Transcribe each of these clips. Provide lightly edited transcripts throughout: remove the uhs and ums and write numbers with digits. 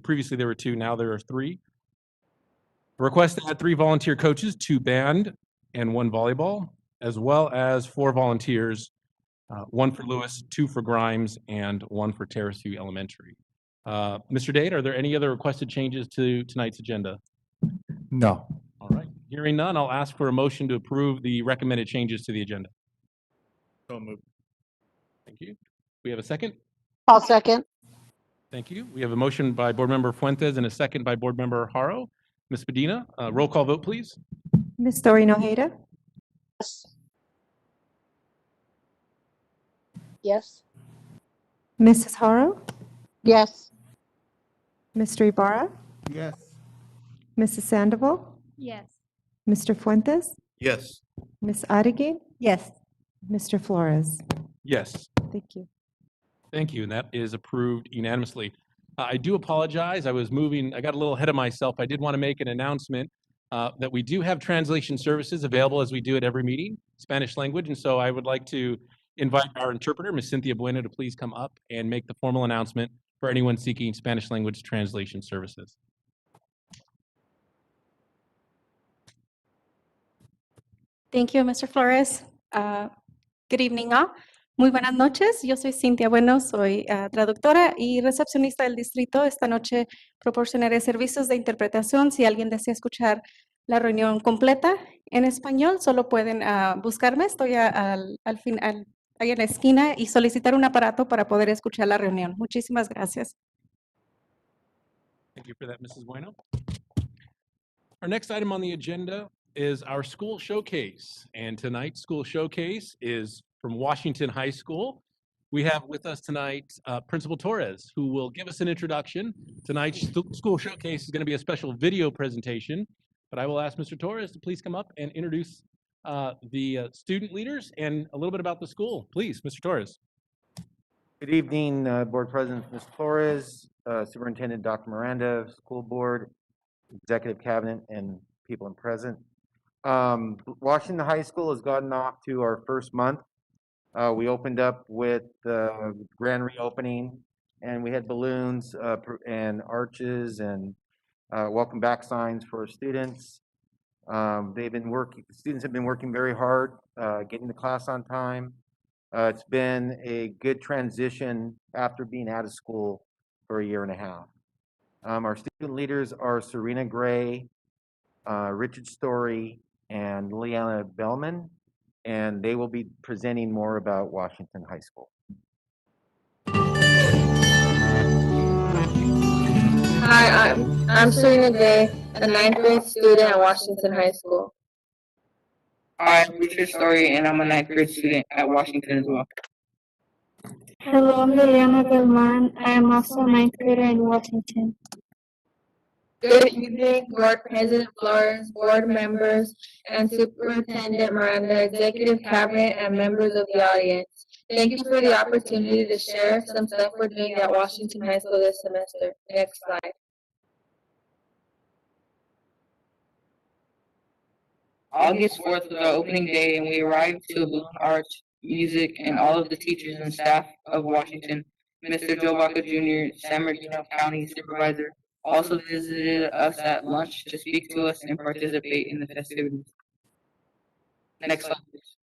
previously there were 2, now there are 3. A request to add 3 volunteer coaches, 2 band and 1 volleyball, as well as 4 volunteers, 1 for Lewis, 2 for Grimes, and 1 for Terrace View Elementary. Mr. Dade, are there any other requested changes to tonight's agenda? No. All right. Hearing none, I'll ask for a motion to approve the recommended changes to the agenda. So moved. Thank you. We have a second? I'll second. Thank you. We have a motion by Board Member Fuentes and a second by Board Member Haro. Ms. Medina, roll call vote, please. Ms. Doreen Ojeda, Yes. Yes. Mrs. Haro, Yes. Mr. Ibarra, Yes. Mrs. Sandoval, Yes. Mr. Fuentes, Yes. Ms. Adigin, Yes. Mr. Flores. Yes. Thank you. Thank you, and that is approved unanimously. I do apologize. I got a little ahead of myself. I did want to make an announcement that we do have translation services available as we do at every meeting, Spanish language, and so I would like to invite our interpreter, Ms. Cynthia Bueno, to please come up and make the formal announcement for anyone seeking Spanish language translation services. Thank you, Mr. Flores. Good evening, all. Muy buenas noches. Yo soy Cintia Bueno, soy traductora y recepcionista del distrito. Esta noche proporcionaré servicios de interpretación. Si alguien desea escuchar la reunión completa en español, solo pueden buscarme. Estoy al final, ahí en la esquina y solicitar un aparato para poder escuchar la reunión. Muchísimas gracias. Thank you for that, Mrs. Bueno. Our next item on the agenda is our school showcase. And tonight's school showcase is from Washington High School. We have with us tonight Principal Torres, who will give us an introduction. Tonight's school showcase is going to be a special video presentation, but I will ask Mr. Torres to please come up and introduce the student leaders and a little bit about the school. Please, Mr. Torres. Good evening, Board President Ms. Flores, Superintendent Dr. Miranda, School Board, Executive Cabinet, and people in present. Washington High School has gotten off to our first month. We opened up with the grand reopening, and we had balloons and arches and welcome back signs for students. Students have been working very hard, getting to class on time. It's been a good transition after being out of school for a year and a half. Our student leaders are Serena Gray, Richard Story, and Leanna Bellman, and they will be presenting more about Washington High School. Hi, I'm Serena Gray, a 9th grade student at Washington High School. Hi, I'm Richard Story, and I'm a 9th grade student at Washington as well. Hello, I'm Liliana Belman. I am also a 9th grader in Washington. Good evening, Board President Flores, board members, and Superintendent Miranda, Executive Cabinet, and members of the audience. Thank you for the opportunity to share some stuff we're doing at Washington High School this semester. Next slide. August 4th was our opening day, and we arrived to balloon arch, music, and all of the teachers and staff of Washington. Mr. Joe Baca Jr., San Bernardino County Supervisor, also visited us at lunch to speak to us and participate in the festivities. Next slide, please.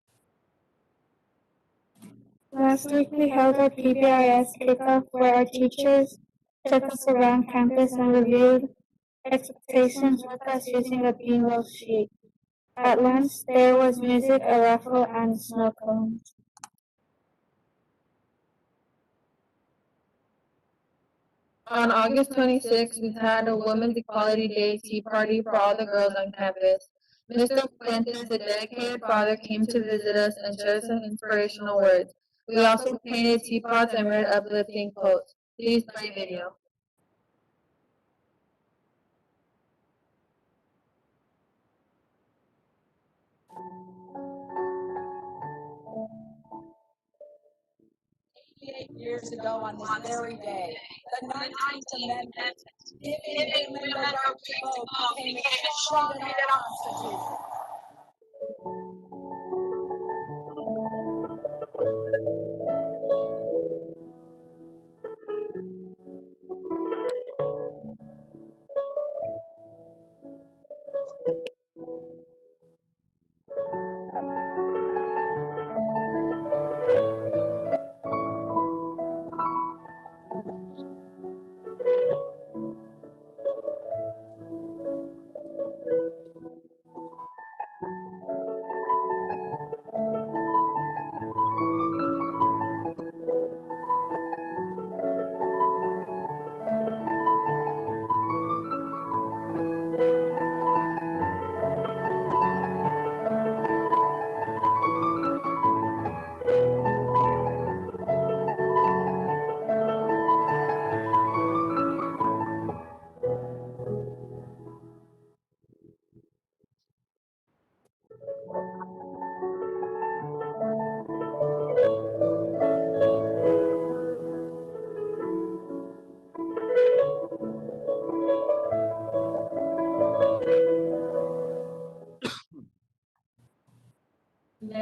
Last week we held our PBIS kickoff where our teachers took us around campus and reviewed expectations with us using a bingo sheet. At lunch there was music, a raffle, and snow cones. On August 26th, we had a Women's Equality Day tea party for all the girls on campus. Mr. Fuentes, a dedicated father, came to visit us and shared some inspirational words. We also painted teapots and read uplifting quotes. Please play video. Years ago on this very day, the 19th Amendment, giving women the right to vote, became enshrined in our Constitution.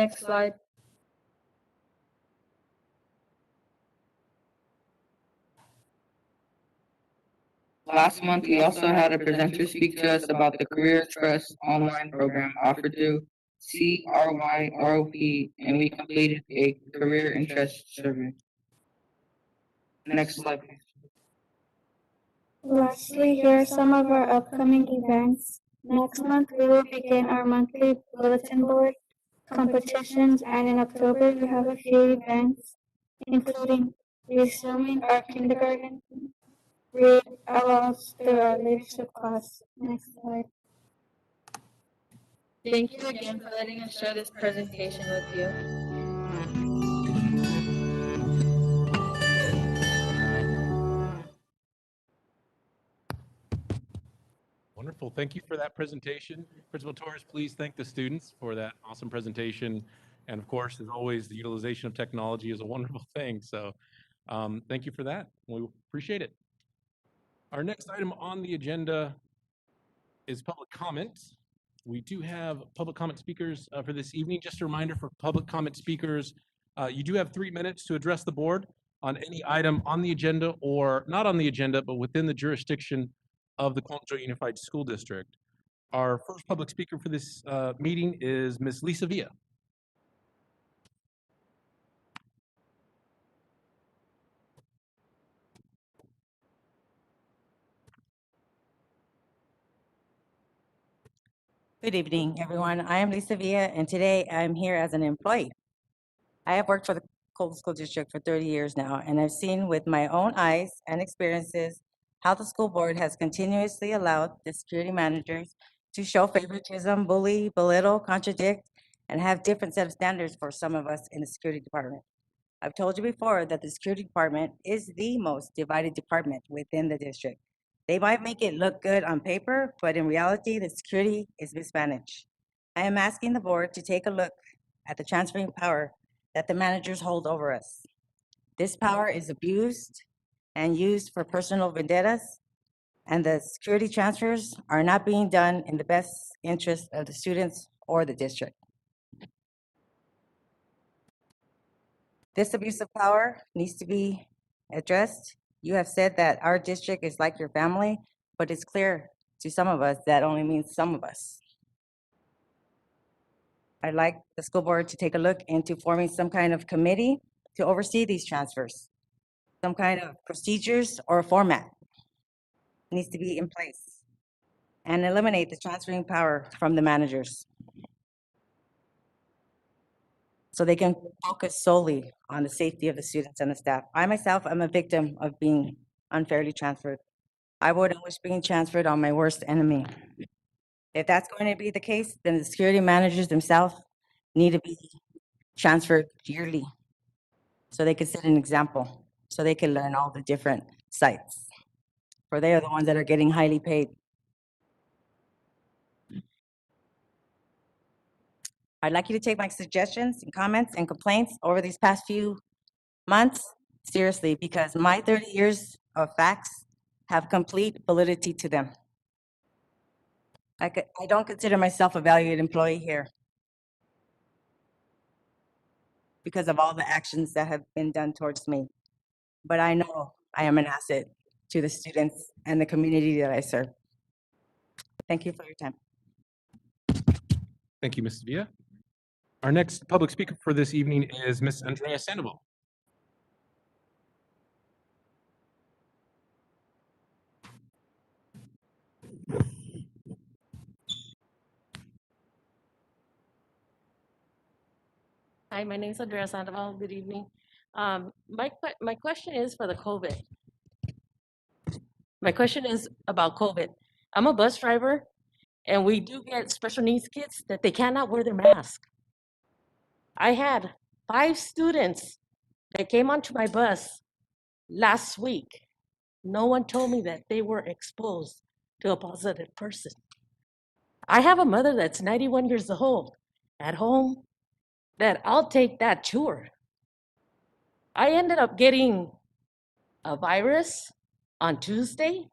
Next slide. Last month, we also had a presenter speak to us about the Career Trust online program offered through CRYROP, and we completed a career interest survey. Next slide, please. Lastly, here are some of our upcoming events. Next month, we will begin our monthly bulletin board competitions, and in October, we have a few events, including resuming our kindergarten read alouds through our leadership class. Next slide. Thank you again for letting us share this presentation with you. Wonderful. Thank you for that presentation. Principal Torres, please thank the students for that awesome presentation. And of course, as always, the utilization of technology is a wonderful thing. So thank you for that. We appreciate it. Our next item on the agenda is public comment. We do have public comment speakers for this evening. Just a reminder for public comment speakers, you do have 3 minutes to address the board on any item on the agenda or not on the agenda, but within the jurisdiction of the Quantico Unified School District. Our first public speaker for this meeting is Ms. Lisa Villa. Good evening, everyone. I am Lisa Villa, and today I'm here as an employee. I have worked for the Colton School District for 30 years now, and I've seen with my own eyes and experiences how the school board has continuously allowed the security managers to show favoritism, bully, belittle, contradict, and have different set of standards for some of us in the security department. I've told you before that the security department is the most divided department within the district. They might make it look good on paper, but in reality, the security is mismanaged. I am asking the board to take a look at the transferring power that the managers hold over us. This power is abused and used for personal vendettas, and the security transfers are not being done in the best interest of the students or the district. This abuse of power needs to be addressed. You have said that our district is like your family, but it's clear to some of us that only means some of us. I'd like the school board to take a look into forming some kind of committee to oversee these transfers. Some kind of procedures or format needs to be in place and eliminate the transferring power from the managers so they can focus solely on the safety of the students and the staff. I myself am a victim of being unfairly transferred. I wouldn't wish being transferred on my worst enemy. If that's going to be the case, then the security managers themselves need to be transferred yearly so they can set an example, so they can learn all the different sites, for they are the ones that are getting highly paid. I'd like you to take my suggestions and comments and complaints over these past few months seriously, because my 30 years of facts have complete validity to them. I don't consider myself a valued employee here because of all the actions that have been done towards me. But I know I am an asset to the students and the community that I serve. Thank you for your time. Thank you, Ms. Villa. Our next public speaker for this evening is Ms. Andrea Sandoval. Hi, my name is Andrea Sandoval. Good evening. My question is for the COVID. My question is about COVID. I'm a bus driver, and we do get special needs kids that they cannot wear their mask. I had 5 students that came onto my bus last week. No one told me that they were exposed to a positive person. I have a mother that's 91 years old at home that I'll take that to her. I ended up getting a virus on Tuesday,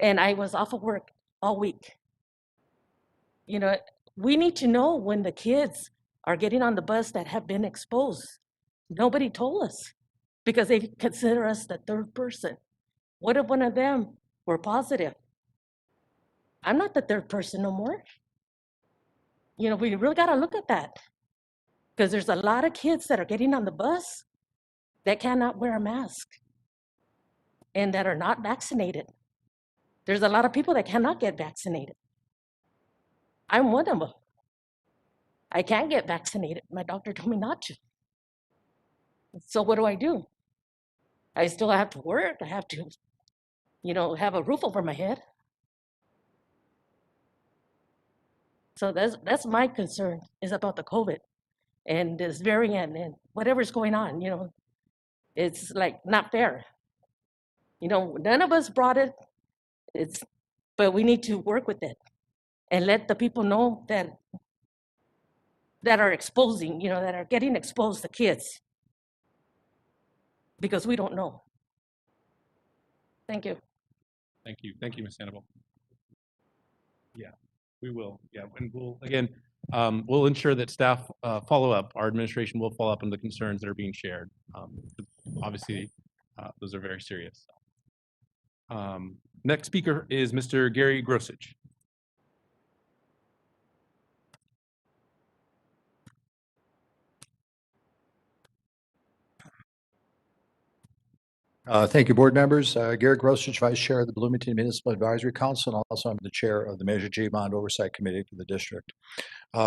and I was off of work all week. You know, we need to know when the kids are getting on the bus that have been exposed. Nobody told us because they consider us the third person. What if one of them were positive? I'm not the third person no more. You know, we really got to look at that because there's a lot of kids that are getting on the bus that cannot wear a mask and that are not vaccinated. There's a lot of people that cannot get vaccinated. I'm one of them. I can't get vaccinated. My doctor told me not to. So what do? I still have to work. I have to, you know, have a roof over my head. So that's my concern is about the COVID and this variant and whatever's going on, you know, it's like not fair. You know, none of us brought it, but we need to work with it and let the people know that are exposing, you know, that are getting exposed, the kids, because we don't know. Thank you. Thank you. Thank you, Ms. Sandoval. Yeah, we will. Yeah, and we'll ensure that staff follow up. Our administration will follow up on the concerns that are being shared. Obviously, those are very serious. Next speaker is Mr. Gary Grosich. Thank you, board members. Gary Grosich, Vice Chair of the Bloomington Municipal Advisory Council, and also I'm the Chair of the Measure G Bond Oversight Committee for the district.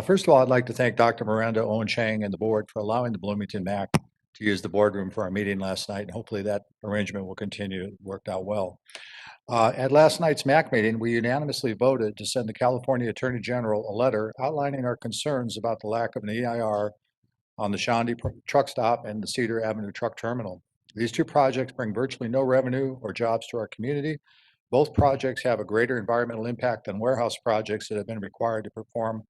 First of all, I'd like to thank Dr. Miranda, Owen Chang, and the board for allowing the Bloomington MAC to use the boardroom for our meeting last night, and hopefully that arrangement will continue. It worked out well. At last night's MAC meeting, we unanimously voted to send the California Attorney General a letter outlining our concerns about the lack of an EIR on the Shandy truck stop and the Cedar Avenue truck terminal. These two projects bring virtually no revenue or jobs to our community. Both projects have a greater environmental impact than warehouse projects that have been required to perform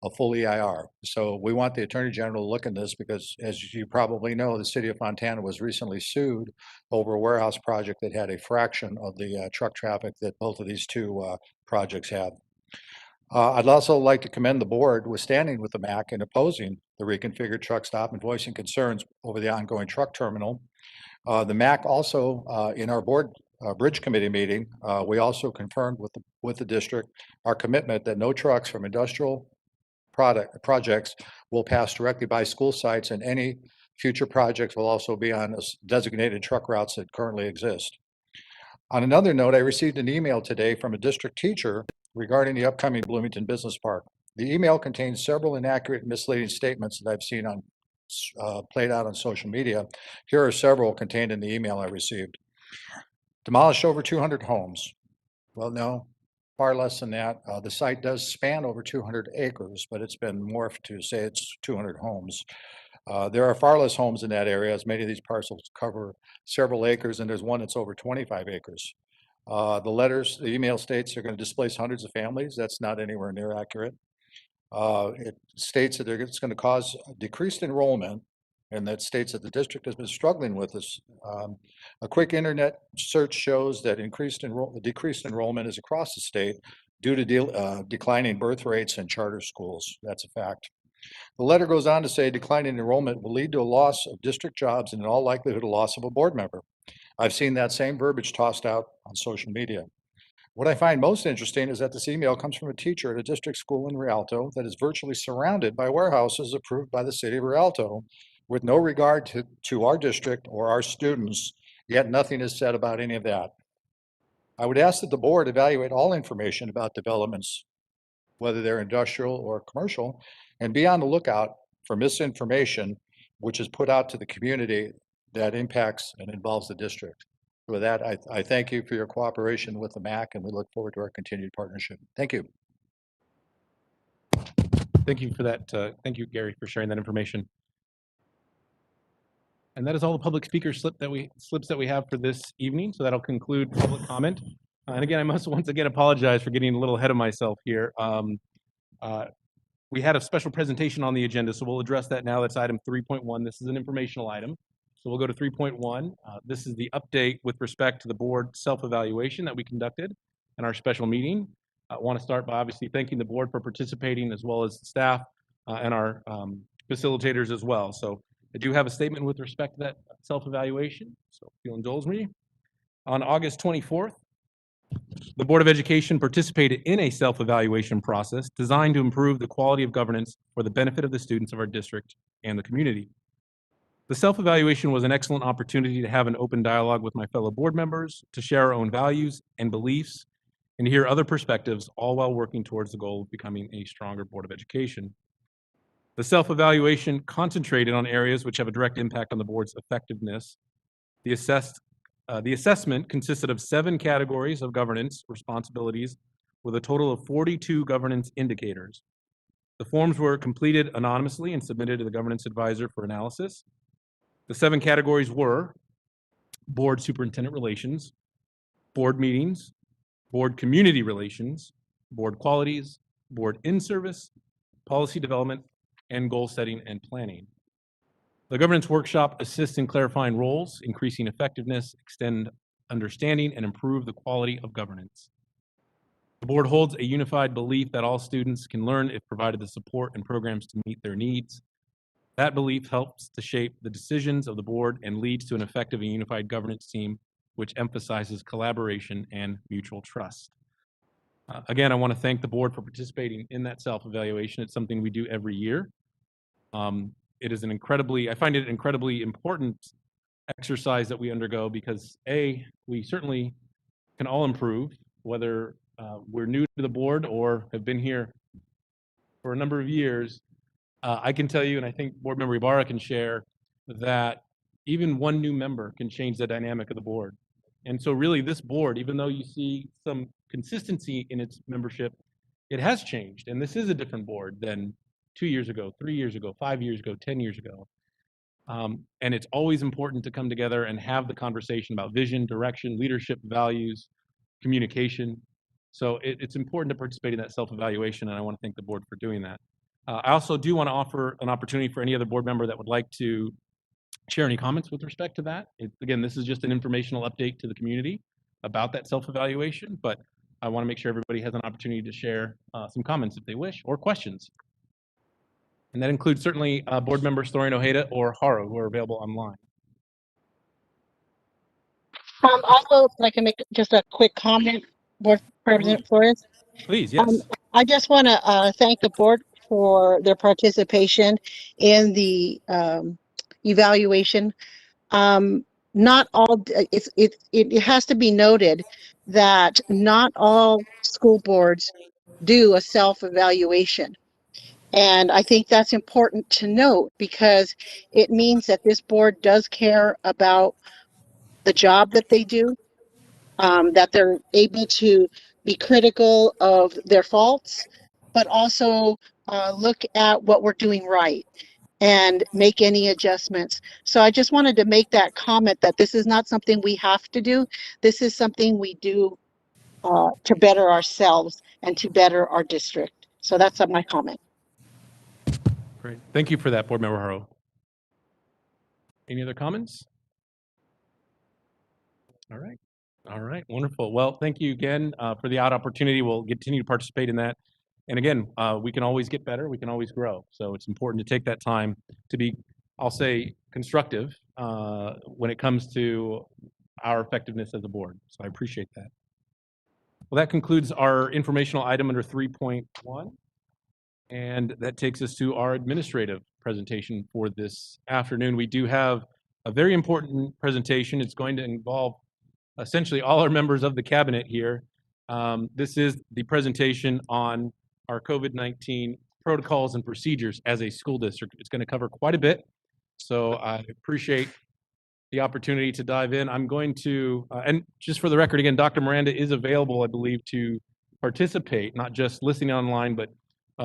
a full EIR. So we want the Attorney General to look at this because, as you probably know, the city of Fontana was recently sued over a warehouse project that had a fraction of the truck traffic that both of these two projects have. I'd also like to commend the board with standing with the MAC in opposing the reconfigured truck stop and voicing concerns over the ongoing truck terminal. The MAC also, in our board bridge committee meeting, we also confirmed with the district our commitment that no trucks from industrial projects will pass directly by school sites, and any future projects will also be on designated truck routes that currently exist. On another note, I received an email today from a district teacher regarding the upcoming Bloomington Business Park. The email contains several inaccurate and misleading statements that I've seen on played out on social media. Here are several contained in the email I received. Demolish over 200 homes. Well, no, far less than that. The site does span over 200 acres, but it's been morphed to say it's 200 homes. There are far less homes in that area, as many of these parcels cover several acres, and there's one that's over 25 acres. The email states they're going to displace hundreds of families. That's not anywhere near accurate. It states that it's going to cause decreased enrollment, and that states that the district has been struggling with this. A quick internet search shows that decreased enrollment is across the state due to declining birth rates in charter schools. That's a fact. The letter goes on to say declining enrollment will lead to a loss of district jobs and in all likelihood a loss of a board member. I've seen that same verbiage tossed out on social media. What I find most interesting is that this email comes from a teacher at a district school in Rialto that is virtually surrounded by warehouses approved by the city of Rialto with no regard to our district or our students, yet nothing is said about any of that. I would ask that the board evaluate all information about developments, whether they're industrial or commercial, and be on the lookout for misinformation which is put out to the community that impacts and involves the district. With that, I thank you for your cooperation with the MAC, and we look forward to our continued partnership. Thank you. Thank you for that. Thank you, Gary, for sharing that information. And that is all the public speaker slips that we have for this evening. So that'll conclude public comment. And again, I must once again apologize for getting a little ahead of myself here. We had a special presentation on the agenda, so we'll address that now. That's item 3.1. This is an informational item. So we'll go to 3.1. This is the update with respect to the board self-evaluation that we conducted in our special meeting. I want to start by obviously thanking the board for participating, as well as staff and our facilitators as well. So I do have a statement with respect to that self-evaluation, so if you'll indulge me. On August 24th, the Board of Education participated in a self-evaluation process designed to improve the quality of governance for the benefit of the students of our district and the community. The self-evaluation was an excellent opportunity to have an open dialogue with my fellow board members, to share our own values and beliefs, and to hear other perspectives, all while working towards the goal of becoming a stronger Board of Education. The self-evaluation concentrated on areas which have a direct impact on the board's effectiveness. The assessment consisted of 7 categories of governance responsibilities with a total of 42 governance indicators. The forms were completed anonymously and submitted to the governance advisor for analysis. The 7 categories were board superintendent relations, board meetings, board community relations, board qualities, board in-service, policy development, and goal setting and planning. The governance workshop assists in clarifying roles, increasing effectiveness, extend understanding, and improve the quality of governance. The board holds a unified belief that all students can learn if provided the support and programs to meet their needs. That belief helps to shape the decisions of the board and leads to an effective and unified governance team, which emphasizes collaboration and mutual trust. Again, I want to thank the board for participating in that self-evaluation. It's something we do every year. It is I find it an incredibly important exercise that we undergo because we certainly can all improve, whether we're new to the board or have been here for a number of years. I can tell you, and I think Board Member Ibarra can share, that even one new member can change the dynamic of the board. And so really this board, even though you see some consistency in its membership, it has changed. And this is a different board than 2 years ago, 3 years ago, 5 years ago, 10 years ago. And it's always important to come together and have the conversation about vision, direction, leadership, values, communication. So it's important to participate in that self-evaluation, and I want to thank the board for doing that. I also do want to offer an opportunity for any other board member that would like to share any comments with respect to that. Again, this is just an informational update to the community about that self-evaluation, but I want to make sure everybody has an opportunity to share some comments if they wish, or questions. And that includes certainly board members Thorian Ojeda or Haro, who are available online. Also, like to make just a quick comment, Board President Flores. Please, yes. I just want to thank the board for their participation in the evaluation. Not all, it has to be noted that not all school boards do a self-evaluation. And I think that's important to note because it means that this board does care about the job that they do, that they're able to be critical of their faults, but also look at what we're doing right and make any adjustments. So I just wanted to make that comment that this is not something we have to do. This is something we do to better ourselves and to better our district. So that's my comment. Great. Thank you for that, Board Member Haro. Any other comments? All right. All right. Wonderful. Well, thank you again for the opportunity. We'll continue to participate in that. And again, we can always get better. We can always grow. So it's important to take that time to be, I'll say, constructive when it comes to our effectiveness as a board. So I appreciate that. Well, that concludes our informational item under 3.1. And that takes us to our administrative presentation for this afternoon. We do have a very important presentation. It's going to involve essentially all our members of the cabinet here. This is the presentation on our COVID-19 protocols and procedures as a school district. It's going to cover quite a bit. So I appreciate the opportunity to dive in. I'm going to, and just for the record, again, Dr. Miranda is available, I believe, to participate, not just listening online, but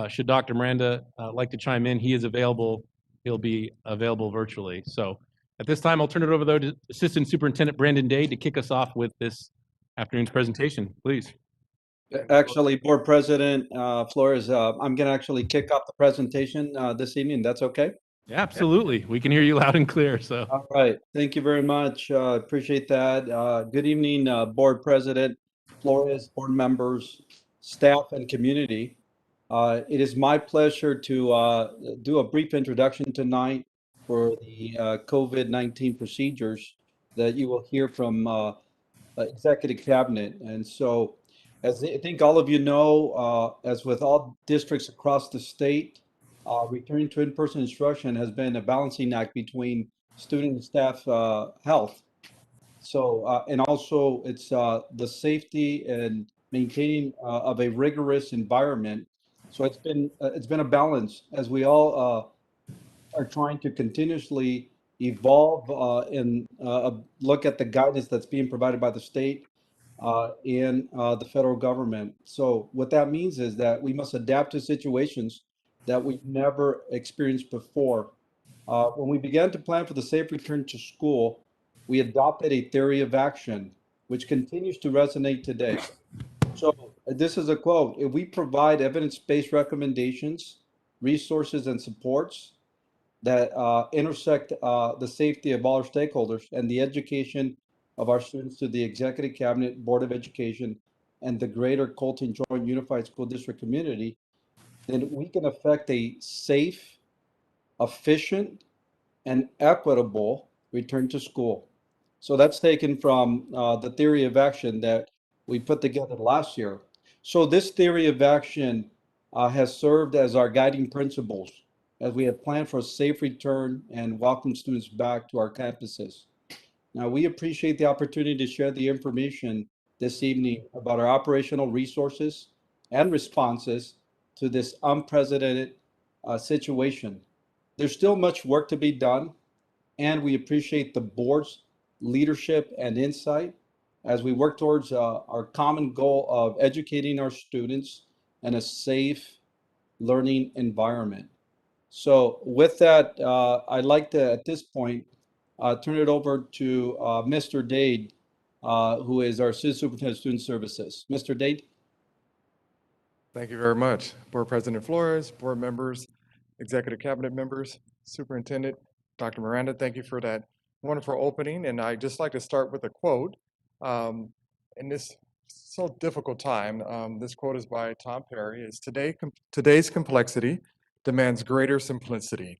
should Dr. Miranda like to chime in, he is available. He'll be available virtually. So at this time, I'll turn it over, though, to Assistant Superintendent Brandon Day to kick us off with this afternoon's presentation. Please. Actually, Board President Flores, I'm going to actually kick off the presentation this evening. That's okay? Yeah, absolutely. We can hear you loud and clear. So. All right. Thank you very much. Appreciate that. Good evening, Board President Flores, board members, staff, and community. It is my pleasure to do a brief introduction tonight for the COVID-19 procedures that you will hear from Executive Cabinet. And so, as I think all of you know, as with all districts across the state, returning to in-person instruction has been a balancing act between student and staff health. So, and also it's the safety and maintaining of a rigorous environment. So it's been a balance as we all are trying to continuously evolve and look at the guidance that's being provided by the state and the federal government. So what that means is that we must adapt to situations that we've never experienced before. When we began to plan for the safe return to school, we adopted a theory of action, which continues to resonate today. So this is a quote: "If we provide evidence-based recommendations, resources, and supports that intersect the safety of all our stakeholders and the education of our students to the Executive Cabinet, Board of Education, and the greater Colton Joint Unified School District community, then we can affect a safe, efficient, and equitable return to school." So that's taken from the theory of action that we put together last year. So this theory of action has served as our guiding principles as we have planned for a safe return and welcome students back to our campuses. Now, we appreciate the opportunity to share the information this evening about our operational resources and responses to this unprecedented situation. There's still much work to be done, and we appreciate the board's leadership and insight as we work towards our common goal of educating our students in a safe learning environment. So with that, I'd like to, at this point, turn it over to Mr. Dade, who is our Assistant Superintendent of Student Services. Mr. Dade? Thank you very much. Board President Flores, board members, executive cabinet members, Superintendent, Dr. Miranda, thank you for that wonderful opening. And I'd just like to start with a quote. In this so difficult time, this quote is by Tom Perry, is today's complexity demands greater simplicity.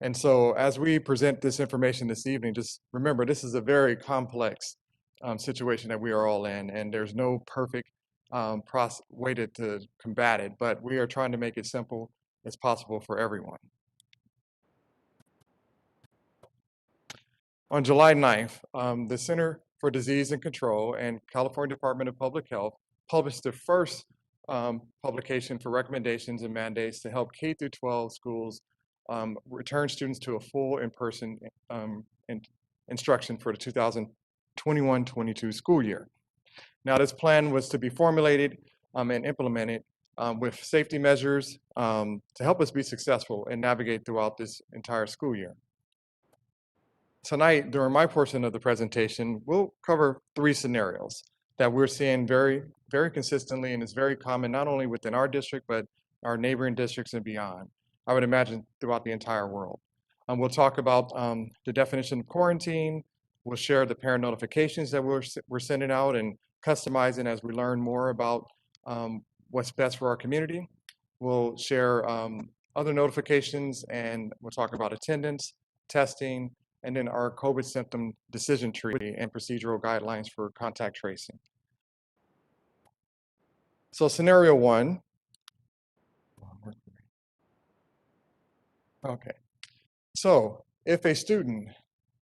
And so as we present this information this evening, just remember, this is a very complex situation that we are all in, and there's no perfect way to combat it, but we are trying to make it simple as possible for everyone. On July 9th, the Center for Disease and Control and California Department of Public Health published the first publication for recommendations and mandates to help K-12 schools return students to a full in-person instruction for the 2021-22 school year. Now, this plan was to be formulated and implemented with safety measures to help us be successful and navigate throughout this entire school year. Tonight, during my portion of the presentation, we'll cover 3 scenarios that we're seeing very, very consistently, and it's very common not only within our district, but our neighboring districts and beyond. I would imagine throughout the entire world. We'll talk about the definition of quarantine. We'll share the parent notifications that we're sending out and customizing as we learn more about what's best for our community. We'll share other notifications, and we'll talk about attendance, testing, and then our COVID symptom decision tree and procedural guidelines for contact tracing. So scenario 1. Okay. So if a student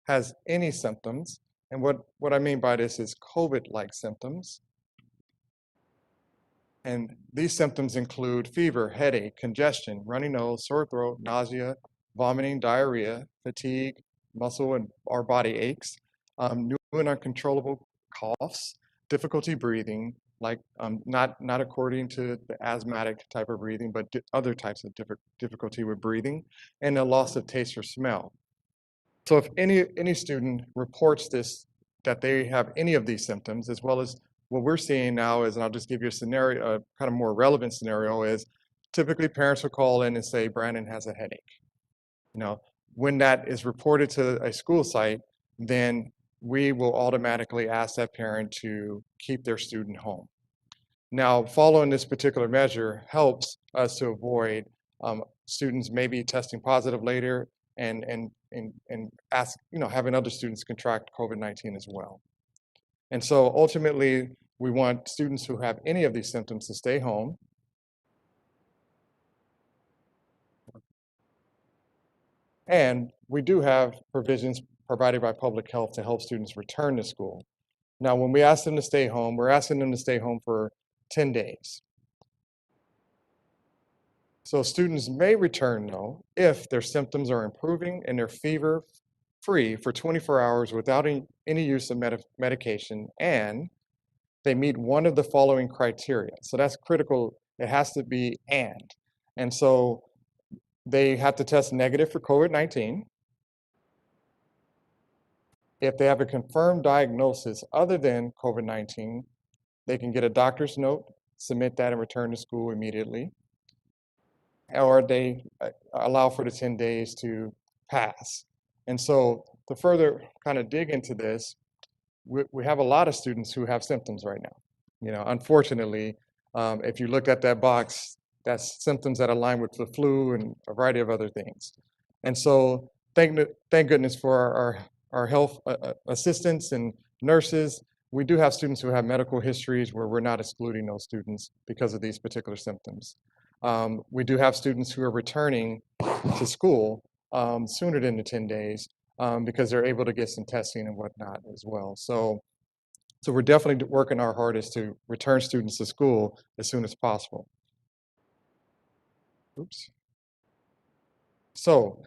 has any symptoms, and what I mean by this is COVID-like symptoms, and these symptoms include fever, headache, congestion, runny nose, sore throat, nausea, vomiting, diarrhea, fatigue, muscle or body aches, new and uncontrollable coughs, difficulty breathing, like not according to the asthmatic type of breathing, but other types of difficulty with breathing, and a loss of taste or smell. So if any student reports that they have any of these symptoms, as well as what we're seeing now is, and I'll just give you a scenario, a kind of more relevant scenario, is typically parents will call in and say, Brandon has a headache. When that is reported to a school site, then we will automatically ask that parent to keep their student home. Now, following this particular measure helps us to avoid students maybe testing positive later and ask, having other students contract COVID-19 as well. And so ultimately, we want students who have any of these symptoms to stay home. And we do have provisions provided by public health to help students return to school. Now, when we ask them to stay home, we're asking them to stay home for 10 days. So students may return, though, if their symptoms are improving and they're fever-free for 24 hours without any use of medication, and they meet one of the following criteria. So that's critical. It has to be and. And so they have to test negative for COVID-19. If they have a confirmed diagnosis other than COVID-19, they can get a doctor's note, submit that, and return to school immediately. Or they allow for the 10 days to pass. And so to further kind of dig into this, we have a lot of students who have symptoms right now. Unfortunately, if you look at that box, that's symptoms that align with the flu and a variety of other things. And so thank goodness for our health assistants and nurses. We do have students who have medical histories where we're not excluding those students because of these particular symptoms. We do have students who are returning to school sooner than the 10 days because they're able to get some testing and whatnot as well. So we're definitely working our hardest to return students to school as soon as possible. Oops. So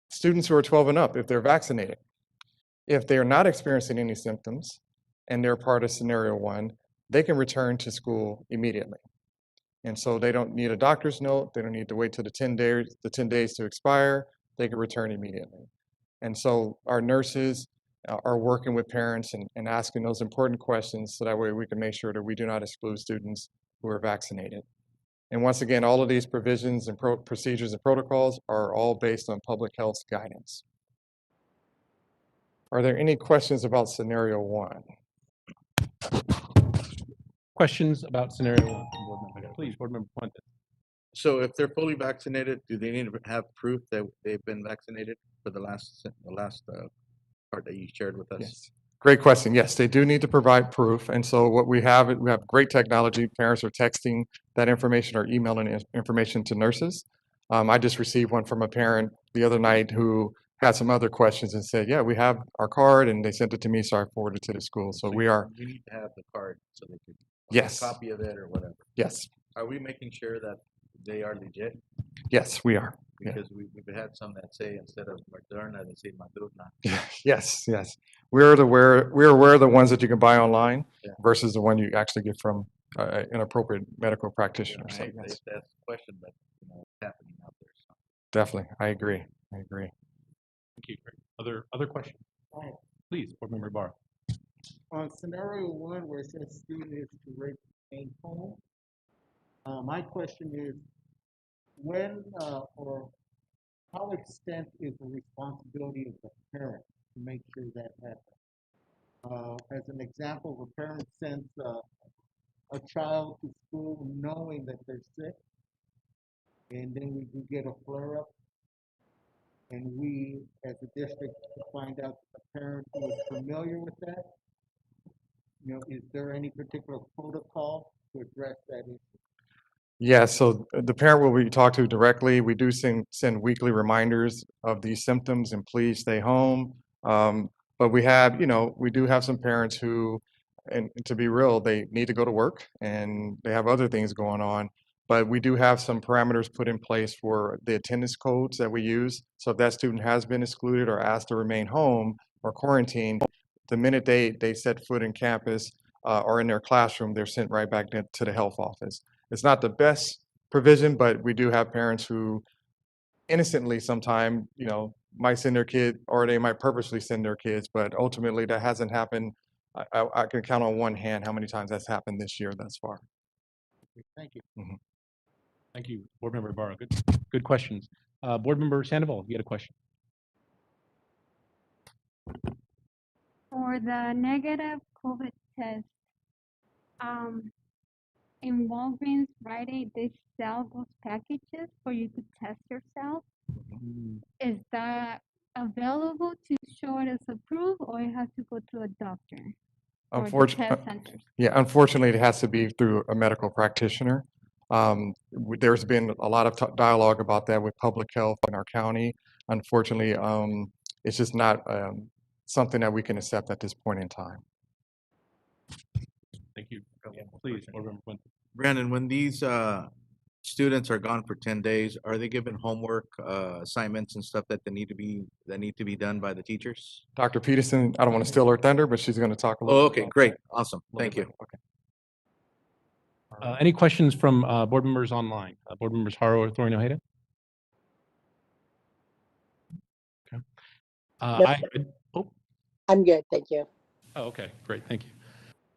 students who are 12 and up, if they're vaccinated, if they are not experiencing any symptoms and they're part of scenario 1, they can return to school immediately. And so they don't need a doctor's note. They don't need to wait till the 10 days to expire. They can return immediately. And so our nurses are working with parents and asking those important questions so that way we can make sure that we do not exclude students who are vaccinated. And once again, all of these provisions and procedures and protocols are all based on public health guidance. Are there any questions about scenario 1? Questions about scenario 1? Please, Board Member Fuentes. So if they're fully vaccinated, do they need to have proof that they've been vaccinated for the last part that you shared with us? Yes. Great question. Yes, they do need to provide proof. And so what we have great technology. Parents are texting that information or emailing information to nurses. I just received one from a parent the other night who had some other questions and said, yeah, we have our card, and they sent it to me, so I forwarded it to the school. So we are. You need to have the card so they can Yes. a copy of it or whatever. Yes. Are we making sure that they are legit? Yes, we are. Because we've had some that say instead of Moderna, they say Madurna. Yes, yes. We're aware of the ones that you can buy online versus the one you actually get from an appropriate medical practitioner. I So, hate yes. to ask the question, but it's happening out there. So. Definitely, I agree. Thank you. Other questions? Please, Board Member Barr. On scenario 1, where it says student is to remain home, my question is, when or how extent is the responsibility of the parent to make sure that happens? As an example, if a parent sends a child to school knowing that they're sick, and then we do get a flare-up, and we, as a district, find out that the parent was familiar with that, is there any particular protocol to address that issue? Yeah, so the parent will be talked to directly. We do send weekly reminders of these symptoms and please stay home. But we do have some parents who, and to be real, they need to go to work and they have other things going on. But we do have some parameters put in place for the attendance codes that we use. So if that student has been excluded or asked to remain home or quarantined, the minute they set foot in campus or in their classroom, they're sent right back to the health office. It's not the best provision, but we do have parents who innocently sometime, might send their kid, or they might purposely send their kids, but ultimately that hasn't happened. I can count on one hand how many times that's happened this year thus far. Thank you. Mm-hmm. Thank you, Board Member Barr. Good questions. Board Member Sandoval, you had a question. For the negative COVID test, in Walgreens, Rite Aid, they sell those packages for you to test yourself. Is that available to show it as approved, or you have to go to a doctor? Or the Unfortunately, test centers? yeah, unfortunately, it has to be through a medical practitioner. There's been a lot of dialogue about that with public health in our county. Unfortunately, it's just not something that we can accept at this point in time. Thank you. Please, Board Member Fuentes. Brandon, when these students are gone for 10 days, are they given homework, assignments and stuff that need to be done by the teachers? Dr. Peterson, I don't want to steal her thunder, but she's going to talk a little Oh, bit okay, about great, that. awesome, thank you. Okay. Any questions from board members online? Board members Haro or Thorny Ojeda? Okay. No, Oh, I'm good, thank you. oh, okay, great, thank you.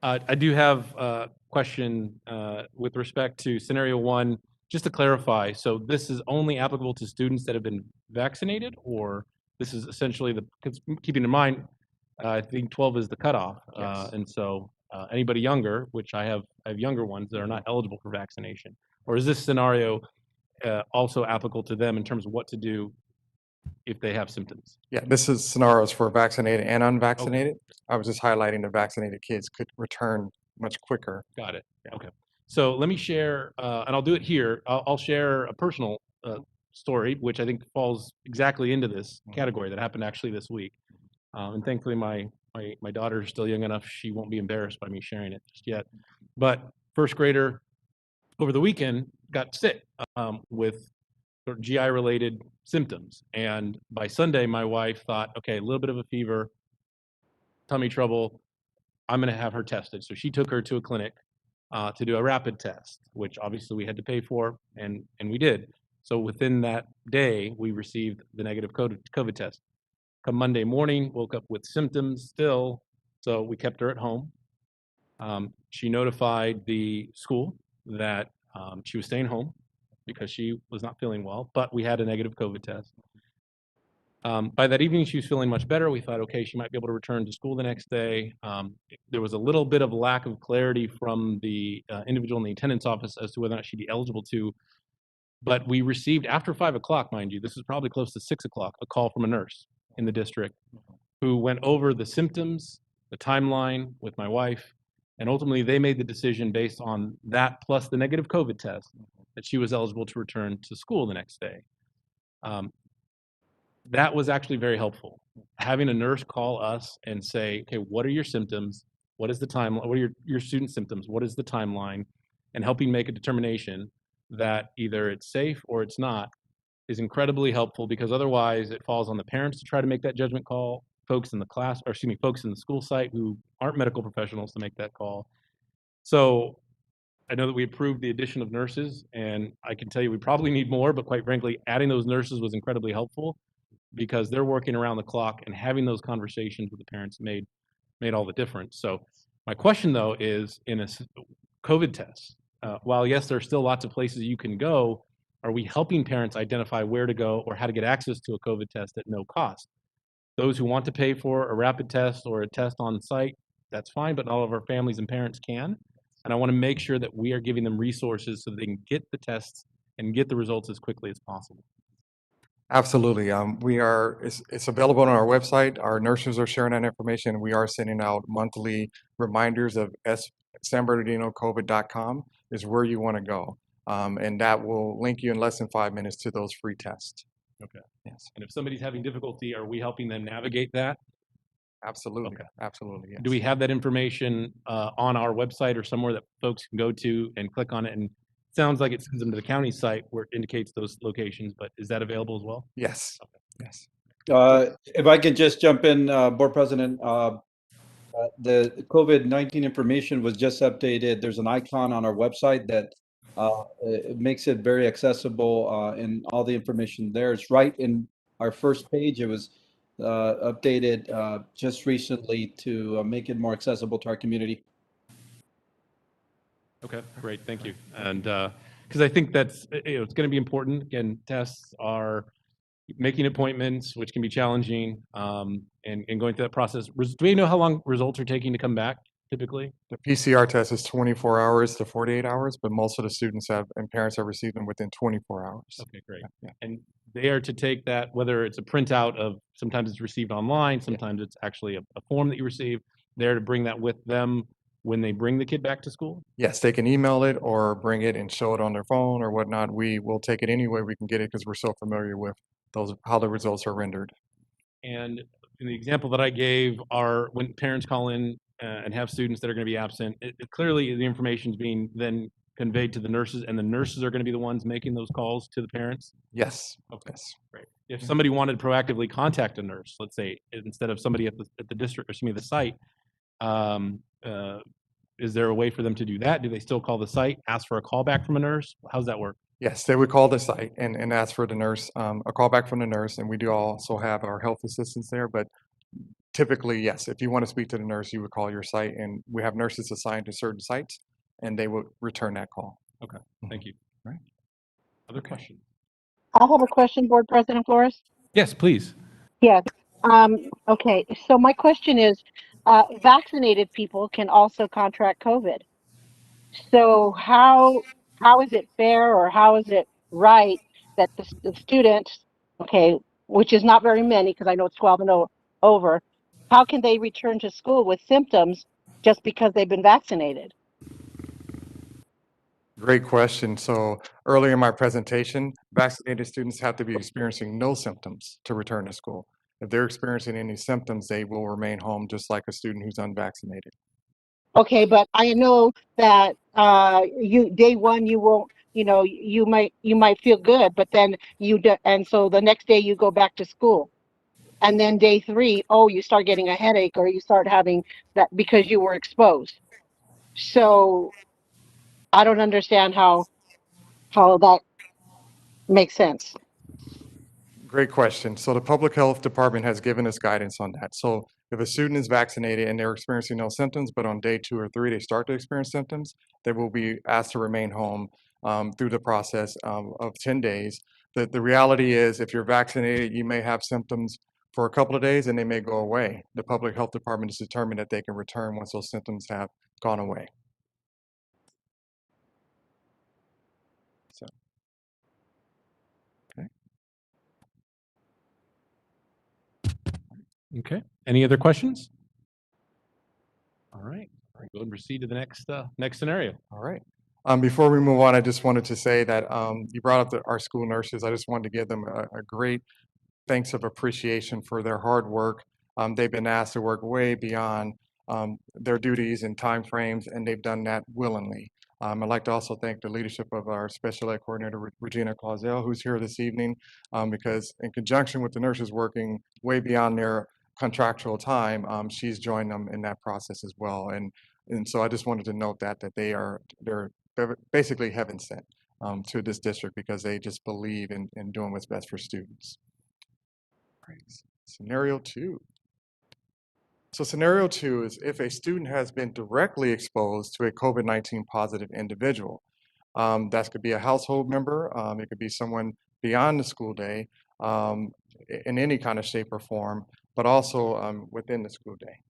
I do have a question with respect to scenario 1. Just to clarify, so this is only applicable to students that have been vaccinated, or this is essentially because keeping in mind, I think 12 is the cutoff. Yes. And so anybody younger, which I have younger ones that are not eligible for vaccination, or is this scenario also applicable to them in terms of what to do if they have symptoms? Yeah, this is scenarios for vaccinated and unvaccinated. I was just highlighting the vaccinated kids could return much quicker. Got it. Okay. So let me share, and I'll do it here. I'll share a personal story, which I think falls exactly into this category that happened actually this week. And thankfully, my daughter is still young enough; she won't be embarrassed by me sharing it just yet. But first grader over the weekend got sick with sort of GI-related symptoms, and by Sunday, my wife thought, okay, a little bit of a fever, tummy trouble. I'm going to have her tested. So she took her to a clinic to do a rapid test, which obviously we had to pay for, and we did. So within that day, we received the negative COVID test. Come Monday morning, woke up with symptoms still, so we kept her at home. She notified the school that she was staying home because she was not feeling well, but we had a negative COVID test. By that evening, she was feeling much better. We thought, okay, she might be able to return to school the next day. There was a little bit of lack of clarity from the individual in the attendance office as to whether or not she'd be eligible to. But we received, after 5 o'clock, mind you, this is probably close to 6 o'clock, a call from a nurse in the district who went over the symptoms, the timeline with my wife, and ultimately they made the decision based on that plus the negative COVID test that she was eligible to return to school the next day. That was actually very helpful. Having a nurse call us and say, okay, what are your symptoms? What is the timeline? What are your student symptoms? What is the timeline? And helping make a determination that either it's safe or it's not is incredibly helpful, because otherwise it falls on the parents to try to make that judgment call, folks in the class, or excuse me, folks in the school site who aren't medical professionals to make that call. So I know that we approved the addition of nurses, and I can tell you we probably need more, but quite frankly, adding those nurses was incredibly helpful because they're working around the clock, and having those conversations with the parents made all the difference. So my question though is, in a COVID test, while yes, there are still lots of places you can go, are we helping parents identify where to go or how to get access to a COVID test at no cost? Those who want to pay for a rapid test or a test on site, that's fine, but not all of our families and parents can. And I want to make sure that we are giving them resources so they can get the tests and get the results as quickly as possible. Absolutely. It's available on our website. Our nurses are sharing that information. We are sending out monthly reminders of sanbernardinocovid.com is where you want to go. And that will link you in less than 5 minutes to those free tests. Okay. Yes. And if somebody's having difficulty, are we helping them navigate that? Absolutely. Okay. Absolutely. Yes. Do we have that information on our website or somewhere that folks can go to and click on it? And it sounds like it sends them to the county site where it indicates those locations, but is that available as well? Yes. Okay. Yes. If I could just jump in, Board President, the COVID-19 information was just updated. There's an icon on our website that it makes it very accessible, and all the information there is right in our first page. It was updated just recently to make it more accessible to our community. Okay, great, thank you. And because I think that's, it's going to be important. Again, tests are making appointments, which can be challenging, and going through that process. Do we know how long results are taking to come back? typically? The PCR test is 24 hours to 48 hours, but most of the students have, and parents have received them within 24 hours. Okay, great. Yeah. And they are to take that, whether it's a printout of, sometimes it's received online, sometimes it's actually a form that you receive, they're to bring that with them when they bring the kid back to school? Yes, they can email it or bring it and show it on their phone or whatnot. We will take it any way we can get it because we're so familiar with those, how the results are rendered. And in the example that I gave are when parents call in and have students that are going to be absent, clearly the information is being then conveyed to the nurses, and the nurses are going to be the ones making those calls to the parents? Yes. Okay, Yes. great. If somebody wanted to proactively contact a nurse, let's say, instead of somebody at the district, or excuse me, the site, um, uh, is there a way for them to do that? Do they still call the site, ask for a call back from a nurse? How's that work? Yes, they would call the site and ask for the nurse, a call back from the nurse, and we do also have our health assistants there, but typically, yes, if you want to speak to the nurse, you would call your site, and we have nurses assigned to certain sites, and they will return that call. Okay, thank you. Right. Other Okay. questions? I have a question, Board President Flores. Yes, please. Yes. Okay. So my question is, vaccinated people can also contract COVID. So how is it fair, or how is it right that the students, okay, which is not very many because I know it's 12 and over, how can they return to school with symptoms just because they've been vaccinated? Great question. So early in my presentation, vaccinated students have to be experiencing no symptoms to return to school. If they're experiencing any symptoms, they will remain home just like a student who's unvaccinated. Okay, but I know that you day one you won't, you might feel good, but then and so the next day you go back to school. And then day three, oh, you start getting a headache, or you start having that because you were exposed. So I don't understand how that makes sense. Great question. So the Public Health Department has given us guidance on that. So if a student is vaccinated and they're experiencing no symptoms, but on day 2 or 3 they start to experience symptoms, they will be asked to remain home through the process of 10 days. The reality is, if you're vaccinated, you may have symptoms for a couple of days and they may go away. The Public Health Department has determined that they can return once those symptoms have gone away. So, okay. Okay. Any other questions? All right. All right, go and proceed to the next scenario. All right. Before we move on, I just wanted to say that you brought up our school nurses. I just wanted to give them a great thanks of appreciation for their hard work. They've been asked to work way beyond their duties and timeframes, and they've done that willingly. I'd like to also thank the leadership of our special ed coordinator, Regina Clausel, who's here this evening, because in conjunction with the nurses working way beyond their contractual time, she's joined them in that process as well. And so I just wanted to note that they're basically heaven sent to this district because they just believe in doing what's best for students. Scenario 2. So scenario 2 is if a student has been directly exposed to a COVID-19 positive individual. That could be a household member, it could be someone beyond the school day, in any kind of shape or form, but also within the school day.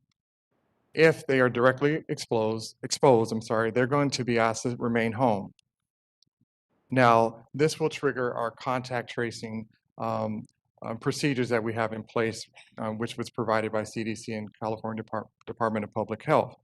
If they are directly exposed, they're going to be asked to remain home. Now, this will trigger our contact tracing procedures that we have in place, which was provided by CDC and California Department of Public Health.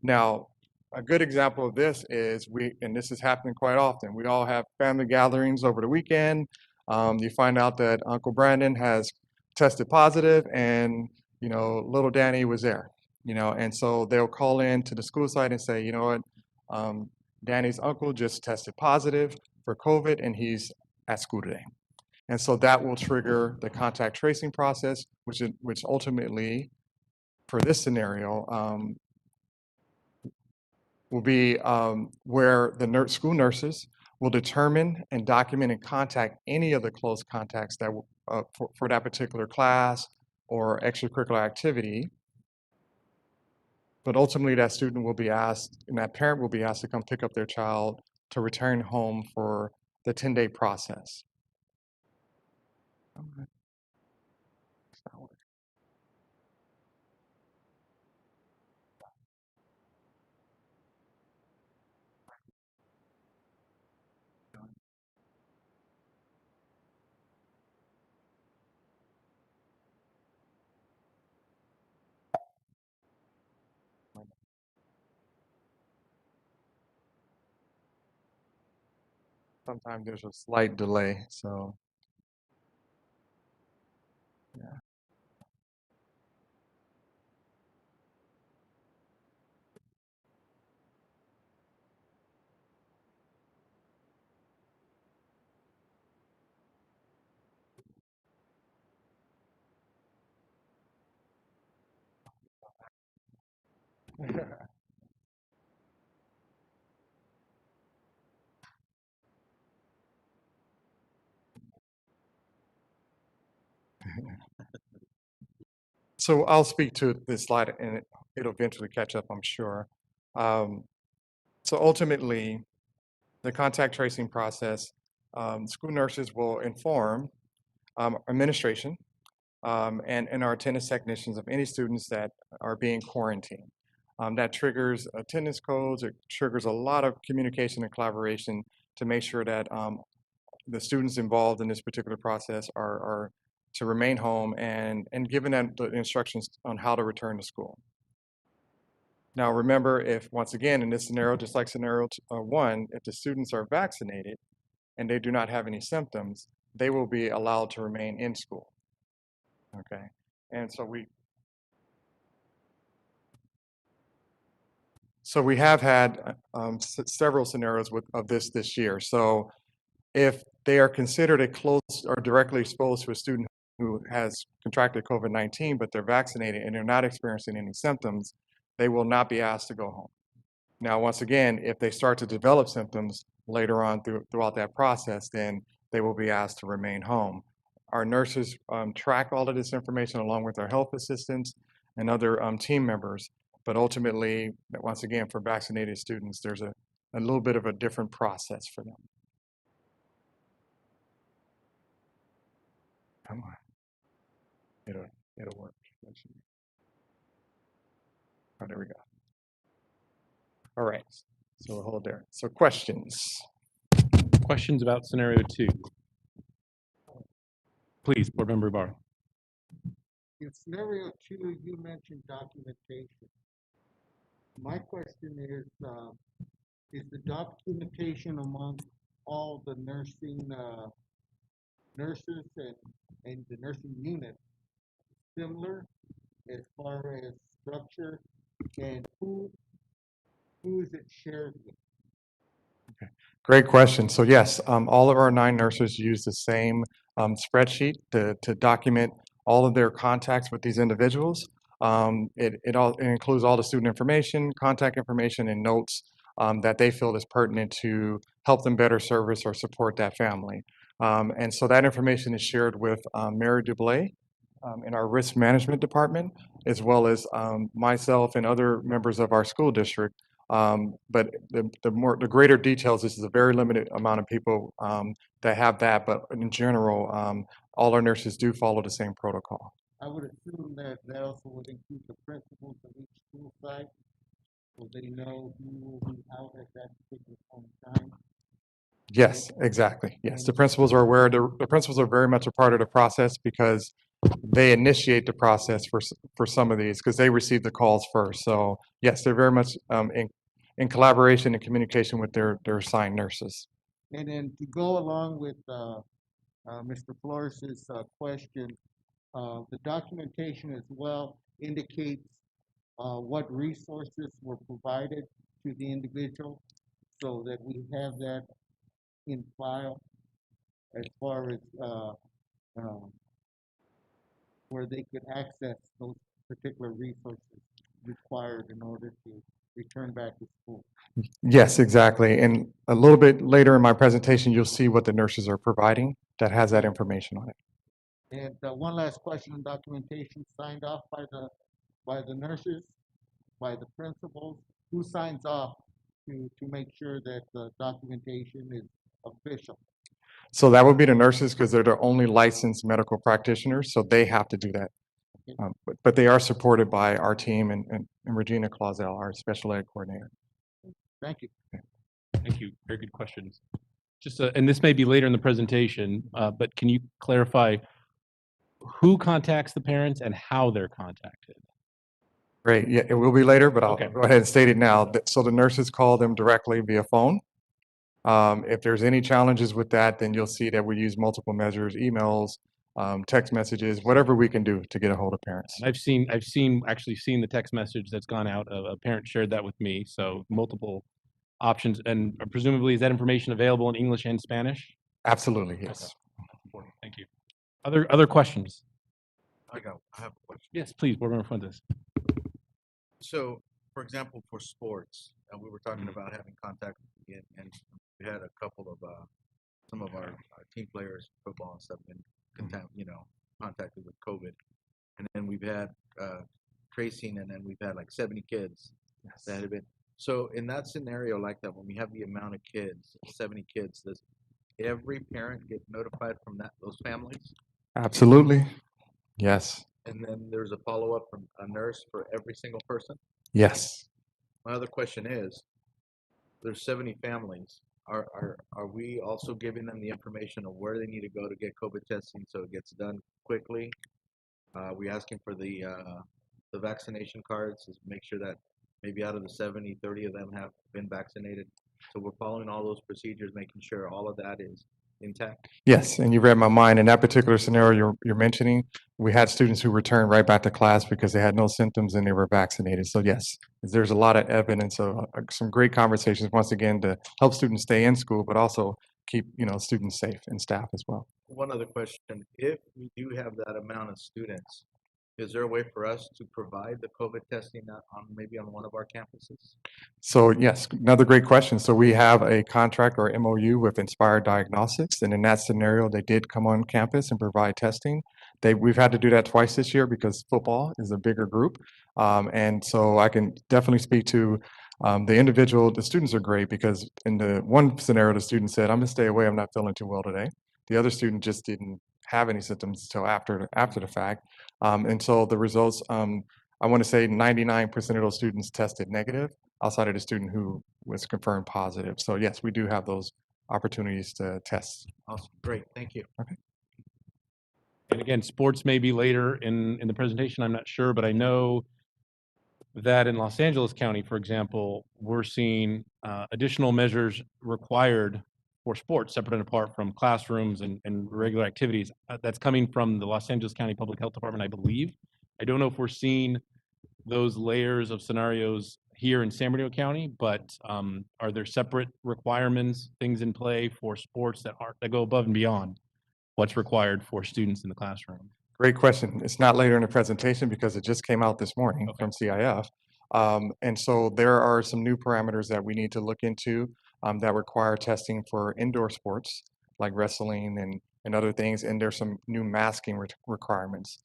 Now, a good example of this is and this is happening quite often, we all have family gatherings over the weekend. You find out that Uncle Brandon has tested positive and, little Danny was there, and so they'll call in to the school site and say, you know what, Danny's uncle just tested positive for COVID and he's at school today. And so that will trigger the contact tracing process, which ultimately, for this scenario, will be where the school nurses will determine and document and contact any of the close contacts that for that particular class or extracurricular activity. But ultimately, that student will be asked, and that parent will be asked to come pick up their child to return home for the 10-day process. Okay. Sometimes there's a slight delay, so. Yeah. So I'll speak to this slide and it'll eventually catch up, I'm sure. So ultimately, the contact tracing process, school nurses will inform administration and our attendance technicians of any students that are being quarantined. That triggers attendance codes, it triggers a lot of communication and collaboration to make sure that the students involved in this particular process are to remain home and given them the instructions on how to return to school. Now remember, if once again in this scenario, just like scenario 1, if the students are vaccinated and they do not have any symptoms, they will be allowed to remain in school. Okay, and so we have had several scenarios of this year. So if they are considered a close or directly exposed to a student who has contracted COVID-19, but they're vaccinated and they're not experiencing any symptoms, they will not be asked to go home. Now, once again, if they start to develop symptoms later on throughout that process, then they will be asked to remain home. Our nurses track all of this information along with our health assistants and other team members, but ultimately, once again, for vaccinated students, there's a little bit of a different process for them. Come on. It'll work. Oh, there we go. All right, so we'll hold there. So questions? Questions about scenario 2? Please, Board Member Ibarra. In scenario 2, you mentioned documentation. My question is the documentation among all the nursing nurses and the nursing unit similar as far as structure, and who is it shared with? Okay. Great question. So yes, all of our 9 nurses use the same spreadsheet to document all of their contacts with these individuals. It includes all the student information, contact information, and notes that they feel is pertinent to help them better service or support that family. And so that information is shared with Mary Dublé in our risk management department, as well as myself and other members of our school district. But the greater details, this is a very limited amount of people that have that, but in general, all our nurses do follow the same protocol. I would assume that also would include the principals of each school site, so they know who will be out at that particular point in time. Yes, exactly. Yes, the principals are aware. The principals are very much a part of the process because they initiate the process for some of these because they receive the calls first. So yes, they're very much in collaboration and communication with their assigned nurses. And then to go along with Mr. Flores's question, the documentation as well indicates what resources were provided to the individual so that we have that in file as far as where they could access those particular resources required in order to return back to school. Yes, exactly. And a little bit later in my presentation, you'll see what the nurses are providing that has that information on it. And one last question on documentation signed off by the nurses, by the principals. Who signs off to make sure that the documentation is official? So that would be the nurses because they're the only licensed medical practitioners, so they have to do that. But they are supported by our team and Regina Clausel, our special ed coordinator. Thank you. Thank you. Very good questions. Just and this may be later in the presentation, but can you clarify who contacts the parents and how they're contacted? Great. Yeah, it will be later, but I'll Okay. go ahead and state it now. So the nurses call them directly via phone. If there's any challenges with that, then you'll see that we use multiple measures, emails, text messages, whatever we can do to get a hold of parents. And actually seen the text message that's gone out. A parent shared that with me, so multiple options. And presumably, is that information available in English and Spanish? Absolutely, yes. Okay. Important. Thank you. Other questions? I have a question. Yes, please, Board Member Fuentes. So, for example, for sports, we were talking about having contact again, and we had a couple of some of our team players, football and stuff, been contacted with COVID, and then we've had tracing, and then we've had like 70 kids that have been. So, in that scenario like that, when we have the amount of kids, 70 kids, does every parent get notified from those families? Absolutely. Yes. And then there's a follow-up from a nurse for every single person? Yes. My other question is, there's 70 families. Are we also giving them the information of where they need to go to get COVID testing so it gets done quickly? We asking for the vaccination cards to make sure that maybe out of the 70, 30 of them have been vaccinated. So we're following all those procedures, making sure all of that is intact. Yes, and you read my mind. In that particular scenario you're mentioning, we had students who returned right back to class because they had no symptoms and they were vaccinated. So yes, there's a lot of evidence of some great conversations, once again, to help students stay in school, but also keep students safe and staff as well. One other question, if we do have that amount of students, is there a way for us to provide the COVID testing maybe on one of our campuses? So yes, another great question. So we have a contract or MOU with Inspired Diagnostics, and in that scenario, they did come on campus and provide testing. We've had to do that twice this year because football is a bigger group, and so I can definitely speak to the students are great because in the one scenario, the student said, "I'm gonna stay away. I'm not feeling too well today." The other student just didn't have any symptoms until after the fact, and so the results. I want to say 99% of those students tested negative, outside of the student who was confirmed positive. So yes, we do have those opportunities to test. Awesome, great, thank you. Okay. And again, sports may be later in the presentation, I'm not sure, but I know that in Los Angeles County, for example, we're seeing additional measures required for sports, separate and apart from classrooms and regular activities. That's coming from the Los Angeles County Public Health Department, I believe. I don't know if we're seeing those layers of scenarios here in San Bernardino County, but are there separate requirements, things in play for sports that go above and beyond what's required for students in the classroom? Great question. It's not later in the presentation because it just came out this morning from CIF. And so there are some new parameters that we need to look into that require testing for indoor sports like wrestling and other things. And there's some new masking requirements.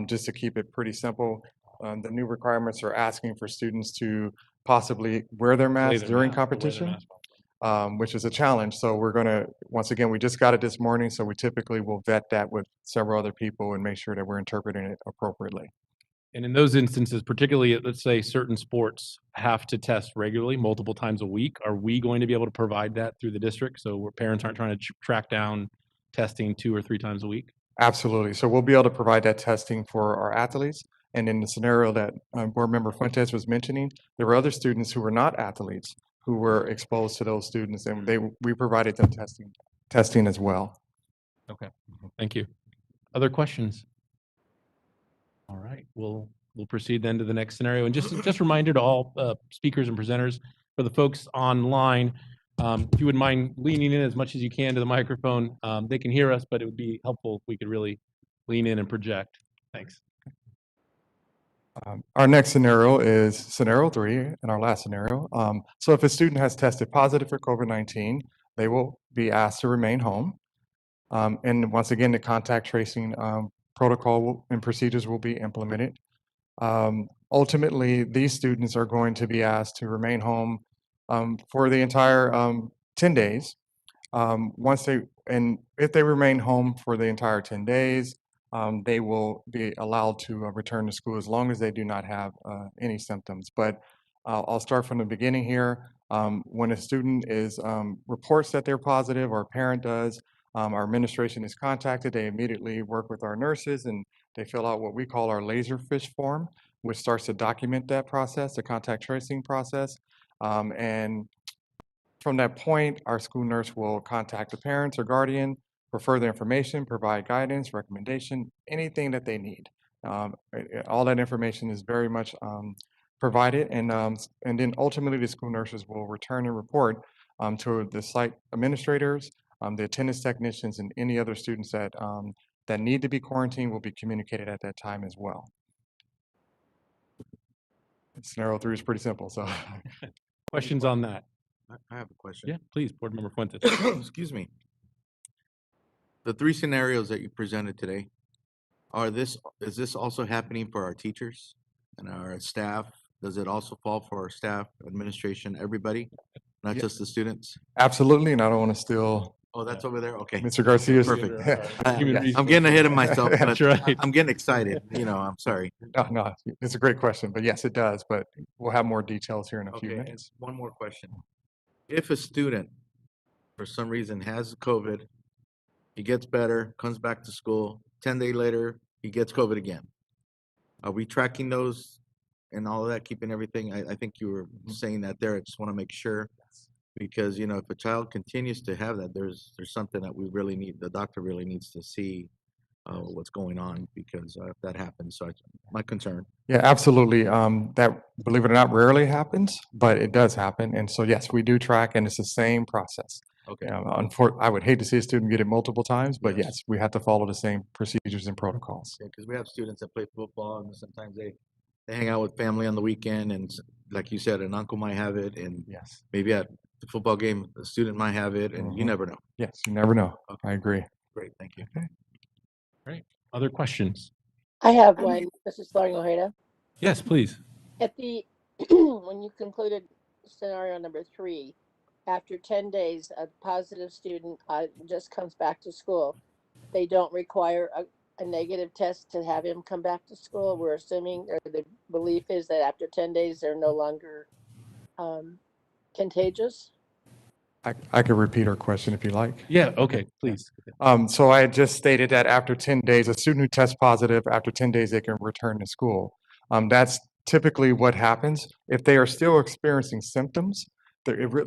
Just to keep it pretty simple, the new requirements are asking for students to possibly wear their masks during competition, which is a challenge. So we're going to, once again, we just got it this morning, so we typically will vet that with several other people and make sure that we're interpreting it appropriately. And in those instances, particularly, let's say certain sports have to test regularly, multiple times a week, are we going to be able to provide that through the district so where parents aren't trying to track down testing 2 or 3 times a week? Absolutely. So we'll be able to provide that testing for our athletes. And in the scenario that Board Member Fuentes was mentioning, there were other students who were not athletes who were exposed to those students, and we provided them testing as well. Okay, thank you. Other questions? All right, we'll proceed then to the next scenario. And just reminder to all speakers and presenters, for the folks online, if you wouldn't mind leaning in as much as you can to the microphone. They can hear us, but it would be helpful if we could really lean in and project. Thanks. Our next scenario is scenario 3 and our last scenario. So if a student has tested positive for COVID-19, they will be asked to remain home. And once again, the contact tracing protocol and procedures will be implemented. Ultimately, these students are going to be asked to remain home for the entire 10 days. If they remain home for the entire 10 days, they will be allowed to return to school as long as they do not have any symptoms. But I'll start from the beginning here. When a student reports that they're positive, or a parent does, our administration is contacted. They immediately work with our nurses and they fill out what we call our laserfish form, which starts to document that process, the contact tracing process. And From that point, our school nurse will contact the parents or guardian for further information, provide guidance, recommendation, anything that they need. All that information is very much provided, and then ultimately the school nurses will return and report to the site administrators, the attendance technicians, and any other students that need to be quarantined will be communicated at that time as well. Scenario 3 is pretty simple, so. Questions on that? I have a question. Yeah, please, Board Member Fuentes. Excuse me. The 3 scenarios that you presented today, is this also happening for our teachers and our staff? Does it also fall for our staff, administration, everybody, not Yeah. just the students? Absolutely, and I don't want to steal Oh, that's over there? Okay. Mr. Garcia's. Perfect. Human I'm getting ahead of myself, That's but right. I'm getting excited. I'm sorry. No, it's a great question, but yes, it does, but we'll have more details here in a few Okay, and minutes. one more question. If a student, for some reason, has COVID, he gets better, comes back to school, 10 days later, he gets COVID again. Are we tracking those and all of that, keeping everything? I think you were saying that there. I just want to make sure. Because, if a child continues to have that, there's something that we really need, the doctor really needs to see what's going on, because if that happens, so my concern. Yeah, absolutely. That, believe it or not, rarely happens, but it does happen. And so, yes, we do track, and it's the same process. Okay. I would hate to see a student get it multiple times, but Yes. yes, we have to follow the same procedures and protocols. Yeah, because we have students that play football, and sometimes they hang out with family on the weekend, and like you said, an uncle might have it, and Yes. maybe at the football game, a student might have it, and you Mhm. never know. Yes, you never know. Okay. I agree. Great, thank you. Great. Other questions? I have one, Mrs. Florian Ojeda. Yes, please. At the, when you concluded scenario number 3, after 10 days, a positive student just comes back to school. They don't require a negative test to have him come back to school. We're assuming, or the belief is that after 10 days, they're no longer contagious. I could repeat our question if you like. Yeah, okay, please. So I had just stated that after 10 days, a student who tests positive, after 10 days, they can return to school. That's typically what happens. If they are still experiencing symptoms,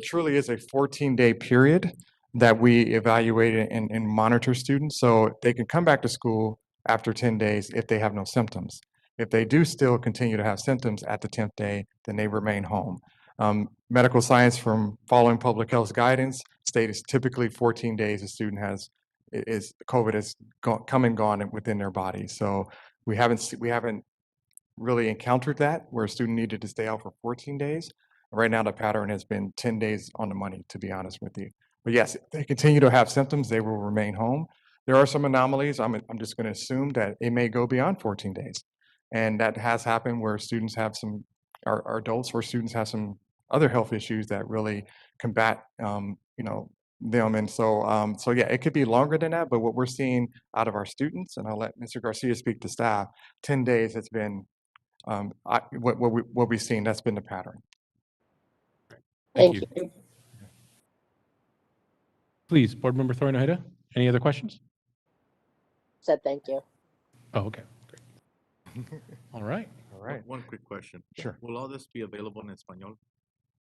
truly is a 14-day period that we evaluate and monitor students. So they can come back to school after 10 days if they have no symptoms. If they do still continue to have symptoms at the 10th day, then they remain home. Medical science, from following public health guidance, states typically 14 days a student COVID has come and gone within their body. So we haven't really encountered that where a student needed to stay out for 14 days. Right now, the pattern has been 10 days on the money, to be honest with you. But yes, if they continue to have symptoms, they will remain home. There are some anomalies. I'm just going to assume that it may go beyond 14 days. And that has happened where students have our adults or students have some other health issues that really combat, them. And so yeah, it could be longer than that, but what we're seeing out of our students, and I'll let Mr. Garcia speak to staff, 10 days has been, what we've seen, that's been the pattern. Thank you. Please, Board Member Thorne Ojeda, any other questions? Said thank you. Oh, okay, great. All right. All right. One quick question. Sure. Will all this be available in Espanol?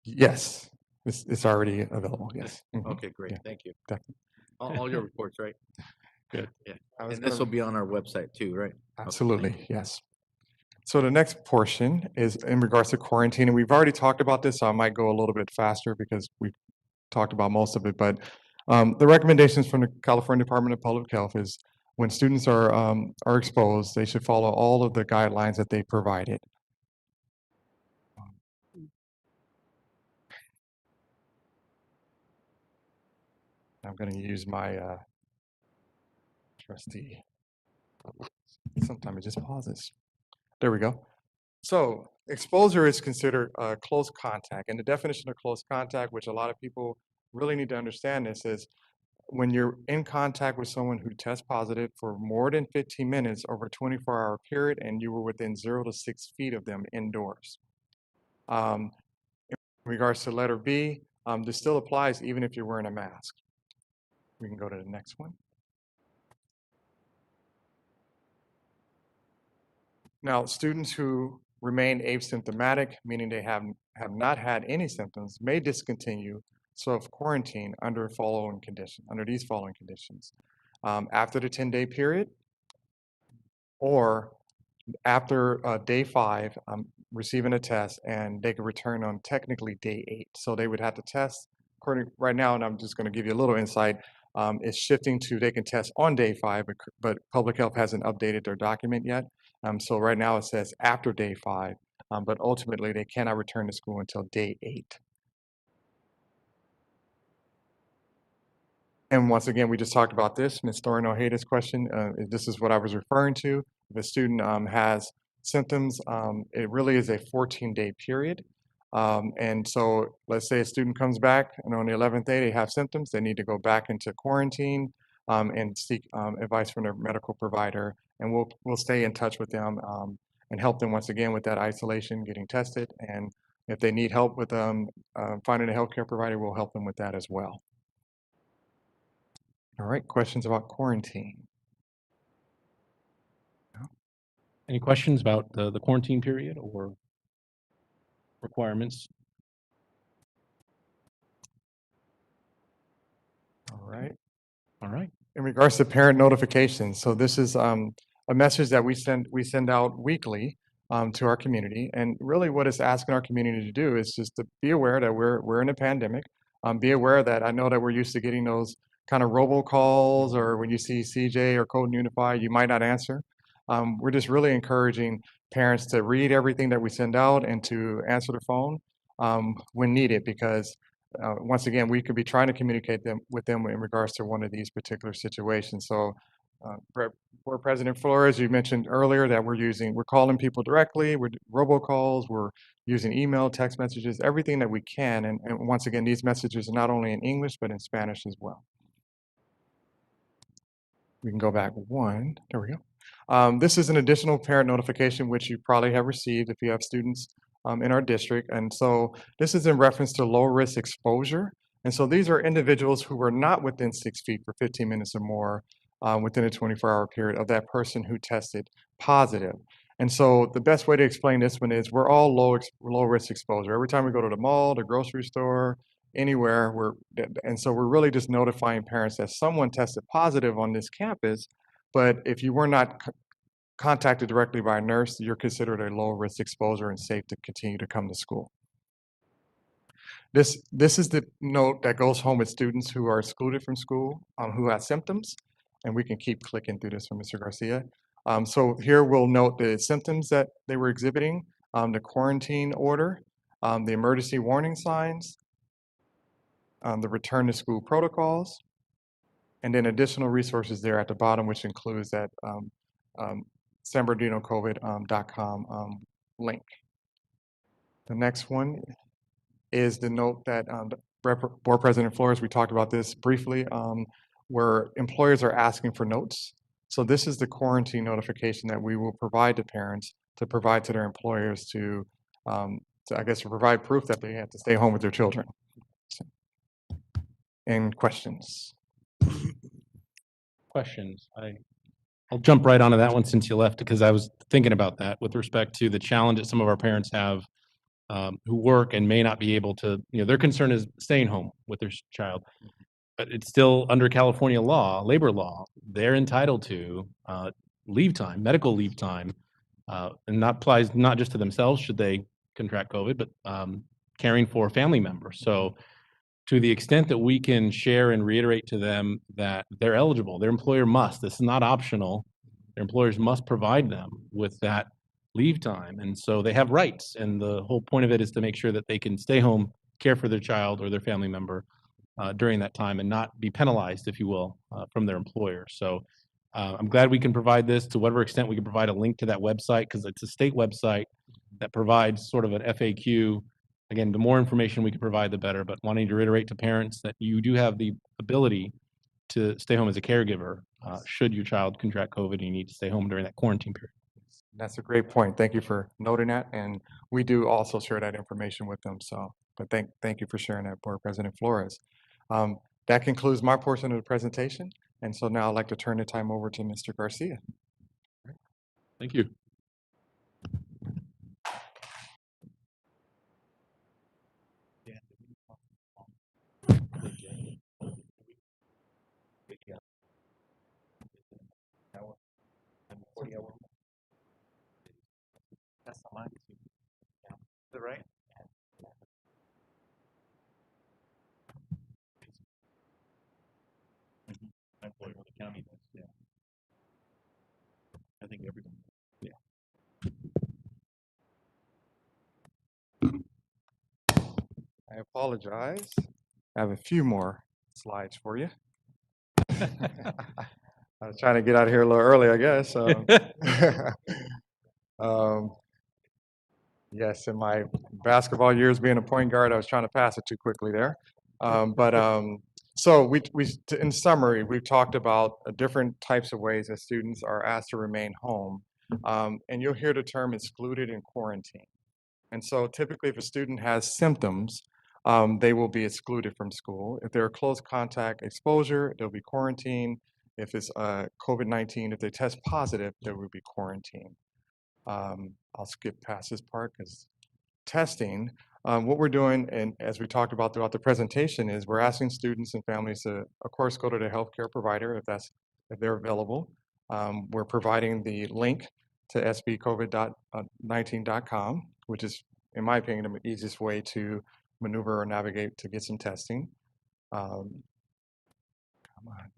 Yes, it's already available, yes. Mhm. Okay, great, Yeah, thank you. definitely. All your reports, right? Good. Yeah, I was and this will gonna- be on our website too, right? Okay, thank Absolutely, you. yes. So the next portion is in regards to quarantine, and we've already talked about this, so I might go a little bit faster because we've talked about most of it, but the recommendations from the California Department of Public Health is when students are exposed, they should follow all of the guidelines that they provided. I'm going to use my trusty. Sometimes it just pauses. There we go. So exposure is considered close contact, and the definition of close contact, which a lot of people really need to understand this, is when you're in contact with someone who tests positive for more than 15 minutes over a 24-hour period, and you were within 0 to 6 feet of them indoors. In regards to letter B, this still applies even if you're wearing a mask. We can go to the next one. Now, students who remain asymptomatic, meaning they have not had any symptoms, may discontinue self-quarantine under these following conditions. After the 10-day period, or after day 5, receiving a test, and they could return on technically day 8. So they would have to test right now, and I'm just going to give you a little insight. It's shifting to they can test on day 5, but Public Health hasn't updated their document yet. So right now it says after day 5, but ultimately they cannot return to school until day 8. And once again, we just talked about this, Ms. Thorin Ojeda's question. This is what I was referring to. If a student has symptoms, it really is a 14-day period. And so let's say a student comes back and on the 11th day they have symptoms, they need to go back into quarantine and seek advice from their medical provider. And we'll stay in touch with them and help them once again with that isolation, getting tested. And if they need help with finding a healthcare provider, we'll help them with that as well. All right, questions about quarantine? Any questions about the quarantine period or requirements? All right. All right. In regards to parent notifications, so this is a message that we send out weekly to our community, and really what it's asking our community to do is just to be aware that we're in a pandemic. Be aware that I know that we're used to getting those kind of robocalls, or when you see CJ or Code and Unify, you might not answer. We're just really encouraging parents to read everything that we send out and to answer the phone when needed, because once again, we could be trying to communicate with them in regards to one of these particular situations. So, Board President Flores, you mentioned earlier that we're calling people directly, we're robocalls, we're using email, text messages, everything that we can. And once again, these messages are not only in English, but in Spanish as well. We can go back one. There we go. This is an additional parent notification, which you probably have received if you have students in our district. And so this is in reference to low risk exposure. And so these are individuals who were not within 6 feet for 15 minutes or more within a 24-hour period of that person who tested positive. And so the best way to explain this one is we're all low risk exposure. Every time we go to the mall, the grocery store, anywhere, and so we're really just notifying parents that someone tested positive on this campus, but if you were not contacted directly by a nurse, you're considered a low risk exposure and safe to continue to come to school. This is the note that goes home with students who are excluded from school, who have symptoms, and we can keep clicking through this from Mr. Garcia. So here we'll note the symptoms that they were exhibiting, the quarantine order, the emergency warning signs, the return to school protocols, and then additional resources there at the bottom, which includes that sanbernardinocovid.com link. The next one is the note that Board President Flores, we talked about this briefly, where employers are asking for notes. So this is the quarantine notification that we will provide to parents to provide to their employers to provide proof that they have to stay home with their children. And questions? Questions? I'll jump right onto that one since you left, because I was thinking about that with respect to the challenge that some of our parents have who work and may not be able to, their concern is staying home with their child. But it's still under California law, labor law, they're entitled to leave time, medical leave time, and that applies not just to themselves should they contract COVID, but caring for family members. So to the extent that we can share and reiterate to them that they're eligible, their employer must, this is not optional, their employers must provide them with that leave time. And so they have rights. And the whole point of it is to make sure that they can stay home, care for their child or their family member during that time and not be penalized, if you will, from their employer. So I'm glad we can provide this. To whatever extent we can provide a link to that website, because it's a state website that provides sort of an FAQ. Again, the more information we can provide, the better, but wanting to reiterate to parents that you do have the ability to stay home as a caregiver should your child contract COVID and you need to stay home during that quarantine period. That's a great point. Thank you for noting that. And we do also share that information with them. So, but thank you for sharing that, Board President Flores. That concludes my portion of the presentation. And so now I'd like to turn the time over to Mr. Garcia. Thank you. online. Is that right? I employee for the county does, yeah. I think everyone. Yeah. I apologize. I have a few more slides for you. I was trying to get out of here a little early, I guess. Um, yes, in my basketball years being a point guard, I was trying to pass it too quickly there. So in summary, we've talked about different types of ways that students are asked to remain home. And you'll hear the term excluded and quarantined. And so typically if a student has symptoms, they will be excluded from school. If they're a close contact exposure, they'll be quarantined. If it's COVID-19, if they test positive, they will be quarantined. I'll skip past this part because testing, what we're doing, and as we talked about throughout the presentation, is we're asking students and families to, of course, go to their healthcare provider if they're available. We're providing the link to sbcovid19.com, which is, in my opinion, the easiest way to maneuver or navigate to get some testing. Come on.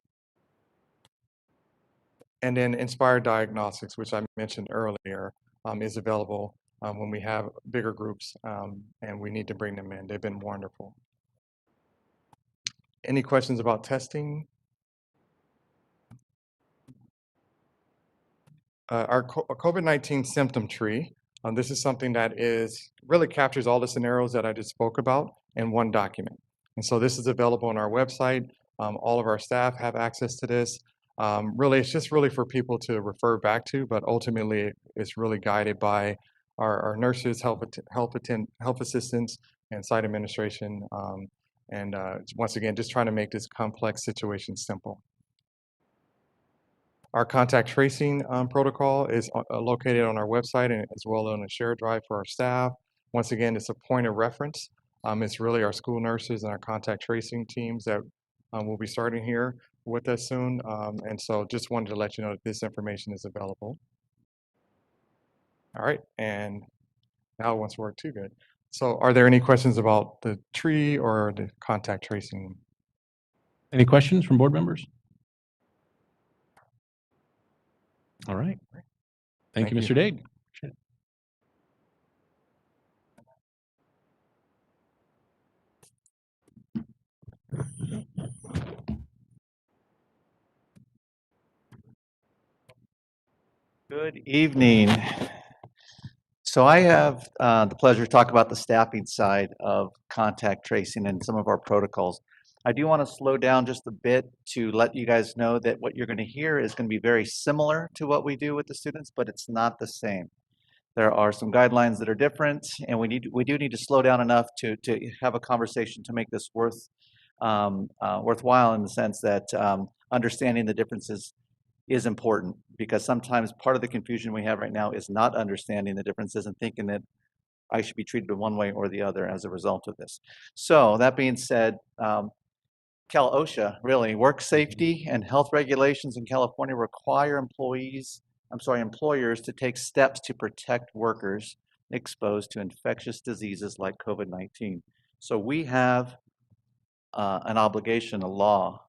And then Inspired Diagnostics, which I mentioned earlier, is available when we have bigger groups and we need to bring them in. They've been wonderful. Any questions about testing? Our COVID-19 symptom tree, this is something that really captures all the scenarios that I just spoke about in one document. And so this is available on our website. All of our staff have access to this. Really, it's just really for people to refer back to, but ultimately it's really guided by our nurses, health assistants, and site administration. Once again, just trying to make this complex situation simple. Our contact tracing protocol is located on our website and as well on a shared drive for our staff. Once again, it's a point of reference. It's really our school nurses and our contact tracing teams that will be starting here with us soon. And so just wanted to let you know that this information is available. All right, and now it wants to work too good. So are there any questions about the tree or the contact tracing? Any questions from board members? All right. Thank you, Mr. Dade. Good evening. So I have the pleasure to talk about the staffing side of contact tracing and some of our protocols. I do want to slow down just a bit to let you guys know that what you're going to hear is going to be very similar to what we do with the students, but it's not the same. There are some guidelines that are different, and we do need to slow down enough to have a conversation to make this worthwhile in the sense that understanding the differences is important, because sometimes part of the confusion we have right now is not understanding the differences and thinking that I should be treated one way or the other as a result of this. So that being said, Cal OSHA, really, work safety and health regulations in California require employers to take steps to protect workers exposed to infectious diseases like COVID-19. So we have an obligation, a law,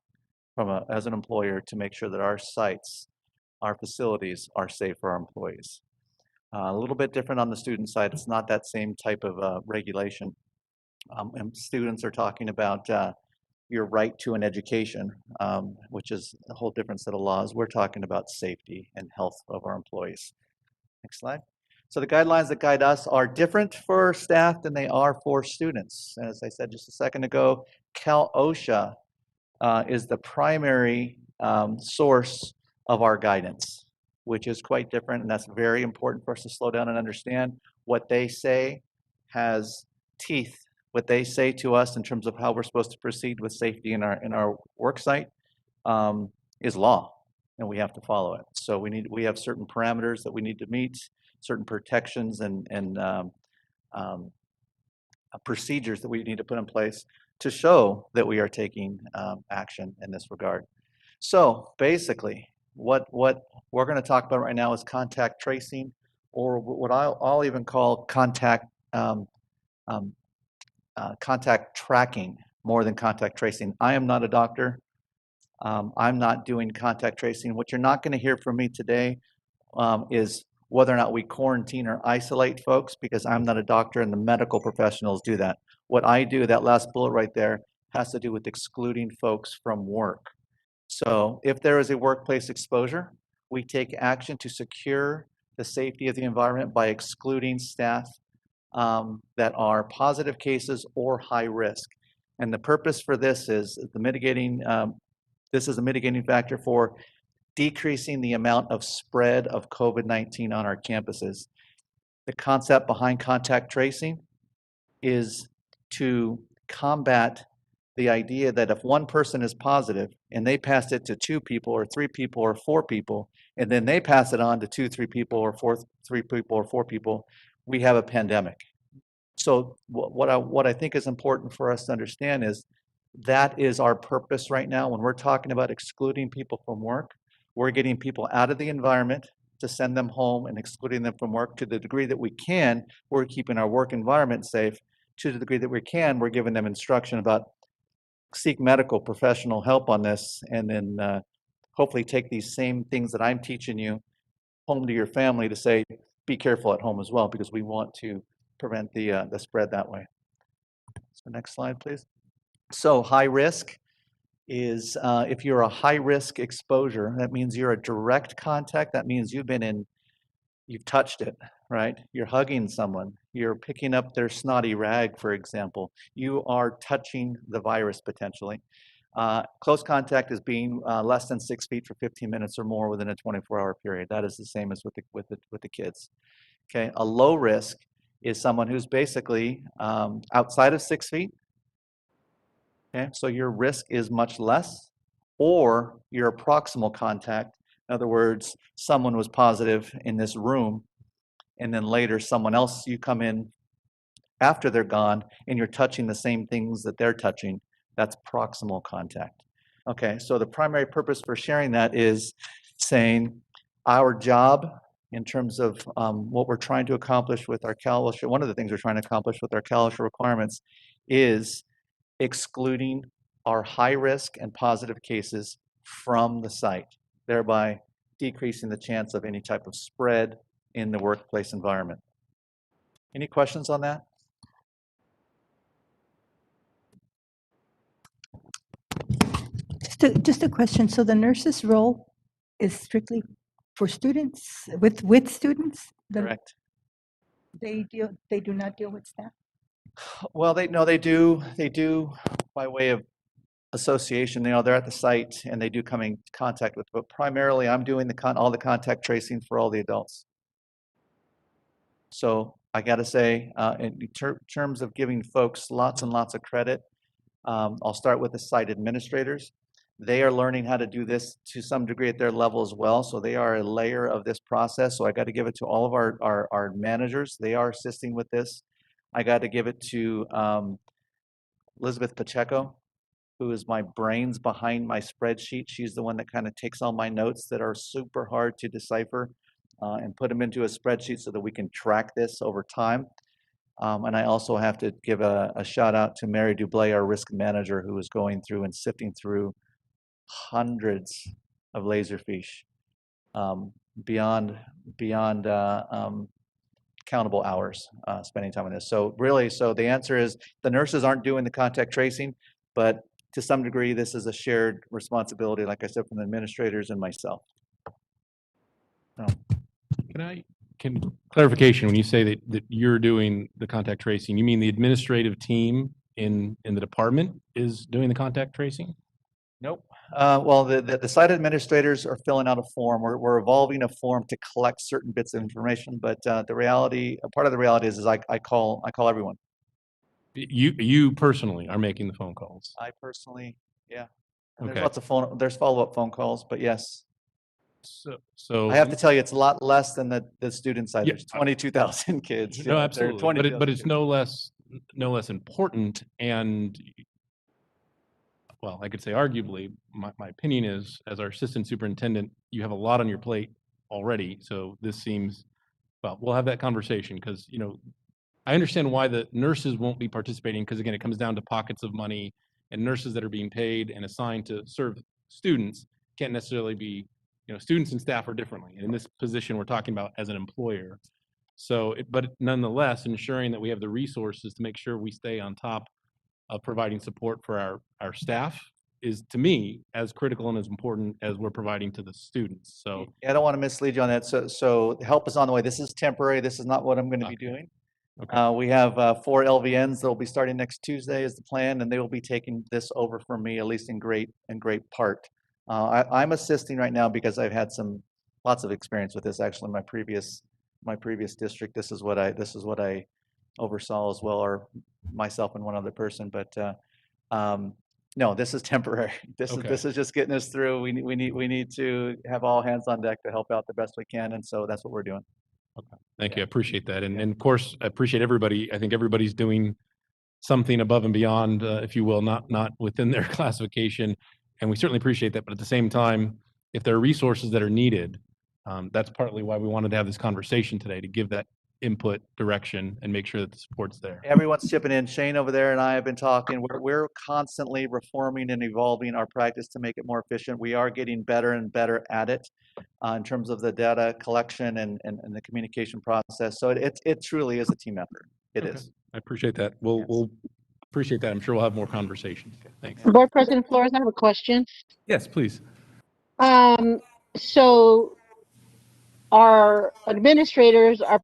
as an employer to make sure that our sites, our facilities are safe for our employees. A little bit different on the student side. It's not that same type of regulation. And students are talking about your right to an education, which is a whole different set of laws. We're talking about safety and health of our employees. Next slide. So the guidelines that guide us are different for staff than they are for students. And as I said just a second ago, Cal OSHA is the primary source of our guidance, which is quite different, and that's very important for us to slow down and understand. What they say has teeth. What they say to us in terms of how we're supposed to proceed with safety in our work site is law, and we have to follow it. So we have certain parameters that we need to meet, certain protections and procedures that we need to put in place to show that we are taking action in this regard. So basically, what we're going to talk about right now is contact tracing or what I'll even call um, contact tracking more than contact tracing. I am not a doctor. I'm not doing contact tracing. What you're not going to hear from me today is whether or not we quarantine or isolate folks, because I'm not a doctor and the medical professionals do that. What I do, that last bullet right there, has to do with excluding folks from work. So if there is a workplace exposure, we take action to secure the safety of the environment by excluding staff that are positive cases or high risk. And the purpose for this is the mitigating, this is a mitigating factor for decreasing the amount of spread of COVID-19 on our campuses. The concept behind contact tracing is to combat the idea that if one person is positive and they pass it to 2 people or 3 people or 4 people, and then they pass it on to 2, 3 people or 3 people or 4 people, we have a pandemic. So what I think is important for us to understand is that is our purpose right now. When we're talking about excluding people from work, we're getting people out of the environment to send them home and excluding them from work. To the degree that we can, we're keeping our work environment safe. To the degree that we can, we're giving them instruction about seek medical professional help on this, and then hopefully take these same things that I'm teaching you home to your family to say, be careful at home as well, because we want to prevent the spread that way. So next slide, please. So high risk is if you're a high risk exposure, that means you're a direct contact. That means you've touched it, right? You're hugging someone. You're picking up their snotty rag, for example. You are touching the virus potentially. Close contact is being less than 6 feet for 15 minutes or more within a 24-hour period. That is the same as with the kids. Okay, a low risk is someone who's basically outside of 6 feet. Okay, so your risk is much less, or your proximal contact. In other words, someone was positive in this room, and then later someone else, you come in after they're gone, and you're touching the same things that they're touching. That's proximal contact. Okay, so the primary purpose for sharing that is saying our job in terms of what we're trying to accomplish with our CalOSHA, one of the things we're trying to accomplish with our CalOSHA requirements is excluding our high risk and positive cases from the site, thereby decreasing the chance of any type of spread in the workplace environment. Any questions on that? Just a question. So the nurse's role is strictly for students, with students? Correct. They do not deal with staff? Well, they do by way of association. They're at the site and they do come in contact with, but primarily I'm doing all the contact tracing for all the adults. So I got to say, in terms of giving folks lots and lots of credit, I'll start with the site administrators. They are learning how to do this to some degree at their level as well. So they are a layer of this process. So I got to give it to all of our managers. They are assisting with this. I got to give it to Elizabeth Pacheco, who is my brains behind my spreadsheet. She's the one that kind of takes all my notes that are super hard to decipher and put them into a spreadsheet so that we can track this over time. And I also have to give a shout out to Mary Dublé, our risk manager, who is going through and sifting through hundreds of laserfish beyond countable hours spending time on this. So really, the answer is the nurses aren't doing the contact tracing, but to some degree, this is a shared responsibility, like I said, from the administrators and myself. So. Can clarification, when you say that you're doing the contact tracing, you mean the administrative team in the department is doing the contact tracing? Nope. Well, the site administrators are filling out a form. We're evolving a form to collect certain bits of information, but part of the reality is I call everyone. You personally are making the phone calls? I personally, yeah. And Okay. There's follow-up phone calls, but yes. So I have to tell you, it's a lot less than the student side. Yeah. There's 22,000 kids. No, Yeah, absolutely. But it's no less important. And well, I could say arguably, my opinion is, as our assistant superintendent, you have a lot on your plate already. So this seems Well, we'll have that conversation because, I understand why the nurses won't be participating because again, it comes down to pockets of money and nurses that are being paid and assigned to serve students can't necessarily be, students and staff are differently. And in this position, we're talking about as an employer. So, but nonetheless, ensuring that we have the resources to make sure we stay on top of providing support for our staff is, to me, as critical and as important as we're providing to the students. So I don't want to mislead you on that. So help is on the way. This is temporary. This is not what I'm going to be doing. We have 4 LVNs that will be starting next Tuesday is the plan, and they will be taking this over from me, at least in great part. I'm assisting right now because I've had lots of experience with this. Actually, my previous district, this is what I oversaw as well, or myself and one other person. But no, this is temporary. This is just getting us through. We need to have all hands on deck to help out the best we can, and so that's what we're doing. Okay, thank you. I appreciate that. And of course, I appreciate everybody. I think everybody's doing something above and beyond, if you will, not within their classification. And we certainly appreciate that. But at the same time, if there are resources that are needed, that's partly why we wanted to have this conversation today, to give that input, direction, and make sure that the support's there. Everyone's chipping in. Shane over there and I have been talking. We're constantly reforming and evolving our practice to make it more efficient. We are getting better and better at it in terms of the data collection and the communication process. So it truly is a team effort. It is. I appreciate that. We'll appreciate that. I'm sure we'll have more conversations. Thanks. Board President Flores, I have a question. Yes, please. So our administrators are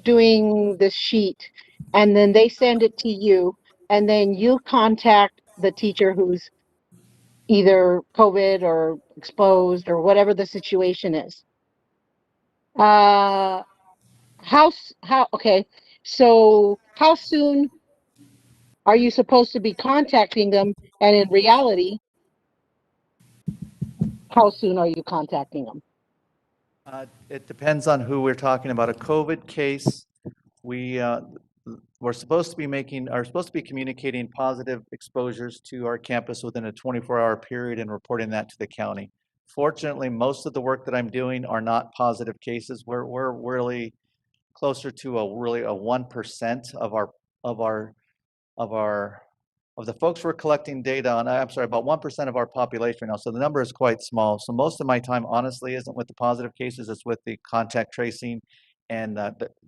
doing this sheet, and then they send it to you, and then you contact the teacher who's either COVID or exposed or whatever the situation is. Okay, so how soon are you supposed to be contacting them? And in reality, how soon are you contacting them? It depends on who we're talking about. A COVID case, we're supposed to be communicating positive exposures to our campus within a 24-hour period and reporting that to the county. Fortunately, most of the work that I'm doing are not positive cases. We're really closer to a 1% of the folks we're collecting data on. I'm sorry, about 1% of our population now. So the number is quite small. So most of my time, honestly, isn't with the positive cases. It's with the contact tracing and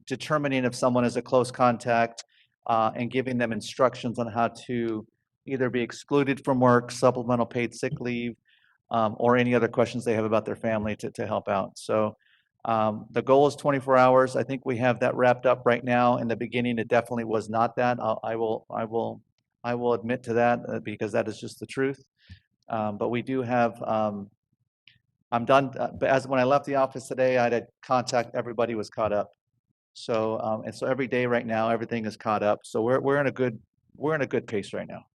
determining if someone is a close contact and giving them instructions on how to either be excluded from work, supplemental paid sick leave, or any other questions they have about their family to help out. So the goal is 24 hours. I think we have that wrapped up right now. In the beginning, it definitely was not that. I will admit to that because that is just the truth. But we do have, I'm done. As when I left the office today, I had to contact everybody was caught up. So and so every day right now, everything is caught up. So we're in a good pace right now.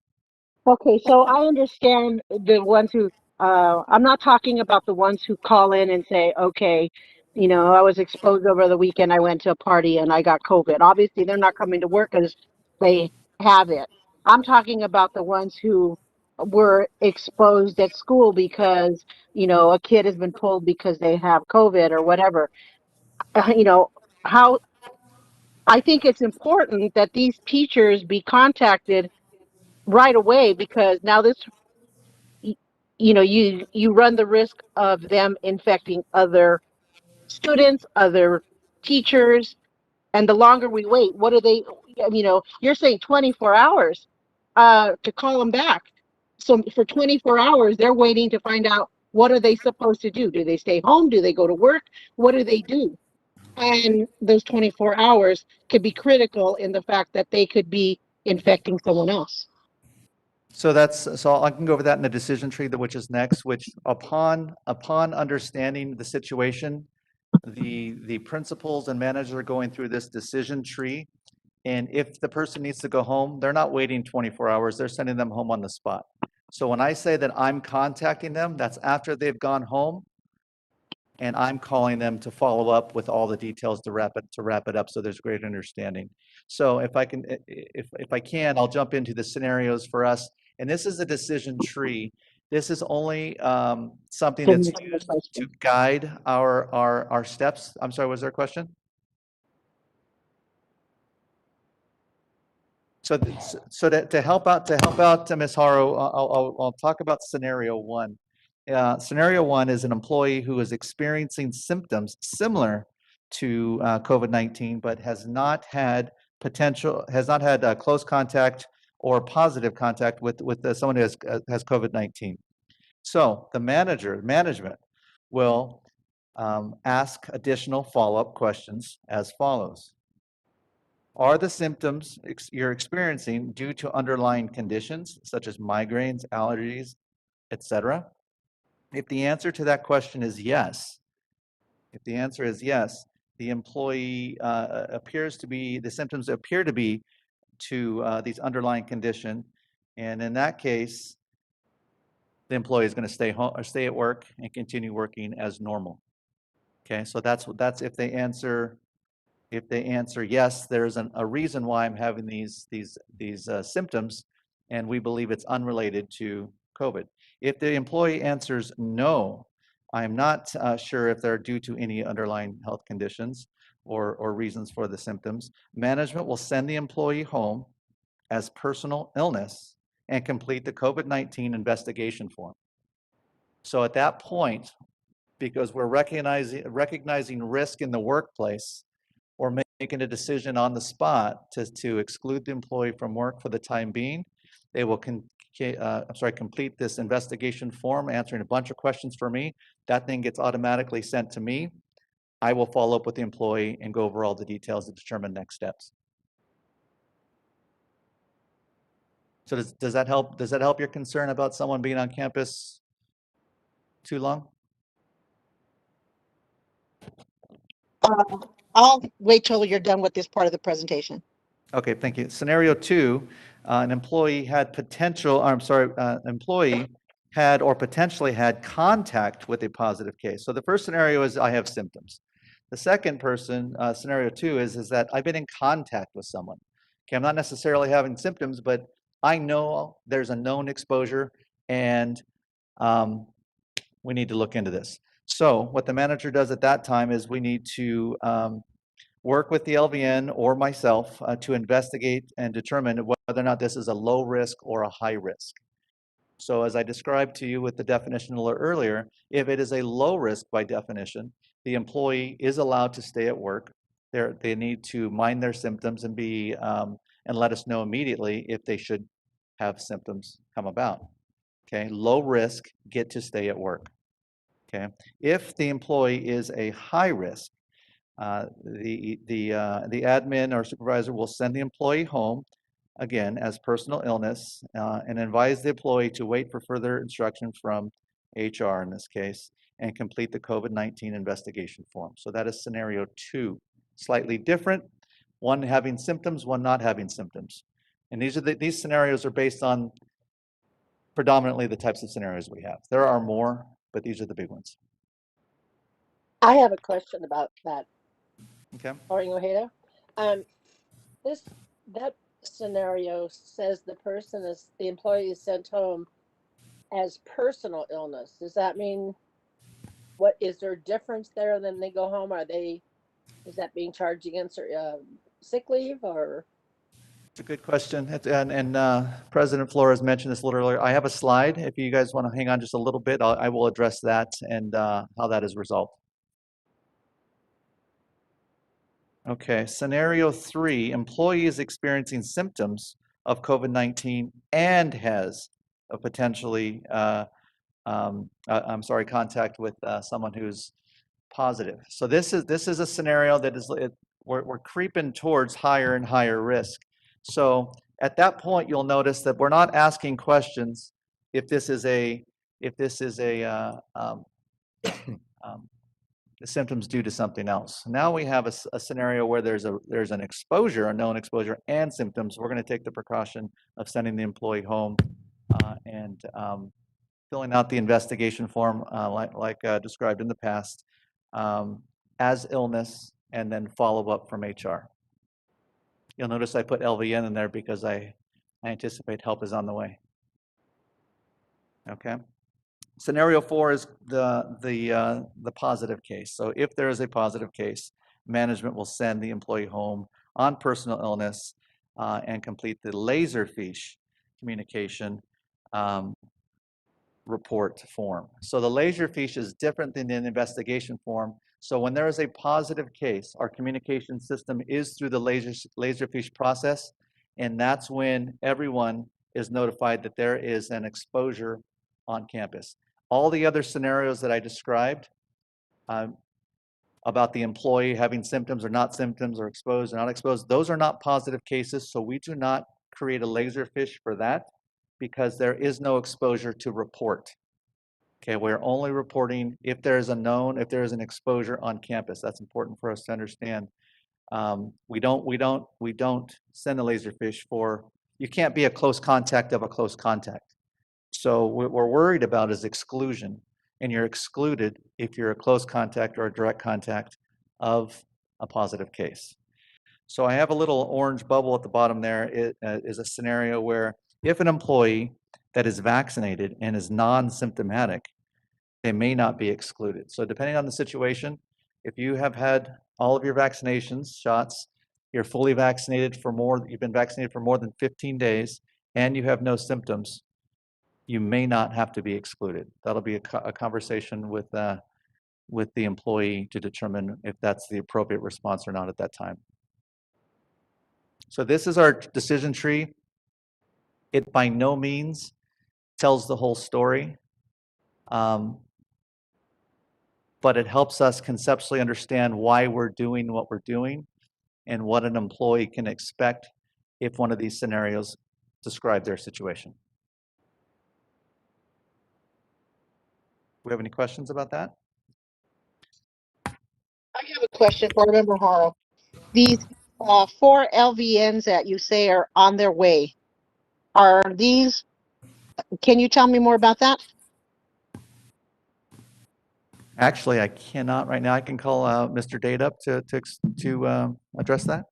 Okay, so I understand the ones who, I'm not talking about the ones who call in and say, okay, I was exposed over the weekend. I went to a party and I got COVID. Obviously, they're not coming to work because they have it. I'm talking about the ones who were exposed at school because, a kid has been pulled because they have COVID or whatever. How I think it's important that these teachers be contacted right away, because now this, you run the risk of them infecting other students, other teachers, and the longer we wait, what are they, you're saying 24 hours to call them back. So for 24 hours, they're waiting to find out, what are they supposed to do? Do they stay home? Do they go to work? What do they do? And those 24 hours could be critical in the fact that they could be infecting someone else. So I can go over that in the decision tree, which is next, which upon understanding the situation, the principals and managers are going through this decision tree. And if the person needs to go home, they're not waiting 24 hours, they're sending them home on the spot. So when I say that I'm contacting them, that's after they've gone home, and I'm calling them to follow up with all the details to wrap it up so there's great understanding. So if I can, I'll jump into the scenarios for us. And this is a decision tree. This is only something that's used to guide our steps. I'm sorry, was there a question? So, to help out, Ms. Haro, I'll talk about scenario one. Scenario one is an employee who is experiencing symptoms similar to COVID-19, but has not had close contact or positive contact with someone who has COVID-19. So the management will ask additional follow-up questions as follows. Are the symptoms you're experiencing due to underlying conditions such as migraines, allergies, etc.? If the answer to that question is yes, the employee the symptoms appear to be to these underlying condition, and in that case, the employee is going to stay home or stay at work and continue working as normal. Okay, so that's if they answer yes, there's a reason why I'm having these symptoms, and we believe it's unrelated to COVID. If the employee answers no, I'm not sure if they're due to any underlying health conditions or reasons for the symptoms, management will send the employee home as personal illness and complete the COVID-19 investigation form. So at that point, because we're recognizing risk in the workplace, or making a decision on the spot to exclude the employee from work for the time being, they will complete this investigation form, answering a bunch of questions for me. That thing gets automatically sent to me. I will follow up with the employee and go over all the details to determine next steps. So does that help? Does that help your concern about someone being on campus too long? I'll wait till you're done with this part of the presentation. Okay, thank you. Scenario two, an employee had or potentially had contact with a positive case. So the first scenario is I have symptoms. The second person, scenario two, is that I've been in contact with someone. Okay, I'm not necessarily having symptoms, but I know there's a known exposure, and we need to look into this. So what the manager does at that time is we need to work with the LVN or myself to investigate and determine whether or not this is a low risk or a high risk. So as I described to you with the definition earlier, if it is a low risk by definition, the employee is allowed to stay at work. They need to mind their symptoms and and let us know immediately if they should have symptoms come about. Okay, low risk, get to stay at work. Okay, if the employee is a high risk, the admin or supervisor will send the employee home, again, as personal illness, and advise the employee to wait for further instruction from HR in this case, and complete the COVID-19 investigation form. So that is scenario two. Slightly different, one having symptoms, one not having symptoms. And these scenarios are based on predominantly the types of scenarios we have. There are more, but these are the big ones. I have a question about that. Okay. Orion Ojeda. That scenario says the employee is sent home as personal illness. Does that mean, what is there a difference there? Then they go home? Is that being charged against sick leave or? It's a good question. And President Flores mentioned this a little earlier. I have a slide. If you guys want to hang on just a little bit, I will address that and how that is resolved. Okay, scenario three, employee is experiencing symptoms of COVID-19 and has a potentially, contact with someone who's positive. So this is a scenario that is, we're creeping towards higher and higher risk. So at that point, you'll notice that we're not asking questions if this is the symptoms due to something else. Now we have a scenario where there's an exposure, a known exposure, and symptoms. We're going to take the precaution of sending the employee home and filling out the investigation form like described in the past as illness, and then follow up from HR. You'll notice I put LVN in there because I anticipate help is on the way. Okay. Scenario four is the positive case. So if there is a positive case, management will send the employee home on personal illness and complete the Laserfiche communication report form. So the Laserfiche is different than an investigation form. So when there is a positive case, our communication system is through the Laserfiche process, and that's when everyone is notified that there is an exposure on campus. All the other scenarios that I described about the employee having symptoms or not symptoms or exposed or not exposed, those are not positive cases, so we do not create a Laserfiche for that because there is no exposure to report. Okay, we're only reporting if there is an exposure on campus. That's important for us to understand. We don't send a Laserfiche for, you can't be a close contact of a close contact. So what we're worried about is exclusion, and you're excluded if you're a close contact or a direct contact of a positive case. So I have a little orange bubble at the bottom there. It is a scenario where if an employee that is vaccinated and is non-symptomatic, they may not be excluded. So depending on the situation, if you have had all of your vaccinations, shots, you're fully vaccinated you've been vaccinated for more than 15 days, and you have no symptoms, you may not have to be excluded. That'll be a conversation with the employee to determine if that's the appropriate response or not at that time. So this is our decision tree. It by no means tells the whole story, but it helps us conceptually understand why we're doing what we're doing and what an employee can expect if one of these scenarios describe their situation. Do we have any questions about that? I have a question for Member Harrell. These 4 LVNs that you say are on their way, are these, can you tell me more about that? Actually, I cannot right now. I can call Mr. Date up to address that.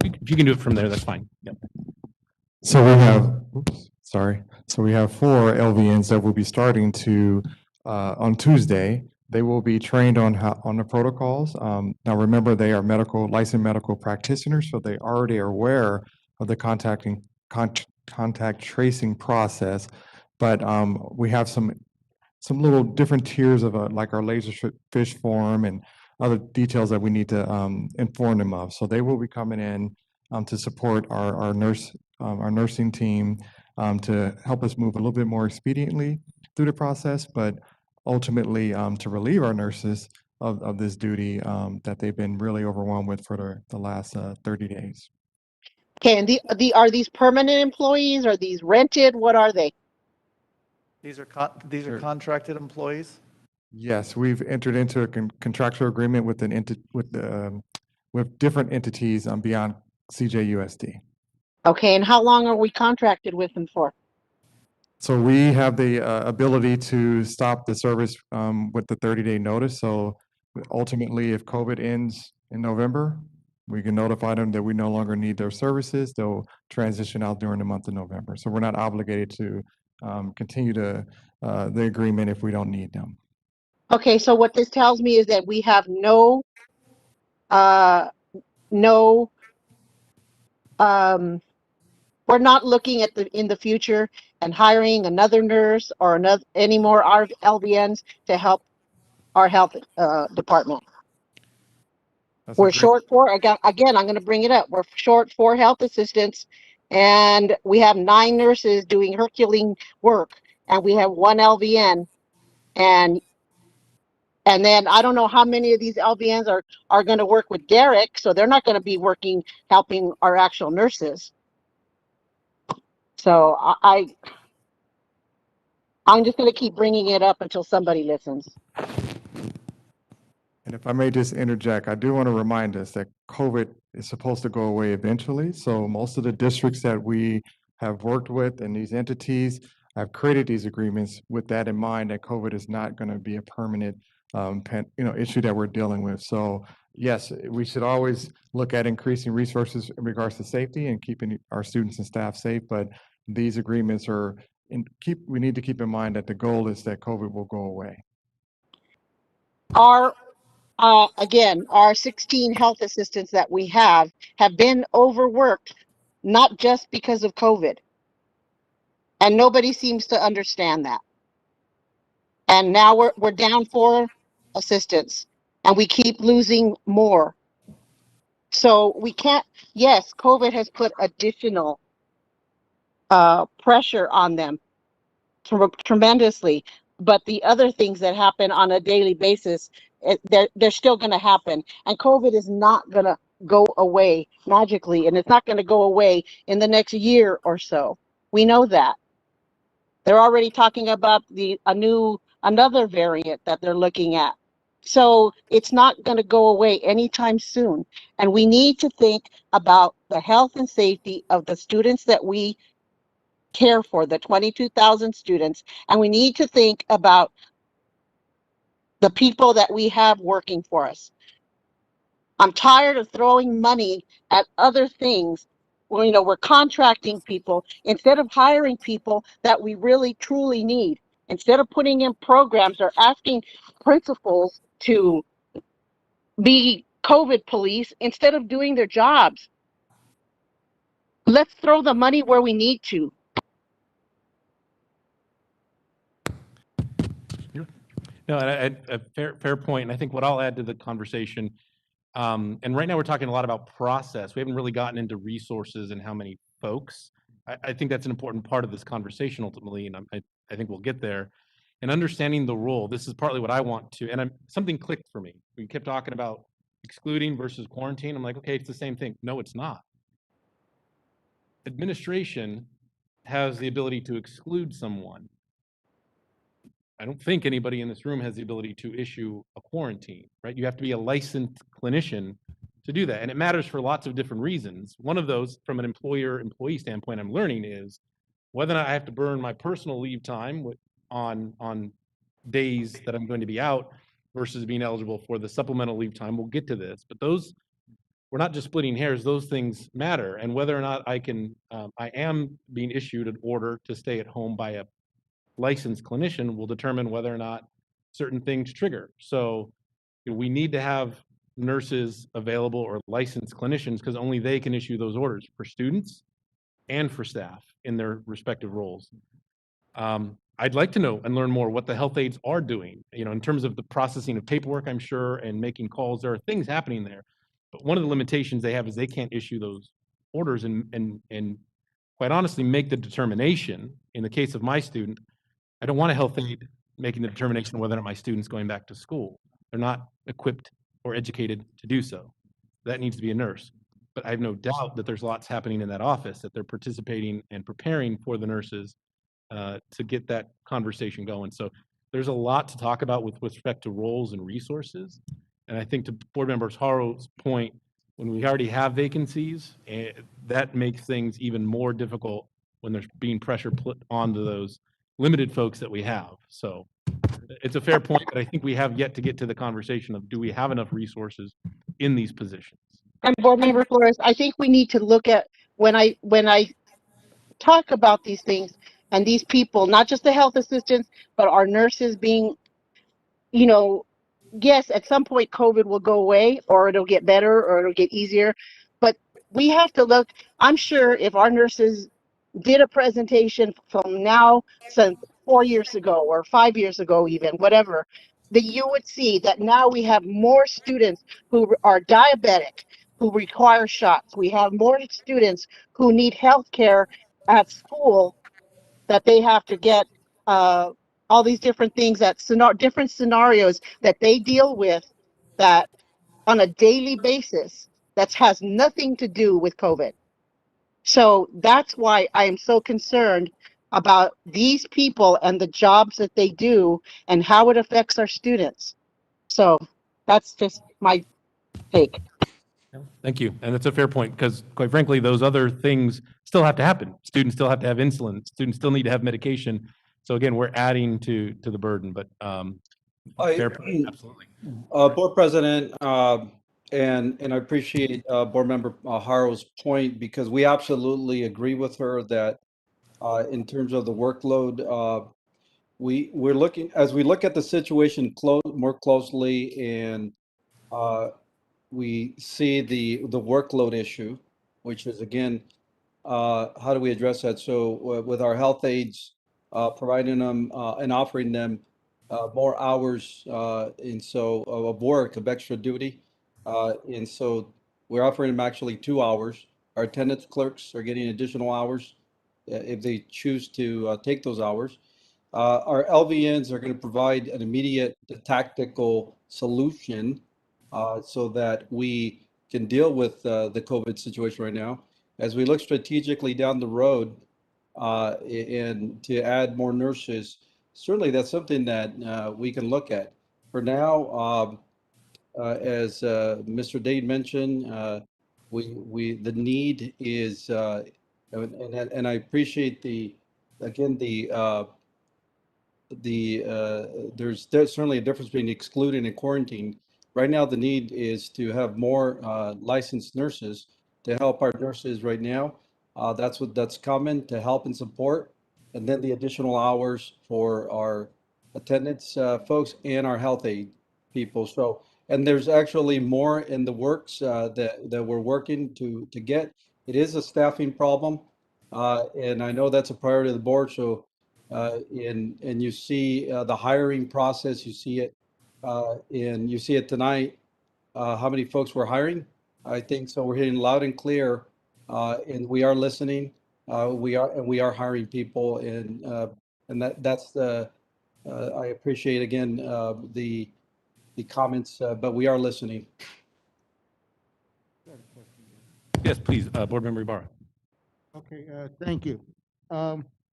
If you can do it from there, that's fine. Yep. So we have, So we have 4 LVNs that will be starting to on Tuesday. They will be trained on the protocols. Now remember, they are licensed medical practitioners, so they already are aware of the contact tracing process. But we have some little different tiers of like our Laserfiche form and other details that we need to inform them of. So they will be coming in to support our nursing team to help us move a little bit more expediently through the process, but ultimately to relieve our nurses of this duty that they've been really overwhelmed with for the last 30 days. Okay, and are these permanent employees? Are these rented? What are they? These are contracted employees? Yes, we've entered into a contractual agreement with with different entities beyond CJUSD. Okay, and how long are we contracted with them for? So we have the ability to stop the service with the 30-day notice. So ultimately, if COVID ends in November, we can notify them that we no longer need their services. They'll transition out during the month of November. So we're not obligated to continue the agreement if we don't need them. Okay, so what this tells me is that we have we're not looking at in the future and hiring another nurse or any more LVNs to help our health department. We're short 4, again, I'm going to bring it up. We're short 4 health assistants, and we have 9 nurses doing Herculean work, and we have 1 LVN, and then I don't know how many of these LVNs are going to work with Derek, so they're not going to be helping our actual nurses. So I'm just going to keep bringing it up until somebody listens. And if I may just interject, I do want to remind us that COVID is supposed to go away eventually. So most of the districts that we have worked with and these entities have created these agreements with that in mind, that COVID is not going to be a permanent issue that we're dealing with. So yes, we should always look at increasing resources in regards to safety and keeping our students and staff safe. But these agreements we need to keep in mind that the goal is that COVID will go away. Again, our 16 health assistants that we have been overworked not just because of COVID. And nobody seems to understand that. And now we're down 4 assistants and we keep losing more. So we can't, yes, COVID has put additional pressure on them tremendously, but the other things that happen on a daily basis, they're still going to happen. And COVID is not going to go away magically, and it's not going to go away in the next year or so. We know that. They're already talking about another variant that they're looking at. So it's not going to go away anytime soon. And we need to think about the health and safety of the students that we care for, the 22,000 students. And we need to think about the people that we have working for us. I'm tired of throwing money at other things. Well, we're contracting people instead of hiring people that we really truly need. Instead of putting in programs or asking principals to be COVID police instead of doing their jobs. Let's throw the money where we need to. No, and a fair point. And I think what I'll add to the conversation, and right now we're talking a lot about process. We haven't really gotten into resources and how many folks. I think that's an important part of this conversation ultimately, and I think we'll get there. And understanding the role, this is partly what I want to, and something clicked for me. We kept talking about excluding versus quarantine. I'm like, okay, it's the same thing. No, it's not. Administration has the ability to exclude someone. I don't think anybody in this room has the ability to issue a quarantine, right? You have to be a licensed clinician to do that. And it matters for lots of different reasons. One of those, from an employee standpoint, I'm learning is whether or not I have to burn my personal leave time on days that I'm going to be out versus being eligible for the supplemental leave time. We'll get to this, but we're not just splitting hairs. Those things matter. And whether or not I am being issued an order to stay at home by a licensed clinician will determine whether or not certain things trigger. So we need to have nurses available or licensed clinicians because only they can issue those orders for students and for staff in their respective roles. I'd like to know and learn more what the health aides are doing, in terms of the processing of paperwork, I'm sure, and making calls. There are things happening there. But one of the limitations they have is they can't issue those orders and quite honestly make the determination. In the case of my student, I don't want a health aide making the determination whether or not my student's going back to school. They're not equipped or educated to do so. That needs to be a nurse. But I have no doubt that there's lots happening in that office, that they're participating and preparing for the nurses to get that conversation going. So there's a lot to talk about with respect to roles and resources. And I think to Board Member Haro's point, when we already have vacancies, that makes things even more difficult when there's being pressure put onto those limited folks that we have. So it's a fair point, but I think we have yet to get to the conversation of, do we have enough resources in these positions? And Board Member Flores, I think we need to look at when I talk about these things and these people, not just the health assistants, but our nurses being, yes, at some point COVID will go away or it'll get better or it'll get easier, but we have to look. I'm sure if our nurses did a presentation from now since 4 years ago or 5 years ago, even whatever, that you would see that now we have more students who are diabetic, who require shots. We have more students who need health care at school that they have to get all these different things different scenarios that they deal with that on a daily basis that has nothing to do with COVID. So that's why I am so concerned about these people and the jobs that they do and how it affects our students. So that's just my take. Thank you. And that's a fair point because, quite frankly, those other things still have to happen. Students still have to have insulin. Students still need to have medication. So again, we're adding to the burden, but fair point, absolutely. Board President, and I appreciate Board Member Haro's point, because we absolutely agree with her that in terms of the workload, we're looking, as we look at the situation more closely, and we see the workload issue, which is again how do we address that? So with our health aides, providing them and offering them more hours and so of work, of extra duty. And so we're offering them actually 2 hours. Our attendance clerks are getting additional hours if they choose to take those hours. Our LVNs are going to provide an immediate tactical solution so that we can deal with the COVID situation right now. As we look strategically down the road and to add more nurses, certainly that's something that we can look at. For now, as Mr. Dade mentioned, the need is, and I appreciate again, there's certainly a difference between excluding and quarantine. Right now, the need is to have more licensed nurses to help our nurses right now. That's coming to help and support, and then the additional hours for our attendance folks and our health aid people. So, and there's actually more in the works that we're working to get. It is a staffing problem, and I know that's a priority of the board. So and you see the hiring process, you see it, and you see it tonight, how many folks we're hiring. I think so. We're hitting loud and clear, and we are listening. We are hiring people, and that's the. I appreciate again the comments, but we are listening. Yes, please, Board Member Ibarra. Okay, thank you.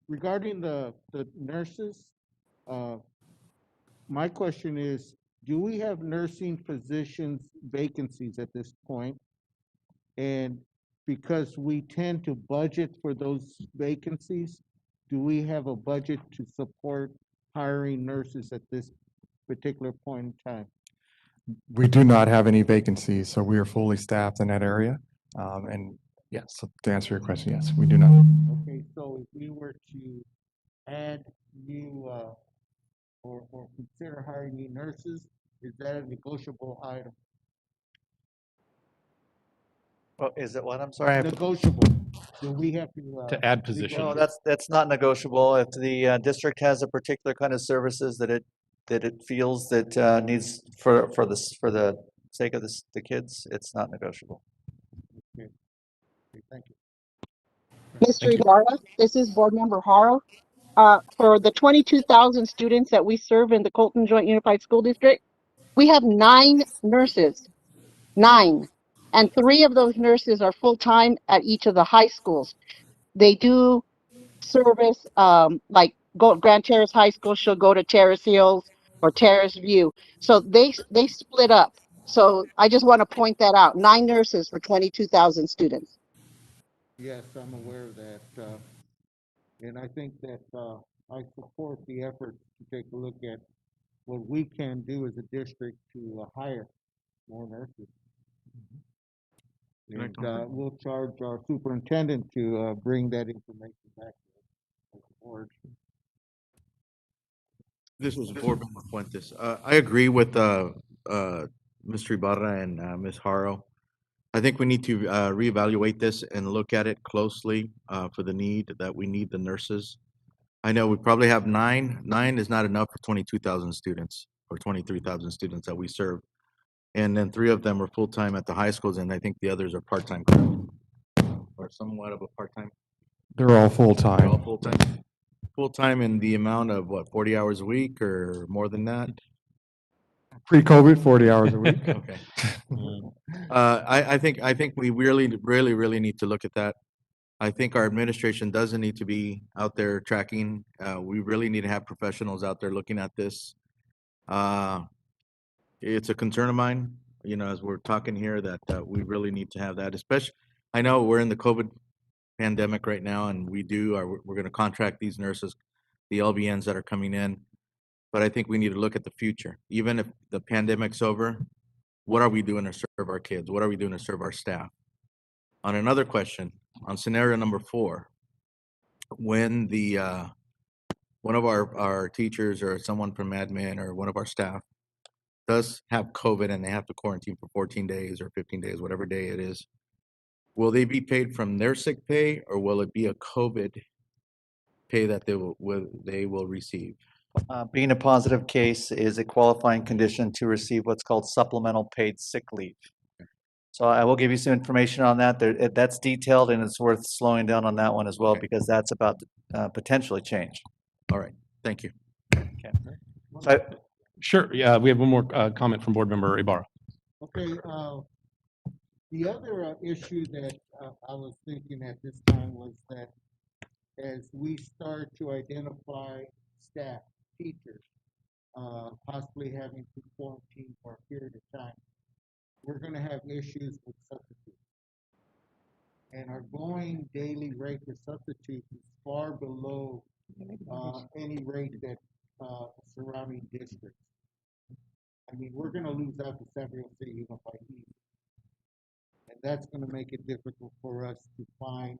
Regarding the nurses, my question is, do we have nursing positions vacancies at this point? And because we tend to budget for those vacancies, do we have a budget to support hiring nurses at this particular point in time? We do not have any vacancies, so we are fully staffed in that area. And yes, so to answer your question, yes, we do not. Okay, so if we were to add new, or consider hiring new nurses, is that a negotiable item? Well, is it what? I'm sorry. Negotiable. Do we have to? To add positions. No, that's not negotiable. If the district has a particular kind of services that it feels that needs for the sake of the kids, it's not negotiable. Okay. Thank you. Mr. Ibarra, this is Board Member Haro. For the 22,000 students that we serve in the Colton Joint Unified School District, we have 9 nurses, 9. And 3 of those nurses are full-time at each of the high schools. They do service, like Grand Terrace High School, she'll go to Terrace Hills or Terrace View. So they split up. So I just want to point that out. 9 nurses for 22,000 students. Yes, I'm aware of that. And I think that I support the effort to take a look at what we can do as a district to hire more nurses. And we'll charge our superintendent to bring that information back to the board. This was Board Member Fuentes. I agree with Mr. Ibarra and Ms. Haro. I think we need to reevaluate this and look at it closely for the need that we need the nurses. I know we probably have 9. 9 is not enough for 22,000 students or 23,000 students that we serve. And then 3 of them are full-time at the high schools, and I think the others are part-time or somewhat of a part-time. They're all full-time. They're all full-time. Full-time in the amount of what, 40 hours a week or more than that? Pre-COVID, 40 hours a week. Okay. I think we really need to look at that. I think our administration doesn't need to be out there tracking. We really need to have professionals out there looking at this. It's a concern of mine, as we're talking here, that we really need to have that. Especially, I know we're in the COVID pandemic right now, and we're going to contract these nurses, the LVNs that are coming in. But I think we need to look at the future. Even if the pandemic's over, what are we doing to serve our kids? What are we doing to serve our staff? On another question, on scenario number 4, when one of our teachers or someone from admin or one of our staff does have COVID and they have to quarantine for 14 days or 15 days, whatever day it is, will they be paid from their sick pay, or will it be a COVID pay that they will receive? Being a positive case is a qualifying condition to receive what's called supplemental paid sick leave. So I will give you some information on that. That's detailed, and it's worth slowing down on that one as well, because that's about to potentially change. All right, thank you. Okay. So, Sure, yeah, we have one more comment from Board Member Ibarra. Okay, the other issue that I was thinking at this time was that as we start to identify staff, teachers, possibly having to quarantine for a period of time, we're gonna have issues with substitutes. And our going daily rate for substitutes is far below any rate that surrounding districts. I mean, we're gonna lose out to San Diego City Unified East. And that's gonna make it difficult for us to find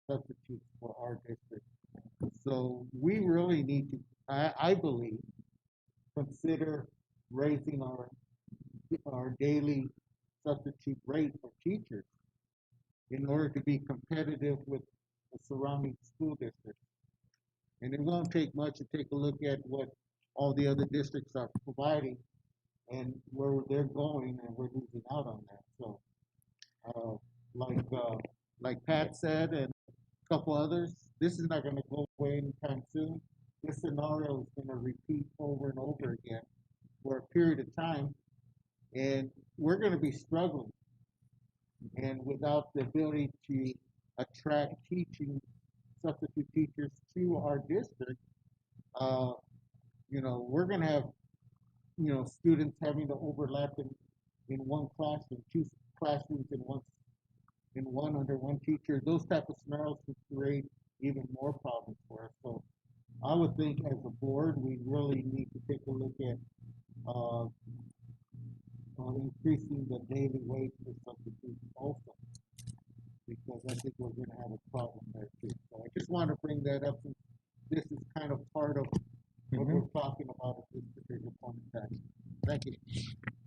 substitutes for our district. So we really need to, I believe, consider raising our daily substitute rate for teachers in order to be competitive with the surrounding school districts. And it won't take much to take a look at what all the other districts are providing and where they're going, and we're losing out on that. So, like Pat said, and a couple others, this is not gonna go away anytime soon. This scenario is gonna repeat over and over again for a period of time, and we're gonna be struggling. And without the ability to attract substitute teachers to our district, we're gonna have, students having to overlap in one classroom, two classrooms in one under one teacher. Those type of scenarios could create even more problems for us. So I would think as a board, we really need to take a look at increasing the daily wage for substitutes also, because I think we're gonna have a problem there too. So I just want to bring that up, since this is kind of part of what we're talking about at this particular point in time. Thank you.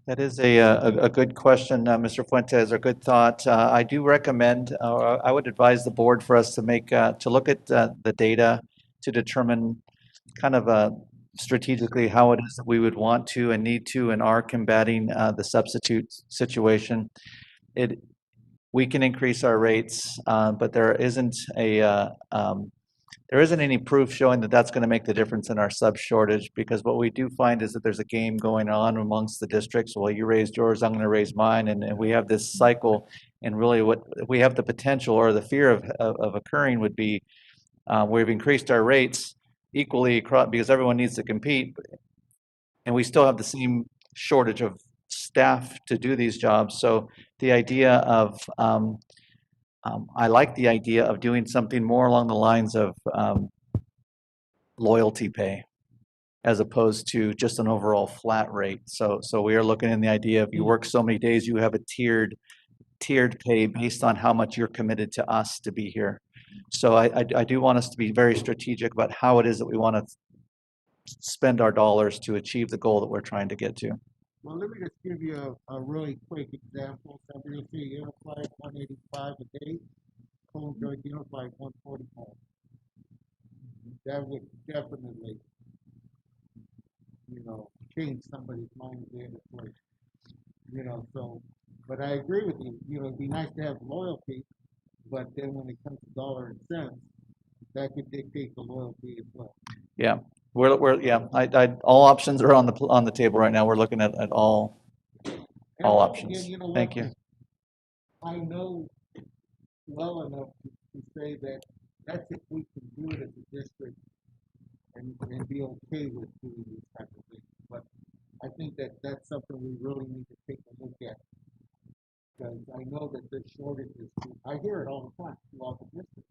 that is a good question, Mr. Fuentes, or good thought. I do recommend, I would advise the board for us to look at the data to determine kind of strategically how it is that we would want to and need to and are combating the substitute situation. We can increase our rates, but there isn't any proof showing that that's going to make the difference in our sub shortage, because what we do find is that there's a game going on amongst the districts. Well, you raised yours, I'm going to raise mine, and we have this cycle. And really, what we have the potential or the fear of occurring would be we've increased our rates equally across because everyone needs to compete, and we still have the same shortage of staff to do these jobs. So the idea of I like the idea of doing something more along the lines of loyalty pay, as opposed to just an overall flat rate. So we are looking in the idea of you work so many days, you have a tiered pay based on how much you're committed to us to be here. So I do want us to be very strategic about how it is that we want to spend our dollars to achieve the goal that we're trying to get to. Well, let me just give you a really quick example. San Diego City Unified 185 a day, Colebrook Unified 145. That would definitely, change somebody's mind at the end of the place. So, but I agree with you. It'd be nice to have loyalty, but then when it comes to dollar and cents, that could dictate the loyalty as well. Yeah. All options are on the table right now. We're looking at all options. Again, Thank you. I know well enough to say that that's if we can do it as a district and be okay with doing these type of things. But I think that that's something we really need to take a look at, because I know that there's shortages. I hear it all the time throughout the district.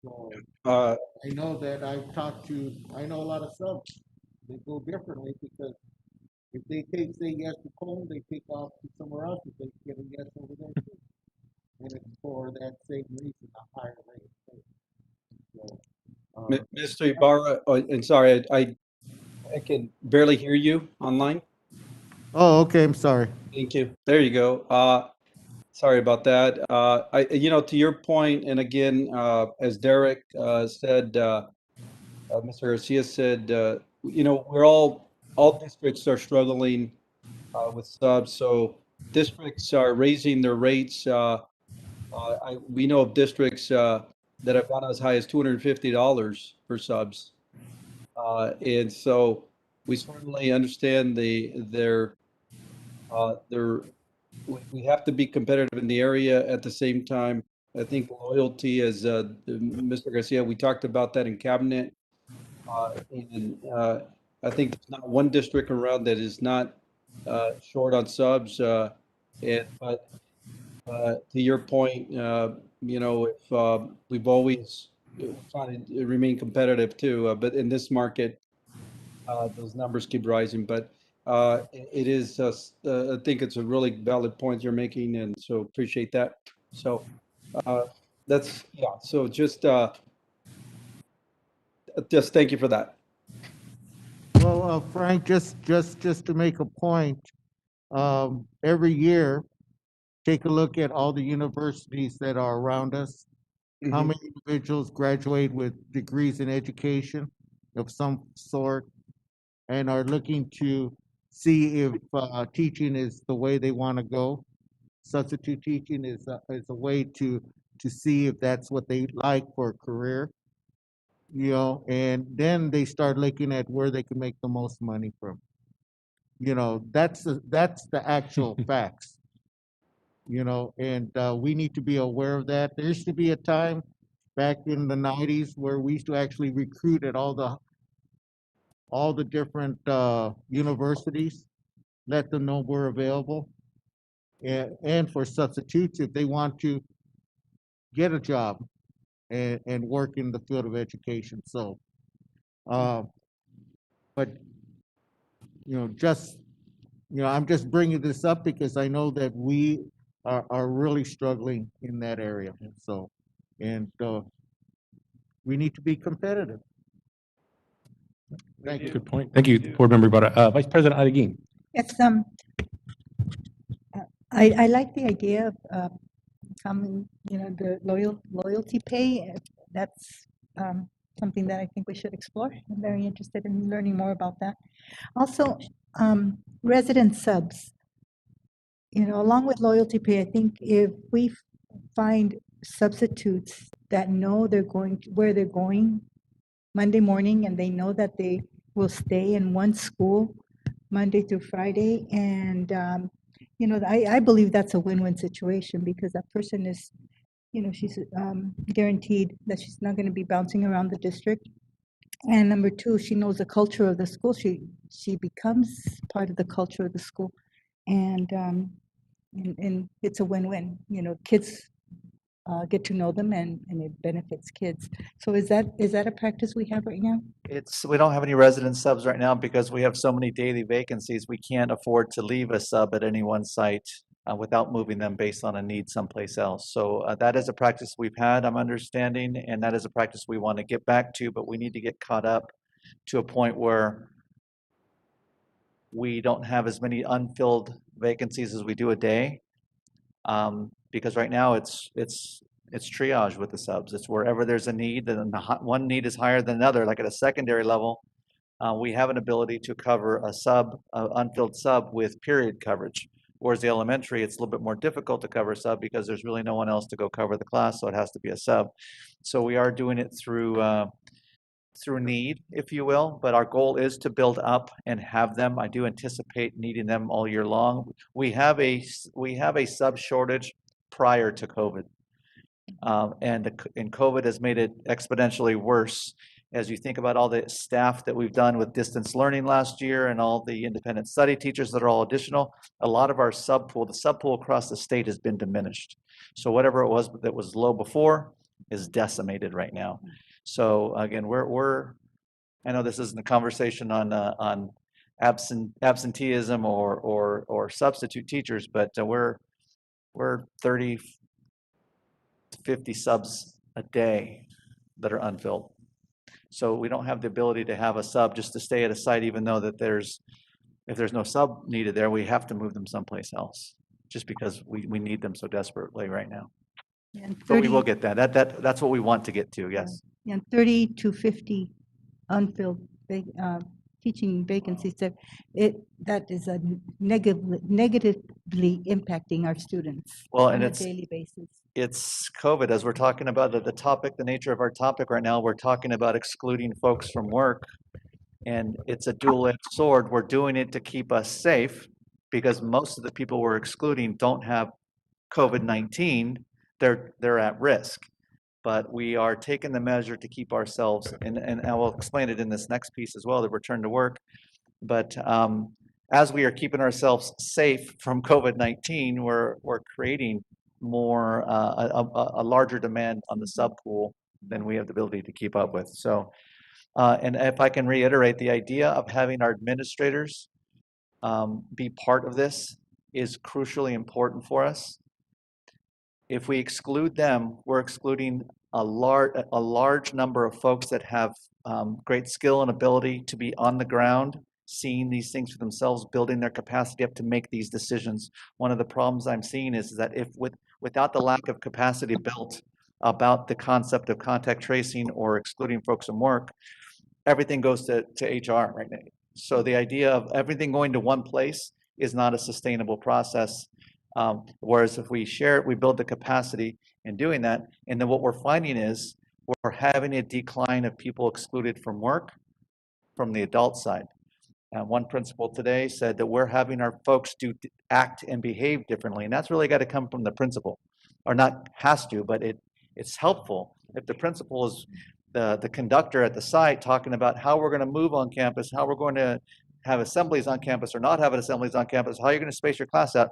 So I know that I know a lot of subs, they go differently, because if they say yes to Cone, they take off to somewhere else if they get a yes over there too. And it's for that same reason, a higher rate. So, Mr. Ibarra, and sorry, I can barely hear you online. Oh, okay, I'm sorry. Thank you. There you go. Sorry about that. To your point, and again, as Derek said, Mr. Garcia said, we're all districts are struggling with subs. So districts are raising their rates. We know of districts that have gone as high as $250 for subs. And so we certainly understand their we have to be competitive in the area. At the same time, I think loyalty, as Mr. Garcia, we talked about that in cabinet. And I think there's not one district around that is not short on subs. But to your point, if we've always tried to remain competitive too, but in this market, those numbers keep rising. But it is, I think it's a really valid point you're making, and so appreciate that. So that's, yeah, so just thank you for that. Well, Frank, just to make a point, every year, take a look at all the universities that are around us. How Mhm. many individuals graduate with degrees in education of some sort and are looking to see if teaching is the way they want to go? Substitute teaching is a way to see if that's what they like for a career, and then they start looking at where they can make the most money from. That's the actual facts. And we need to be aware of that. There used to be a time back in the 90s where we used to actually recruit at all the different universities, let them know we're available, and for substitutes if they want to get a job and work in the field of education. So, but I'm just bringing this up because I know that we are really struggling in that area. So, and we need to be competitive. Thank you. Good point. Thank you, Board Member Ibarra. Vice President Adeguin. It's, I like the idea of coming, the loyalty pay. That's something that I think we should explore. I'm very interested in learning more about that. Also, resident subs. Along with loyalty pay, I think if we find substitutes that know where they're going Monday morning, and they know that they will stay in one school Monday through Friday, and I believe that's a win-win situation because that person is, she's guaranteed that she's not going to be bouncing around the district. And number two, she knows the culture of the school. She becomes part of the culture of the school, and it's a win-win. Kids get to know them, and it benefits kids. So is that a practice we have right now? We don't have any resident subs right now because we have so many daily vacancies. We can't afford to leave a sub at any one site without moving them based on a need someplace else. So that is a practice we've had, I'm understanding, and that is a practice we want to get back to, but we need to get caught up to a point where we don't have as many unfilled vacancies as we do a day. Because right now it's triage with the subs. It's wherever there's a need, and one need is higher than another. Like at a secondary level, we have an ability to cover a unfilled sub with period coverage. Whereas the elementary, it's a little bit more difficult to cover a sub because there's really no one else to go cover the class, so it has to be a sub. So we are doing it through need, if you will, but our goal is to build up and have them. I do anticipate needing them all year long. We have a sub shortage prior to COVID, and COVID has made it exponentially worse. As you think about all the staff that we've done with distance learning last year and all the independent study teachers that are all additional, a lot of our the sub pool across the state has been diminished. So whatever it was that was low before is decimated right now. So again, I know this isn't a conversation on absenteeism or substitute teachers, but we're 30 to 50 subs a day that are unfilled. So we don't have the ability to have a sub just to stay at a site, even though that if there's no sub needed there, we have to move them someplace else. just because we need them so desperately right now. And But we will 30 get that. That's what we want to get to, yes. and 30 to 50 unfilled teaching vacancies, that is a negatively impacting our students Well, on and a it's daily basis. it's COVID, as we're talking about the topic, the nature of our topic right now, we're talking about excluding folks from work. And it's a dual-edged sword. We're doing it to keep us safe because most of the people we're excluding don't have COVID-19. They're at risk. But we are taking the measure to keep ourselves, and I will explain it in this next piece as well, the return to work. But as we are keeping ourselves safe from COVID-19, we're creating more a larger demand on the sub pool than we have the ability to keep up with. So, and if I can reiterate, the idea of having our administrators be part of this is crucially important for us. If we exclude them, we're excluding a large number of folks that have great skill and ability to be on the ground, seeing these things for themselves, building their capacity up to make these decisions. One of the problems I'm seeing is that without the lack of capacity built about the concept of contact tracing or excluding folks from work, everything goes to HR right now. So the idea of everything going to one place is not a sustainable process. Whereas if we share it, we build the capacity in doing that. And then what we're finding is we're having a decline of people excluded from work from the adult side. One principal today said that we're having our folks act and behave differently. And that's really got to come from the principal, or not has to, but it's helpful. If the principal is the conductor at the site talking about how we're going to move on campus, how we're going to have assemblies on campus or not have assemblies on campus, how you're going to space your class out,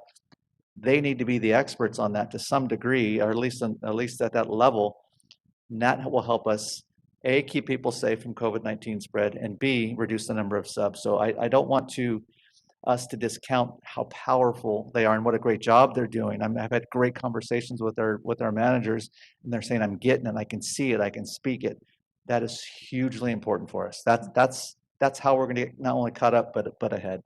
they need to be the experts on that to some degree, or at least at that level. And that will help us, A, keep people safe from COVID-19 spread, and B, reduce the number of subs. So I don't want us to discount how powerful they are and what a great job they're doing. I've had great conversations with our managers, and they're saying, I'm getting it, I can see it, I can speak it. That is hugely important for us. That's how we're going to get not only caught up, but ahead.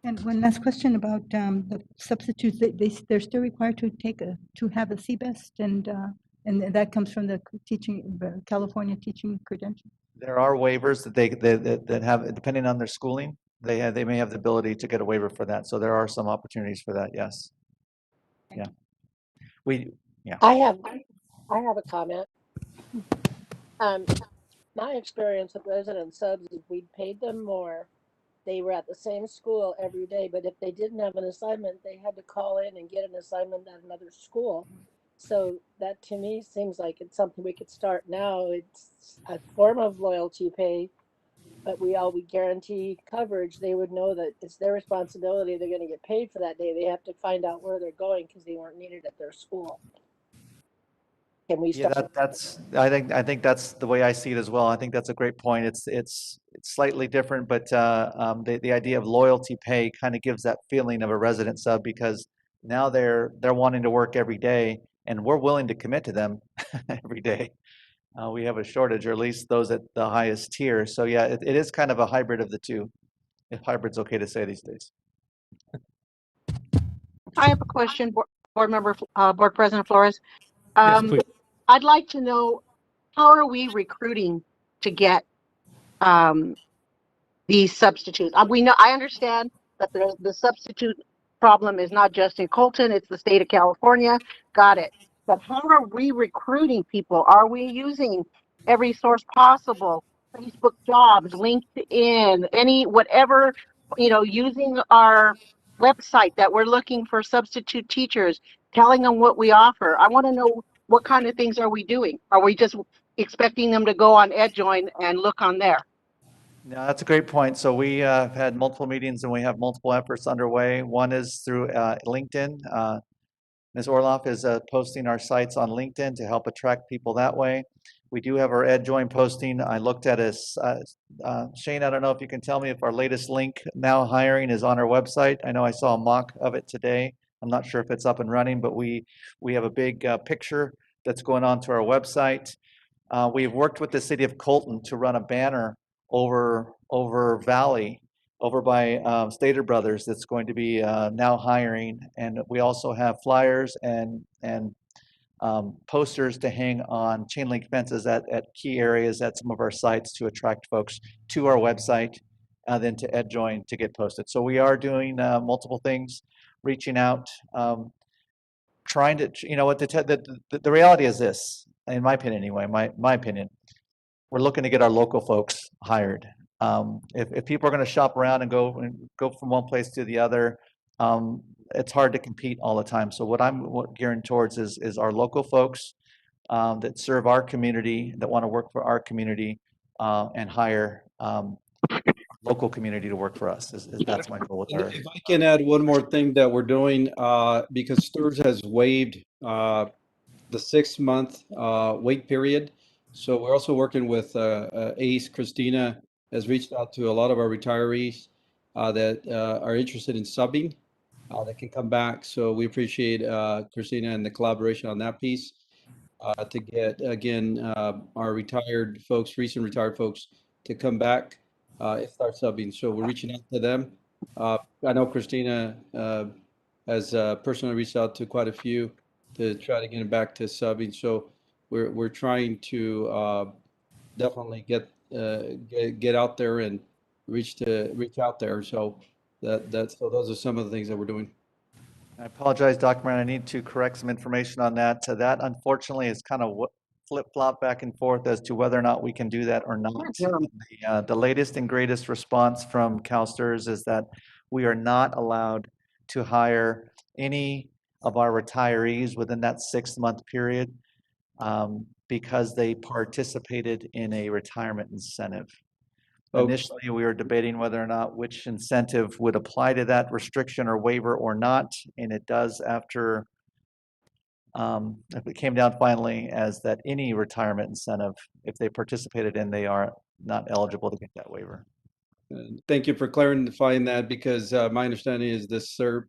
And one last question about the substitutes. They're still required to have a CBEST, and that comes from the California teaching credential. There are waivers that have, depending on their schooling, they may have the ability to get a waiver for that. So there are some opportunities for that. Yes. Yeah. I have a comment. My experience with resident subs is we paid them more. They were at the same school every day, but if they didn't have an assignment, they had to call in and get an assignment at another school. So that to me seems like it's something we could start now. It's a form of loyalty pay, but we guarantee coverage. They would know that it's their responsibility. They're going to get paid for that day. They have to find out where they're going because they weren't needed at their school. Can we start? I think that's the way I see it as well. I think that's a great point. It's slightly different, but the idea of loyalty pay kind of gives that feeling of a resident sub, because now they're wanting to work every day, and we're willing to commit to them every day. We have a shortage, or at least those at the highest tier. So yeah, it is kind of a hybrid of the two, if hybrid's okay to say these days. I have a question, Board President Flores. Yes, please. I'd like to know, how are we recruiting to get these substitutes? I understand that the substitute problem is not just in Colton, it's the state of California. Got it. But how are we recruiting people? Are we using every source possible? Facebook jobs, LinkedIn, whatever, using our website that we're looking for substitute teachers, telling them what we offer. I want to know, what kind of things are we doing? Are we just expecting them to go on EdJoin and look on there? No, that's a great point. So we have had multiple meetings and we have multiple efforts underway. One is through LinkedIn. Ms. Orloff is posting our sites on LinkedIn to help attract people that way. We do have our EdJoin posting. I looked at Shane, I don't know if you can tell me if our latest link, Now Hiring, is on our website. I know I saw a mock of it today. I'm not sure if it's up and running, but we have a big picture that's going on to our website. We've worked with the city of Colton to run a banner over Valley over by Stater Brothers that's going to be now hiring. And we also have flyers and posters to hang on chain link fences at key areas at some of our sites to attract folks to our website, then to EdJoin to get posted. So we are doing multiple things, reaching out, trying to, you know what, the reality is this, in my opinion anyway, my opinion, we're looking to get our local folks hired. If people are going to shop around and go from one place to the other, it's hard to compete all the time. So what I'm gearing towards is our local folks that serve our community, that want to work for our community, and hire local community to work for us. That's my goal with our. If I can add one more thing that we're doing, because STRS has waived the 6-month wait period. So we're also working with ACE. Christina has reached out to a lot of our retirees that are interested in subbing that can come back. So we appreciate Christina and the collaboration on that piece to get, again, our retired folks, recent retired folks to come back and start subbing. So we're reaching out to them. I know Christina has personally reached out to quite a few to try to get them back to subbing. So we're trying to definitely get out there and reach out there. So so those are some of the things that we're doing. I apologize, Dr. Moran, I need to correct some information on that. So that unfortunately is kind of flip-flop back and forth as to whether or not we can do that or not. The latest and greatest response from CalSTRS is that we are not allowed to hire any of our retirees within that 6-month period because they participated in a retirement incentive. Initially, we were debating whether or not which incentive would apply to that restriction or waiver or not, and it does after, if it came down finally as that any retirement incentive, if they participated in, they are not eligible to get that waiver. Thank you for clarifying that, because my understanding is the SERP,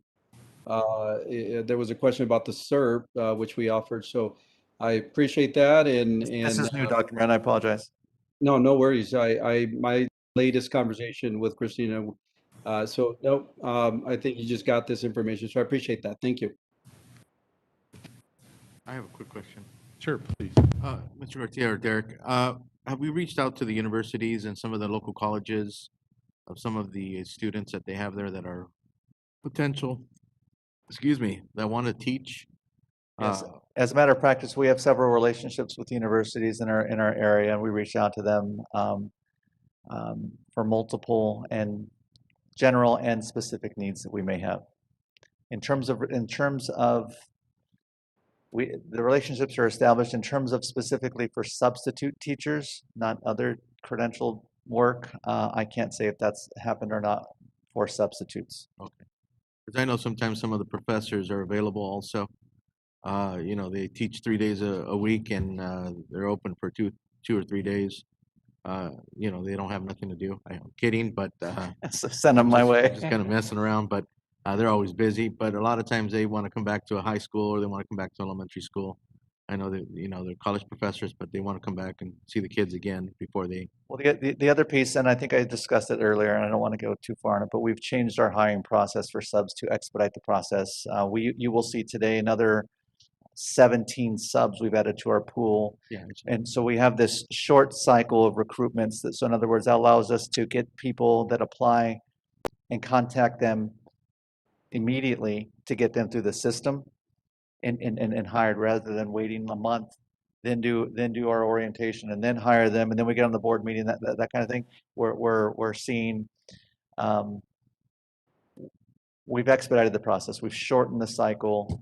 there was a question about the SERP, which we offered, so I appreciate that. And This is new, Dr. Moran, I apologize. No, no worries. My latest conversation with Christina. So no, I think you just got this information. So I appreciate that. Thank you. I have a quick question. Sure, please. Mr. Garcia or Derek, have we reached out to the universities and some of the local colleges of some of the students that they have there that are potential, that want to teach? Yes. As a matter of practice, we have several relationships with universities in our area, and we reach out to them for multiple and general and specific needs that we may have. In terms of the relationships are established in terms of specifically for substitute teachers, not other credentialed work. I can't say if that's happened or not for substitutes. Okay. Because I know sometimes some of the professors are available also. They teach 3 days a week, and they're open for two or 3 days. They don't have nothing to do. I'm kidding, but So send them my way. Just kind of messing around, but they're always busy. But a lot of times they want to come back to a high school, or they want to come back to elementary school. I know that they're college professors, but they want to come back and see the kids again before they. Well, the other piece, and I think I discussed it earlier, and I don't want to go too far on it, but we've changed our hiring process for subs to expedite the process. You will see today another 17 subs we've added to our pool. Yeah. And so we have this short cycle of recruitments. So in other words, that allows us to get people that apply and contact them immediately to get them through the system and hired, rather than waiting a month, then do our orientation and then hire them, and then we get on the board meeting, that kind of thing. We're seeing we've expedited the process. We've shortened the cycle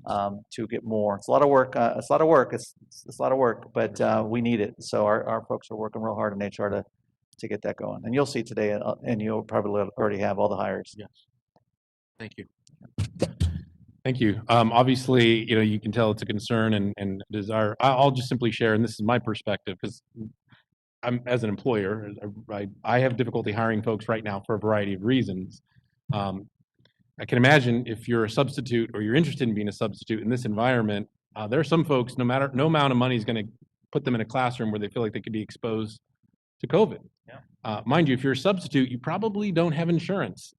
to get more. It's a lot of work. It's a lot of work. It's a lot of work, but we need it. So our folks are working real hard in HR to get that going. And you'll see today, and you'll probably already have all the hires. Yes. Thank you. Thank you. Obviously, you can tell it's a concern and desire. I'll just simply share, and this is my perspective, because I'm, as an employer, I have difficulty hiring folks right now for a variety of reasons. I can imagine if you're a substitute or you're interested in being a substitute in this environment, there are some folks, no amount of money is going to put them in a classroom where they feel like they could be exposed to COVID. Yeah. Mind you, if you're a substitute, you probably don't have insurance,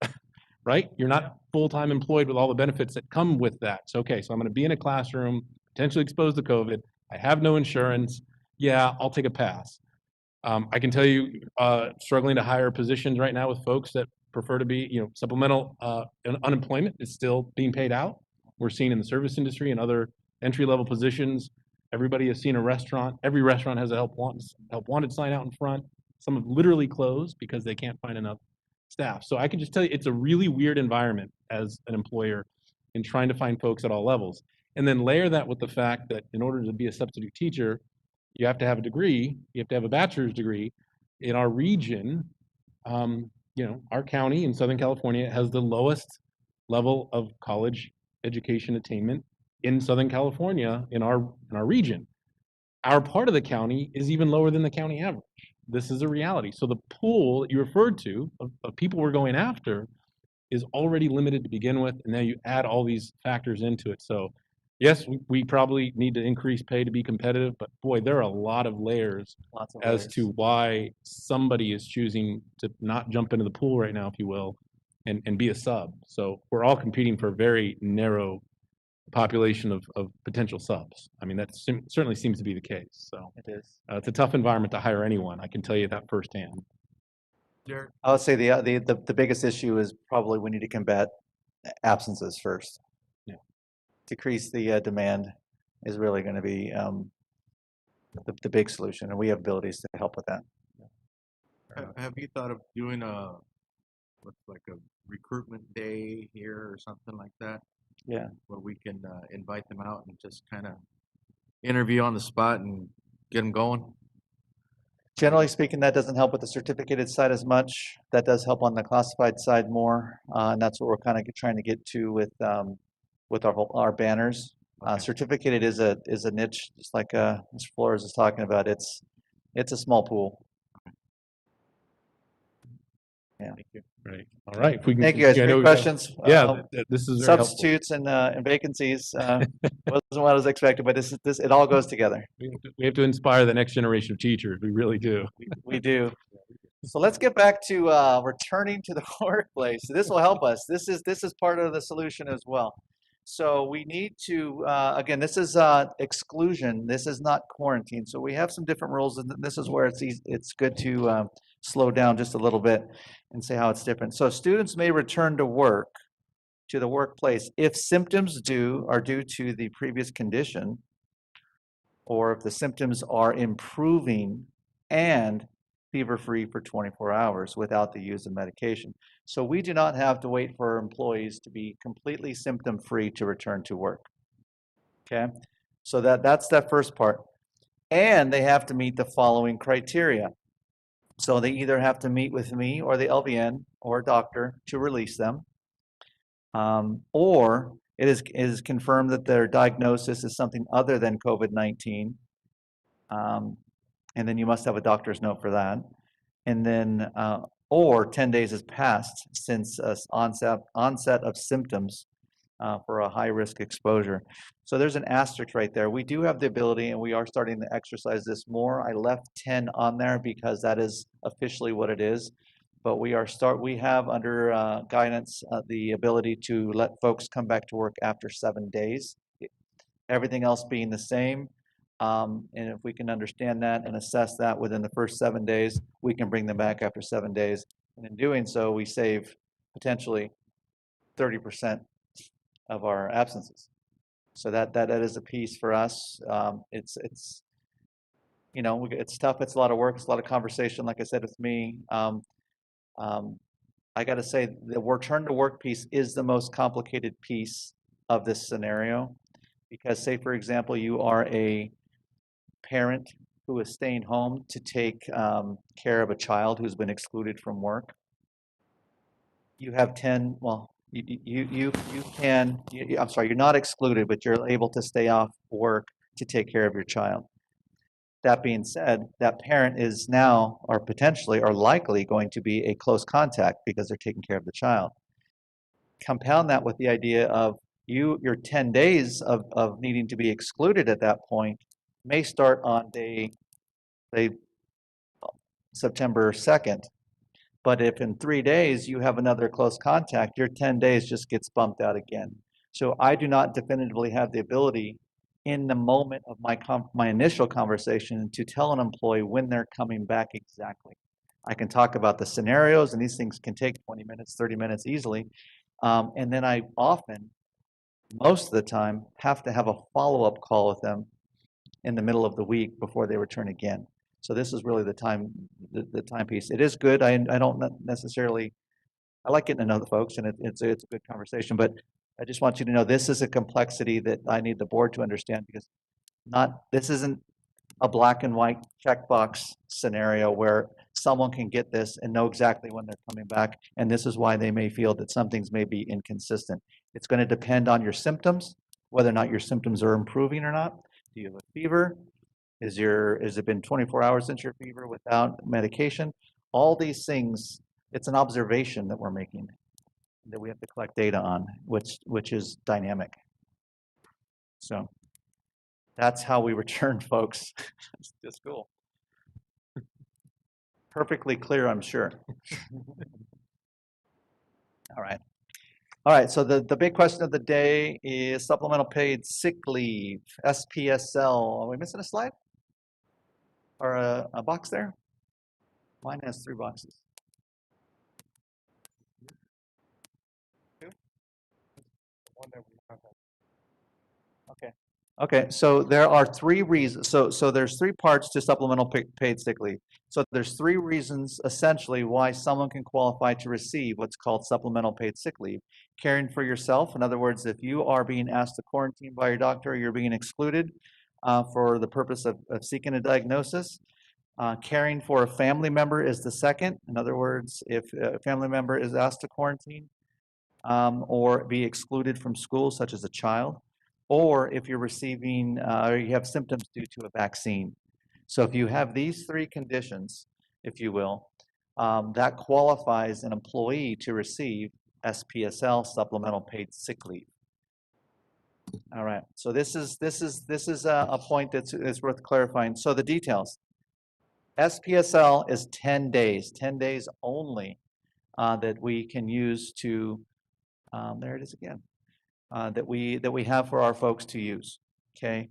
right? You're not full-time employed with all the benefits that come with that. So, okay, so I'm going to be in a classroom, potentially exposed to COVID. I have no insurance. Yeah, I'll take a pass. I can tell you, struggling to hire positions right now with folks that prefer to be, supplemental unemployment is still being paid out. We're seeing in the service industry and other entry-level positions. Everybody has seen a restaurant. Every restaurant has a help wanted sign out in front. Some have literally closed because they can't find enough staff. So I can just tell you, it's a really weird environment as an employer in trying to find folks at all levels. And then layer that with the fact that in order to be a substitute teacher, you have to have a degree, you have to have a bachelor's degree. In our region, our county in Southern California has the lowest level of college education attainment in Southern California in our region. Our part of the county is even lower than the county average. This is a reality. So the pool that you referred to of people we're going after is already limited to begin with, and now you add all these factors into it. So yes, we probably need to increase pay to be competitive, but boy, there are a lot of layers as to why somebody is choosing to not jump into the pool right now, if you will, and be a sub. So we're all competing for a very narrow population of potential subs. I mean, that certainly seems to be the case. So It is. it's a tough environment to hire anyone. I can tell you that firsthand. I would say the biggest issue is probably we need to combat absences first. Yeah. Decrease the demand is really going to be the big solution, and we have abilities to help with that. Have you thought of doing like a recruitment day here or something like that? Yeah. Where we can invite them out and just kind of interview on the spot and get them going? Generally speaking, that doesn't help with the certificated side as much. That does help on the classified side more, and that's what we're kind of trying to get to with our banners. Certificated is a niche, just like Mr. Flores is talking about. It's a small pool. Yeah. Thank you. Right. All right. If we can Thank you guys. continue, I know Great we've got- questions. Yeah, this is very helpful. Substitutes and vacancies wasn't what I was expecting, but this it all goes together. We have to inspire the next generation of teachers. We really do. We do. So let's get back to returning to the workplace. This will help us. This is part of the solution as well. So we need to again, this is exclusion. This is not quarantine. So we have some different rules, and this is where it's good to slow down just a little bit and say how it's different. So students may return to work, to the workplace, if symptoms are due to the previous condition, or if the symptoms are improving and fever-free for 24 hours without the use of medication. So we do not have to wait for employees to be completely symptom-free to return to work. Okay, so that's that first part. And they have to meet the following criteria. So they either have to meet with me or the LVN or a doctor to release them, or it is confirmed that their diagnosis is something other than COVID-19, and then you must have a doctor's note for that. And then, or 10 days has passed since onset of symptoms for a high-risk exposure. So there's an asterisk right there. We do have the ability, and we are starting to exercise this more. I left 10 on there because that is officially what it is. But we have under guidance the ability to let folks come back to work after 7 days. Everything else being the same. And if we can understand that and assess that within the first 7 days, we can bring them back after 7 days. And in doing so, we save potentially 30% of our absences. So that is a piece for us. It's tough. It's a lot of work. It's a lot of conversation. Like I said, with me, I got to say the return to work piece is the most complicated piece of this scenario, because say, for example, you are a parent who is staying home to take care of a child who's been excluded from work. You have 10, well, I'm sorry, you're not excluded, but you're able to stay off work to take care of your child. That being said, that parent is now, or potentially, or likely going to be a close contact because they're taking care of the child. Compound that with the idea of your 10 days of needing to be excluded at that point may start on day, say, September 2nd, But if in 3 days you have another close contact, your 10 days just gets bumped out again. So I do not definitively have the ability in the moment of my initial conversation to tell an employee when they're coming back exactly. I can talk about the scenarios, and these things can take 20 minutes, 30 minutes easily. And then I often, most of the time, have to have a follow-up call with them in the middle of the week before they return again. So this is really the timepiece. It is good. I don't necessarily, I like getting to know the folks, and it's a good conversation, but I just want you to know this is a complexity that I need the board to understand, because this isn't a black and white checkbox scenario where someone can get this and know exactly when they're coming back, and this is why they may feel that some things may be inconsistent. It's going to depend on your symptoms, whether or not your symptoms are improving or not. Do you have a fever? Has it been 24 hours since your fever without medication? All these things, it's an observation that we're making that we have to collect data on, which is dynamic. So that's how we return, folks. It's cool. Perfectly clear, I'm sure. All right. All right, so the big question of the day is supplemental paid sick leave, SPSL. Are we missing a slide? Or a box there? Mine has 3 boxes. Okay. Okay, so there are 3 reasons. So there's 3 parts to supplemental paid sick leave. So there's 3 reasons essentially why someone can qualify to receive what's called supplemental paid sick leave. Caring for yourself, in other words, if you are being asked to quarantine by your doctor, or you're being excluded for the purpose of seeking a diagnosis. Caring for a family member is the second. In other words, if a family member is asked to quarantine or be excluded from school, such as a child, or if you're receiving or you have symptoms due to a vaccine. So if you have these 3 conditions, if you will, that qualifies an employee to receive SPSL, supplemental paid sick leave. All right. So this is a point that's worth clarifying. So the details. SPSL is 10 days only that we can use to. There it is again. That we have for our folks to use. Okay.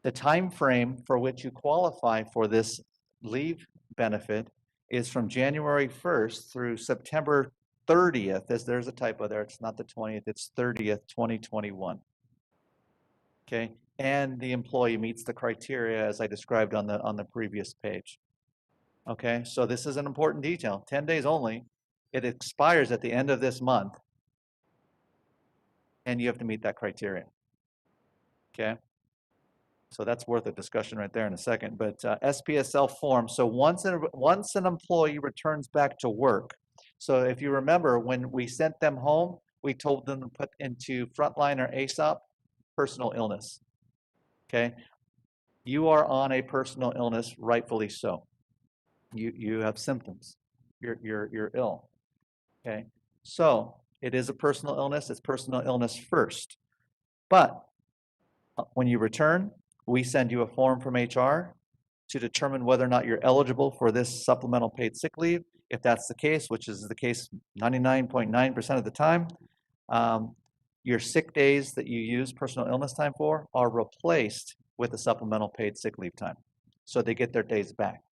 The time frame for which you qualify for this leave benefit is from January 1st through September 30th. There's a typo there. It's not the 20th. It's 30th, 2021. Okay. And the employee meets the criteria as I described on the previous page. Okay. So this is an important detail. 10 days only. It expires at the end of this month. And you have to meet that criteria. Okay. So that's worth a discussion right there in a second. But SPSL form, so once an employee returns back to work, so if you remember when we sent them home, we told them to put into frontline or ASOP, personal illness. Okay, you are on a personal illness, rightfully so. You have symptoms. You're ill. Okay, so it is a personal illness. It's personal illness first. But when you return, we send you a form from HR to determine whether or not you're eligible for this supplemental paid sick leave. If that's the case, which is the case 99.9% of the time, your sick days that you use personal illness time for are replaced with a supplemental paid sick leave time. So they get their days back.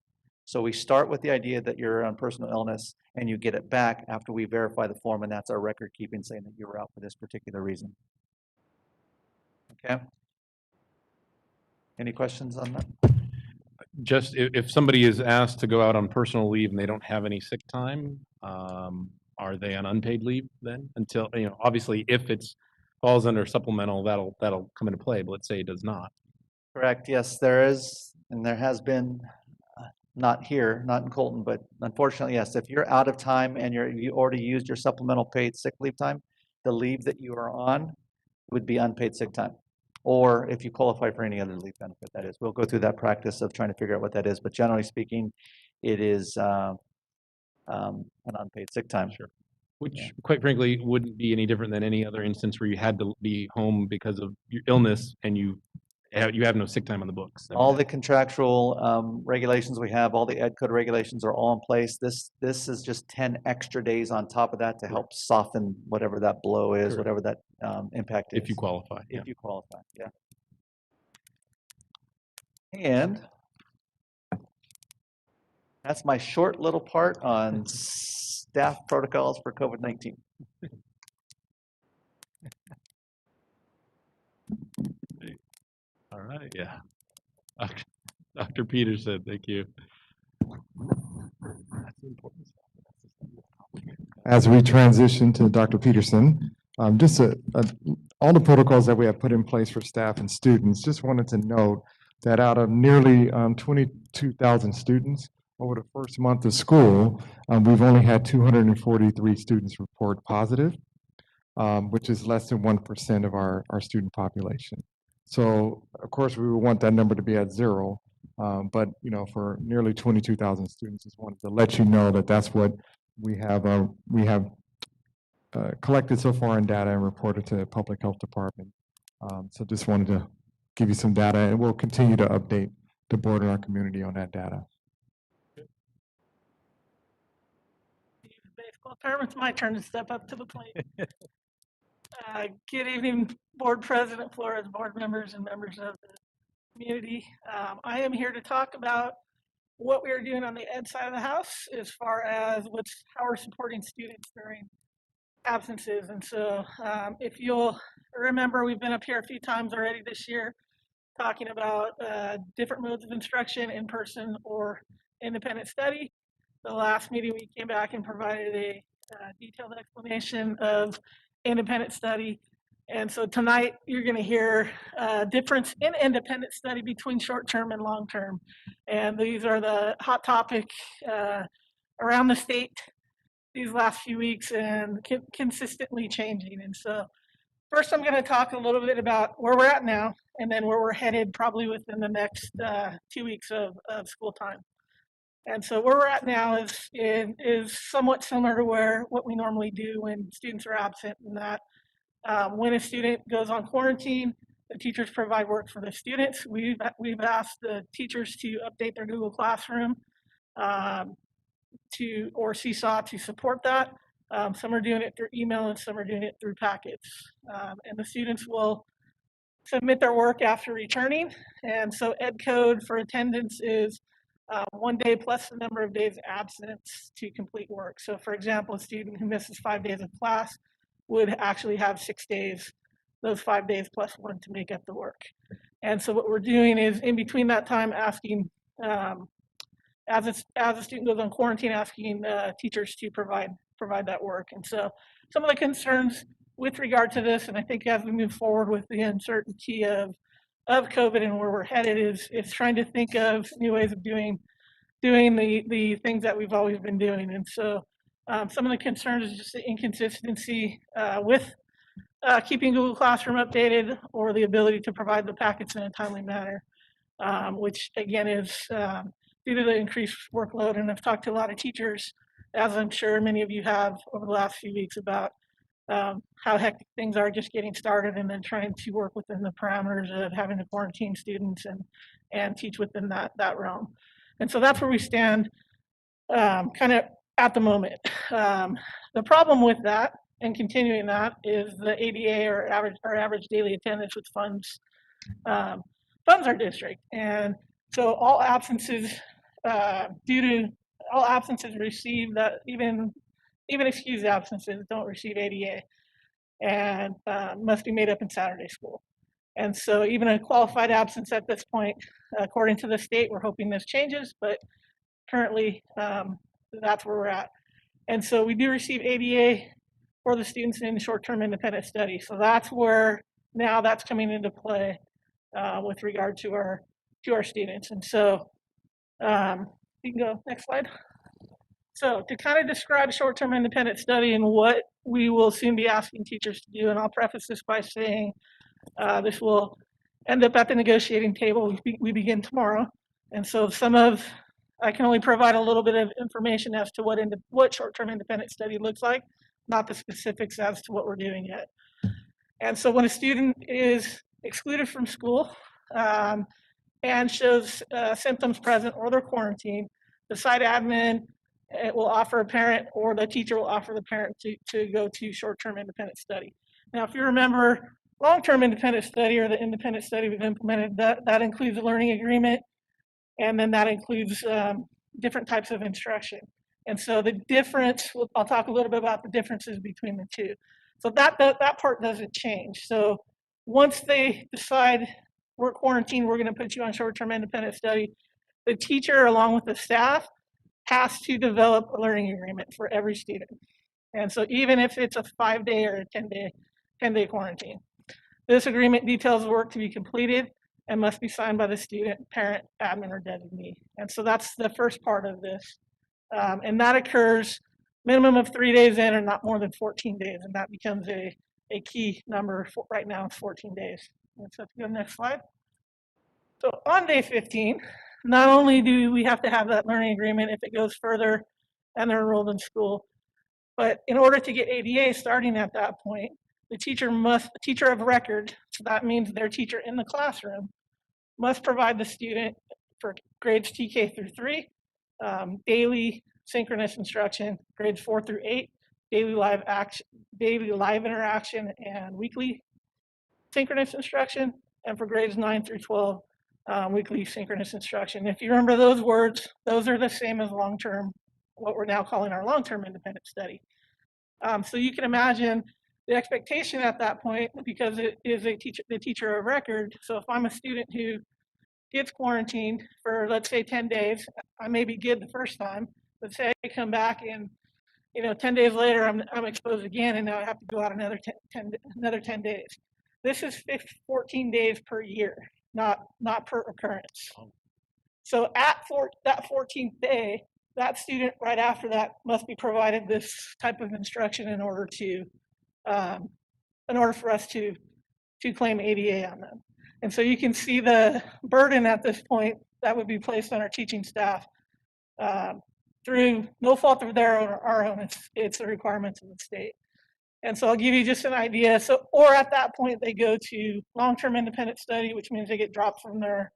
So we start with the idea that you're on personal illness and you get it back after we verify the form, and that's our record keeping saying that you were out for this particular reason. Okay. Any questions on that? Just if somebody is asked to go out on personal leave and they don't have any sick time, are they on unpaid leave then? Until, obviously if it's falls under supplemental, that'll come into play, but let's say it does not. Correct. Yes, there is, and there has been, not here, not in Colton, but unfortunately, yes, if you're out of time and you already used your supplemental paid sick leave time, the leave that you are on would be unpaid sick time. Or if you qualify for any other leave benefit, that is. We'll go through that practice of trying to figure out what that is, but generally speaking, it is an unpaid sick time. Sure. Which, quite frankly, wouldn't be any different than any other instance where you had to be home because of your illness and you you have no sick time on the books. I mean, All the contractual regulations we have, all the ed code regulations are all in place. This is just 10 extra days on top of that to help soften whatever that blow is, Correct. whatever that impact is. if you qualify. Yeah. If you qualify, yeah. And that's my short little part on staff protocols for COVID-19. All right. Yeah. Dr. Peterson, thank you. That's the important stuff. As we transition to Dr. Peterson, just all the protocols that we have put in place for staff and students, just wanted to note that out of nearly 22,000 students over the first month of school, we've only had 243 students report positive, which is less than 1% of our student population. So of course we would want that number to be at 0, but for nearly 22,000 students, just wanted to let you know that that's what we have collected so far in data and reported to the Public Health Department. So just wanted to give you some data, and we'll continue to update the board and our community on that data. Baseball term, it's my turn to step up to the plate. Good evening, Board President Flores, board members, and members of the community. I am here to talk about what we are doing on the ed side of the house as far as how we're supporting students during absences. And so if you'll remember, we've been up here a few times already this year talking about different modes of instruction, in person or independent study. The last meeting we came back and provided a detailed explanation of independent study. And so tonight you're going to hear difference in independent study between short-term and long-term. And these are the hot topic around the state these last few weeks and consistently changing. And so first I'm going to talk a little bit about where we're at now and then where we're headed probably within the next 2 weeks of school time. And so where we're at now is somewhat similar to what we normally do when students are absent, in that when a student goes on quarantine, the teachers provide work for the students. We've asked the teachers to update their Google Classroom or Seesaw to support that. Some are doing it through email and some are doing it through packets. And the students will submit their work after returning. And so ed code for attendance is 1 day plus the number of days absence to complete work. So for example, a student who misses 5 days of class would actually have 6 days, those 5 days plus 1 to make up the work. And so what we're doing is in between that time asking, as a student goes on quarantine, asking teachers to provide that work. And so some of the concerns with regard to this, and I think as we move forward with the uncertainty of COVID and where we're headed, is trying to think of new ways of doing the things that we've always been doing. And so some of the concerns is just the inconsistency with keeping Google Classroom updated or the ability to provide the packets in a timely manner, which again is due to the increased workload. And I've talked to a lot of teachers, as I'm sure many of you have over the last few weeks, about how hectic things are just getting started and then trying to work within the parameters of having to quarantine students and teach within that realm. And so that's where we stand kind of at the moment. The problem with that and continuing that is the ADA, or average daily attendance, which funds our district. And so all absences received, that even excused absences don't receive ADA and must be made up in Saturday school. And so even a qualified absence at this point, according to the state, we're hoping this changes, but currently that's where we're at. And so we do receive ADA for the students in short-term independent study. So that's where now that's coming into play with regard to our students. And so you can go next slide. So to kind of describe short-term independent study and what we will soon be asking teachers to do, and I'll preface this by saying this will end up at the negotiating table. We begin tomorrow. And so I can only provide a little bit of information as to what short-term independent study looks like, not the specifics as to what we're doing yet. And so when a student is excluded from school, and shows symptoms present or they're quarantined, the site admin will offer a parent or the teacher will offer the parent to go to short-term independent study. Now, if you remember, long-term independent study or the independent study we've implemented, that includes a learning agreement, and then that includes different types of instruction. And so the difference, I'll talk a little bit about the differences between the two. So that part doesn't change. So once they decide we're quarantined, we're going to put you on short-term independent study, the teacher, along with the staff, has to develop a learning agreement for every student. And so even if it's a 5-day or a 10-day quarantine, this agreement details the work to be completed and must be signed by the student, parent, admin, or designee. And so that's the first part of this. And that occurs minimum of 3 days in or not more than 14 days. And that becomes a key number for right now, it's 14 days. Let's go to the next slide. So on day 15, not only do we have to have that learning agreement if it goes further and they're enrolled in school, but in order to get ADA starting at that point, the teacher of record, so that means their teacher in the classroom, must provide the student for grades TK through 3, daily synchronous instruction, grades 4 through 8, daily live interaction, and weekly synchronous instruction, and for grades 9 through 12, weekly synchronous instruction. If you remember those words, those are the same as long-term, what we're now calling our long-term independent study. So you can imagine the expectation at that point, because it is the teacher of record. So if I'm a student who gets quarantined for, let's say, 10 days, I may be good the first time, but say I come back and 10 days later I'm exposed again, and now I have to go out another 10 days. This is 14 days per year, not per occurrence. So at that 14th day, that student right after that must be provided this type of instruction in order for us to claim ADA on them. And so you can see the burden at this point that would be placed on our teaching staff through no fault of their own or our own. It's the requirements of the state. And so I'll give you just an idea. So, or at that point they go to long-term independent study, which means they get dropped from their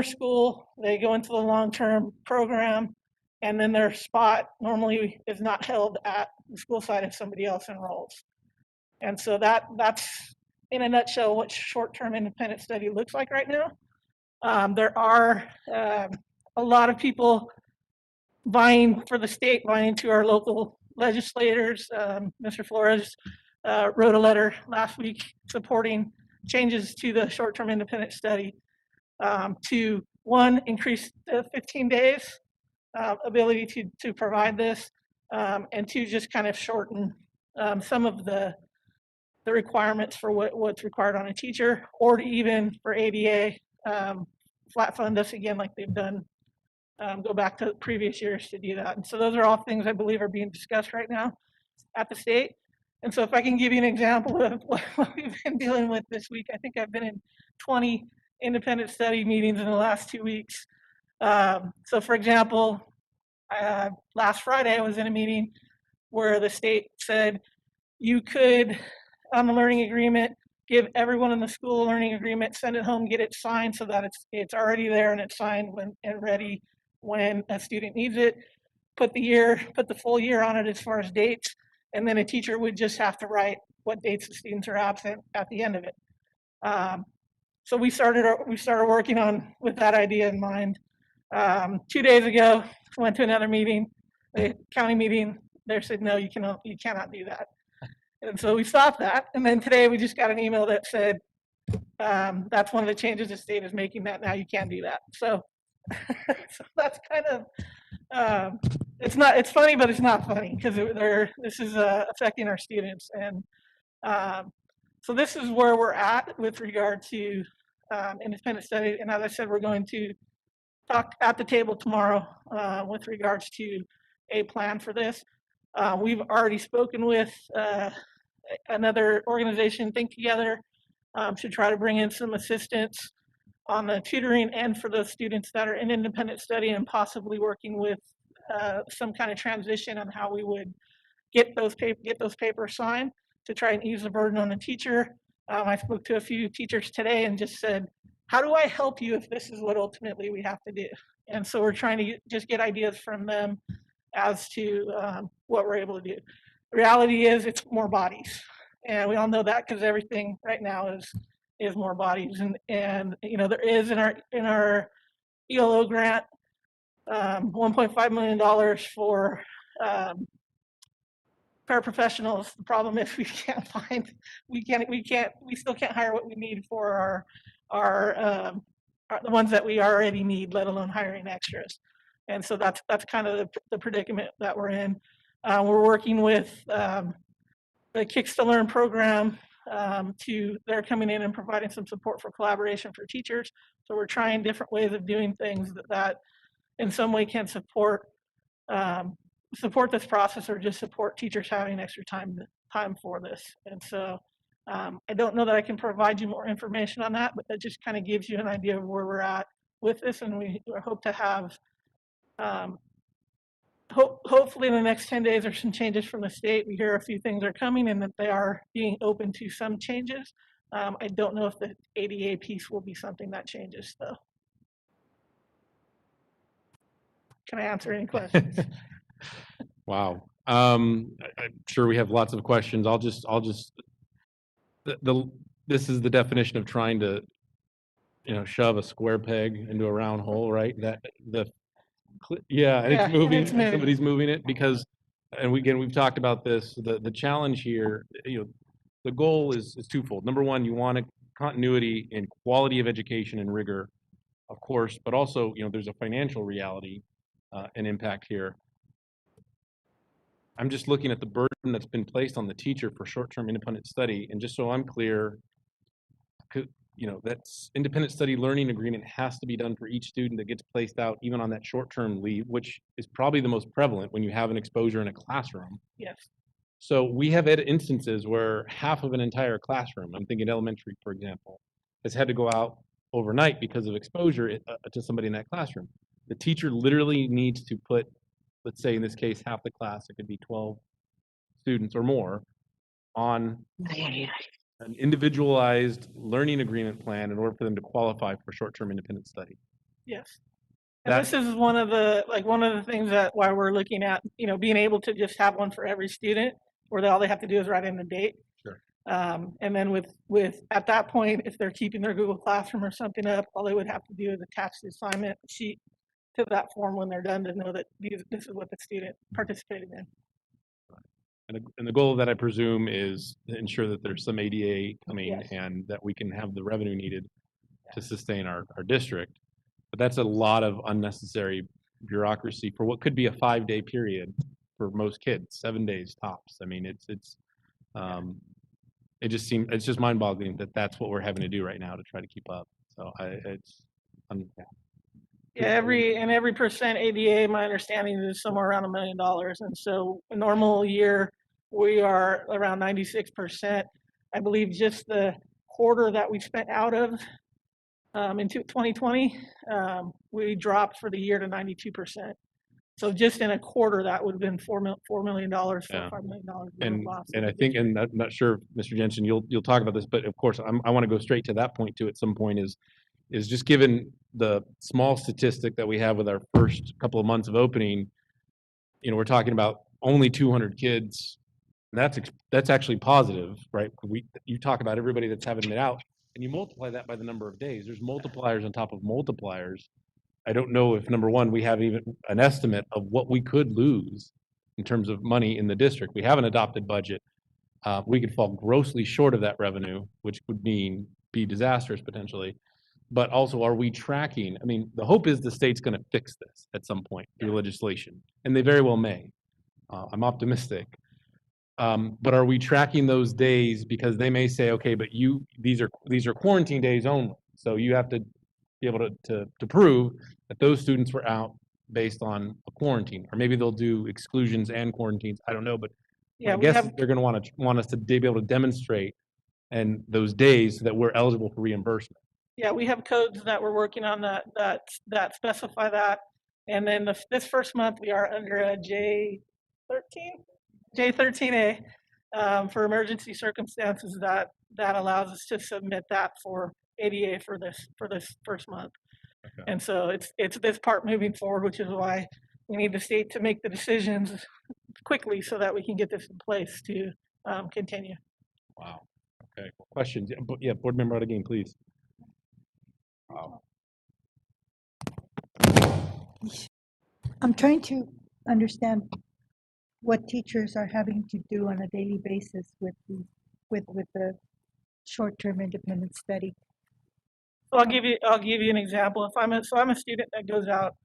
school, they go into the long-term program, and then their spot normally is not held at the school site if somebody else enrolls. And so that's in a nutshell what short-term independent study looks like right now. There are a lot of people vying for the state, vying to our local legislators. Mr. Flores wrote a letter last week supporting changes to the short-term independent study to, one, increase the 15 days ability to provide this, and two, just kind of shorten some of the requirements for what's required on a teacher, or to even for ADA flat fund us again like they've done, go back to previous years to do that. And so those are all things I believe are being discussed right now at the state. And so if I can give you an example of what we've been dealing with this week, I think I've been in 20 independent study meetings in the last 2 weeks. So for example, last Friday I was in a meeting where the state said you could, on the learning agreement, give everyone in the school a learning agreement, send it home, get it signed so that it's already there and it's signed and ready when a student needs it, put the full year on it as far as dates, and then a teacher would just have to write what dates the students are absent at the end of it. So we started working on with that idea in mind. 2 days ago, went to another meeting, the county meeting. They said, no, you cannot do that. And so we stopped that. And then today we just got an email that said, that's one of the changes the state is making, that now you can't do that. So, so that's kind of, it's funny, but it's not funny because this is affecting our students. And so this is where we're at with regard to independent study. And as I said, we're going to talk at the table tomorrow with regards to a plan for this. We've already spoken with another organization, Think Together, to try to bring in some assistance on the tutoring and for those students that are in independent study, and possibly working with some kind of transition on how we would get those papers signed to try and ease the burden on the teacher, I spoke to a few teachers today and just said, how do I help you if this is what ultimately we have to do? And so we're trying to just get ideas from them as to what we're able to do. The reality is it's more bodies. And we all know that because everything right now is more bodies. And you know, there is in our ELO grant $1.5 million for paraprofessionals. The problem is we can't find, we still can't hire what we need for the ones that we already need, let alone hiring extras. And so that's kind of the predicament that we're in. We're working with the Kicks to Learn program. They're coming in and providing some support for collaboration for teachers. So we're trying different ways of doing things that in some way can support this process, or just support teachers having extra time for this. And so I don't know that I can provide you more information on that, but that just kind of gives you an idea of where we're at with this. And we hope to have, hopefully in the next 10 days, there's some changes from the state. We hear a few things are coming and that they are being open to some changes. I don't know if the ADA piece will be something that changes though. Can I answer any questions? Wow. I'm sure we have lots of questions. This is the definition of trying to, shove a square peg into a round hole, right? And it's moving, and somebody's moving it because, and we've talked about this, the challenge here, the goal is twofold. Number one, you want a continuity in quality of education and rigor, of course, but also, there's a financial reality and impact here. I'm just looking at the burden that's been placed on the teacher for short-term independent study, and just so I'm clear, that's independent study learning agreement has to be done for each student that gets placed out, even on that short-term leave, which is probably the most prevalent when you have an exposure in a classroom. Yes. So we have had instances where half of an entire classroom, I'm thinking elementary, for example, has had to go out overnight because of exposure to somebody in that classroom. The teacher literally needs to put, let's say in this case, half the class, it could be 12 students or more, on an individualized learning agreement plan in order for them to qualify for short-term independent study. Yes. And this is one of the things that why we're looking at, being able to just have one for every student where all they have to do is write in the date. Sure. And then with at that point, if they're keeping their Google Classroom or something up, all they would have to do is attach the assignment sheet to that form when they're done to know that this is what the student participated in. And the goal of that, I presume, is to ensure that there's some ADA coming and that we can have the revenue needed to sustain our district. But that's a lot of unnecessary bureaucracy for what could be a 5-day period for most kids, 7 days tops. I mean, it's just mind-boggling that that's what we're having to do right now to try to keep up. So every percent ADA, my understanding is somewhere around $1 million. And so a normal year, we are around 96%. I believe just the quarter that we spent out of into 2020, we dropped for the year to 92%. So just in a quarter, that would have been $4 million, $5 million loss. And I think, and I'm not sure, Mr. Jensen, you'll talk about this, but of course, I want to go straight to that point too at some point is just given the small statistic that we have with our first couple of months of opening, we're talking about only 200 kids. That's actually positive, right? You talk about everybody that's having it out, and you multiply that by the number of days. There's multipliers on top of multipliers. I don't know if, number one, we have even an estimate of what we could lose in terms of money in the district. We have an adopted budget. We could fall grossly short of that revenue, which would be disastrous potentially. But also, are we tracking? I mean, the hope is the state's going to fix this at some point through legislation, and they very well may. I'm optimistic. But are we tracking those days? Because they may say, okay, but these are quarantine days only. So you have to be able to prove that those students were out based on a quarantine, or maybe they'll do exclusions and quarantines. I don't know, but I guess they're going to want us to be able to demonstrate and those days so that we're eligible for reimbursement. Yeah, we have codes that we're working on that specify that. And then this first month we are under a J13A for emergency circumstances that allows us to submit that for ADA for this first month. And so it's this part moving forward, which is why we need the state to make the decisions quickly so that we can get this in place to continue. Wow. Okay. Questions? Yeah, Board Member Odegain, please. Wow. I'm trying to understand what teachers are having to do on a daily basis with the short-term independent study. So I'll give you an example. If I'm a student that goes out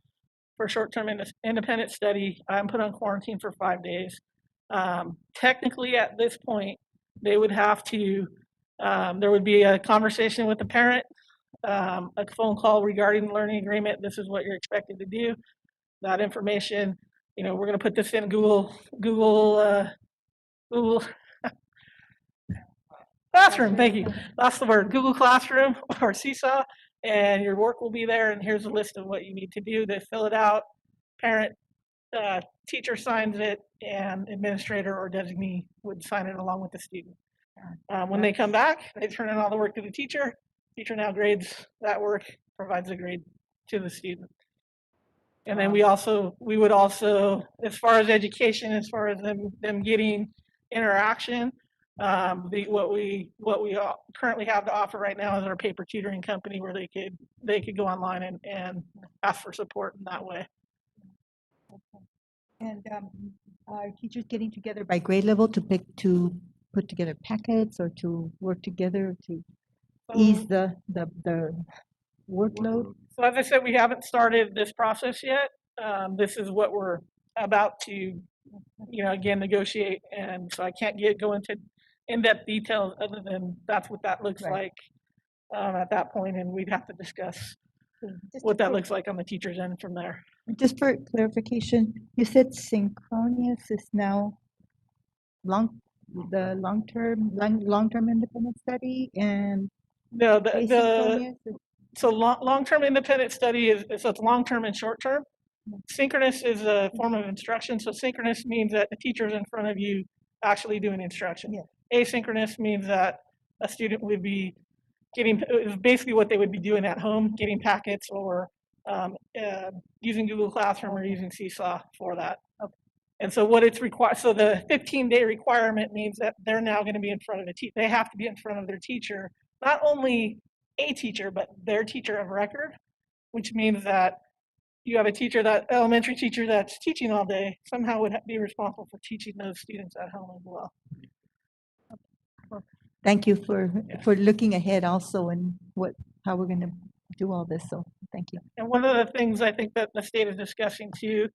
for short-term independent study, I'm put on quarantine for 5 days. Technically, at this point, they would have to. There would be a conversation with the parent, a phone call regarding the learning agreement. This is what you're expected to do. That information, we're going to put this in Google Classroom. Thank you. That's the word. Google Classroom or Seesaw, and your work will be there. And here's a list of what you need to do. They fill it out. Parent, teacher signs it, and administrator or designee would sign it along with the student. When they come back, they turn in all the work to the teacher. Teacher now grades that work, provides a grade to the student. And then we would also, as far as education, as far as them getting interaction, what we currently have to offer right now is our paper tutoring company where they could go online and ask for support in that way. And are teachers getting together by grade level to put together packets or to work together to ease the workload? So as I said, we haven't started this process yet. This is what we're about to, again, negotiate. And so I can't go into in-depth details other than that's what that looks like at that point, and we'd have to discuss what that looks like on the teacher's end from there. Just for clarification, you said synchronous is now the long-term independent study, and no, asynchronous is so long-term independent study so it's long-term and short-term. Synchronous is a form of instruction. So synchronous means that the teacher's in front of you actually doing instruction. Yeah. Asynchronous means that a student would be basically what they would be doing at home, getting packets or using Google Classroom or using Seesaw for that. Okay. And so what it's required, so the 15-day requirement means that they're now going to be in front of the teacher. They have to be in front of their teacher, not only a teacher, but their teacher of record, which means that you have a teacher, that elementary teacher that's teaching all day, somehow would be responsible for teaching those students at home as well. Thank you for looking ahead also and how we're going to do all this. So thank you. And one of the things I think that the state is discussing too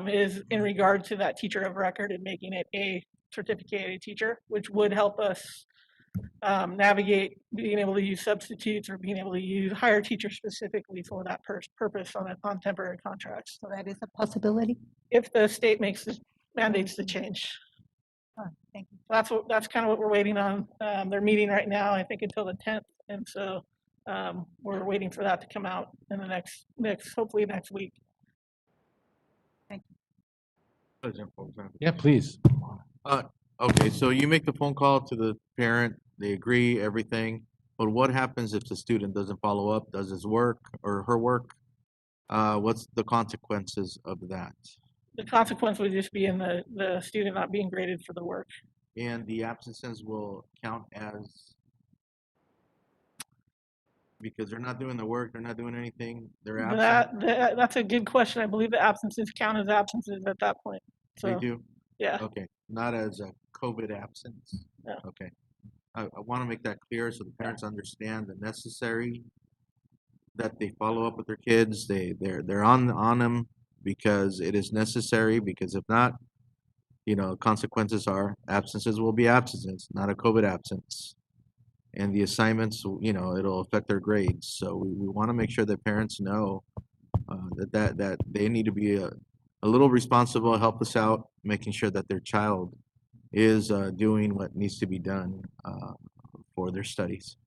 is in regard to that teacher of record and making it a certificated teacher, which would help us navigate being able to use substitutes or being able to hire teachers specifically for that purpose on temporary contracts. So that is a possibility? If the state mandates the change. Thank you. That's kind of what we're waiting on. They're meeting right now, I think until the 10th. And so we're waiting for that to come out in the hopefully next week. Thank you. Yeah, please. Okay, so you make the phone call to the parent, they agree, everything, but what happens if the student doesn't follow up, does his work or her work? What's the consequences of that? The consequence would just be in the student not being graded for the work. And the absences will count as, because they're not doing the work, they're not doing anything, they're absent? That's a good question. I believe the absences count as absences at that point. So, they do? Yeah. Okay, not as a COVID absence? Yeah. Okay. I want to make that clear so the parents understand the necessary, that they follow up with their kids, they're on them because it is necessary, because if not, consequences are absences will be absences, not a COVID absence. And the assignments, it'll affect their grades. So we want to make sure that parents know that they need to be a little responsible, help us out, making sure that their child is doing what needs to be done for their studies.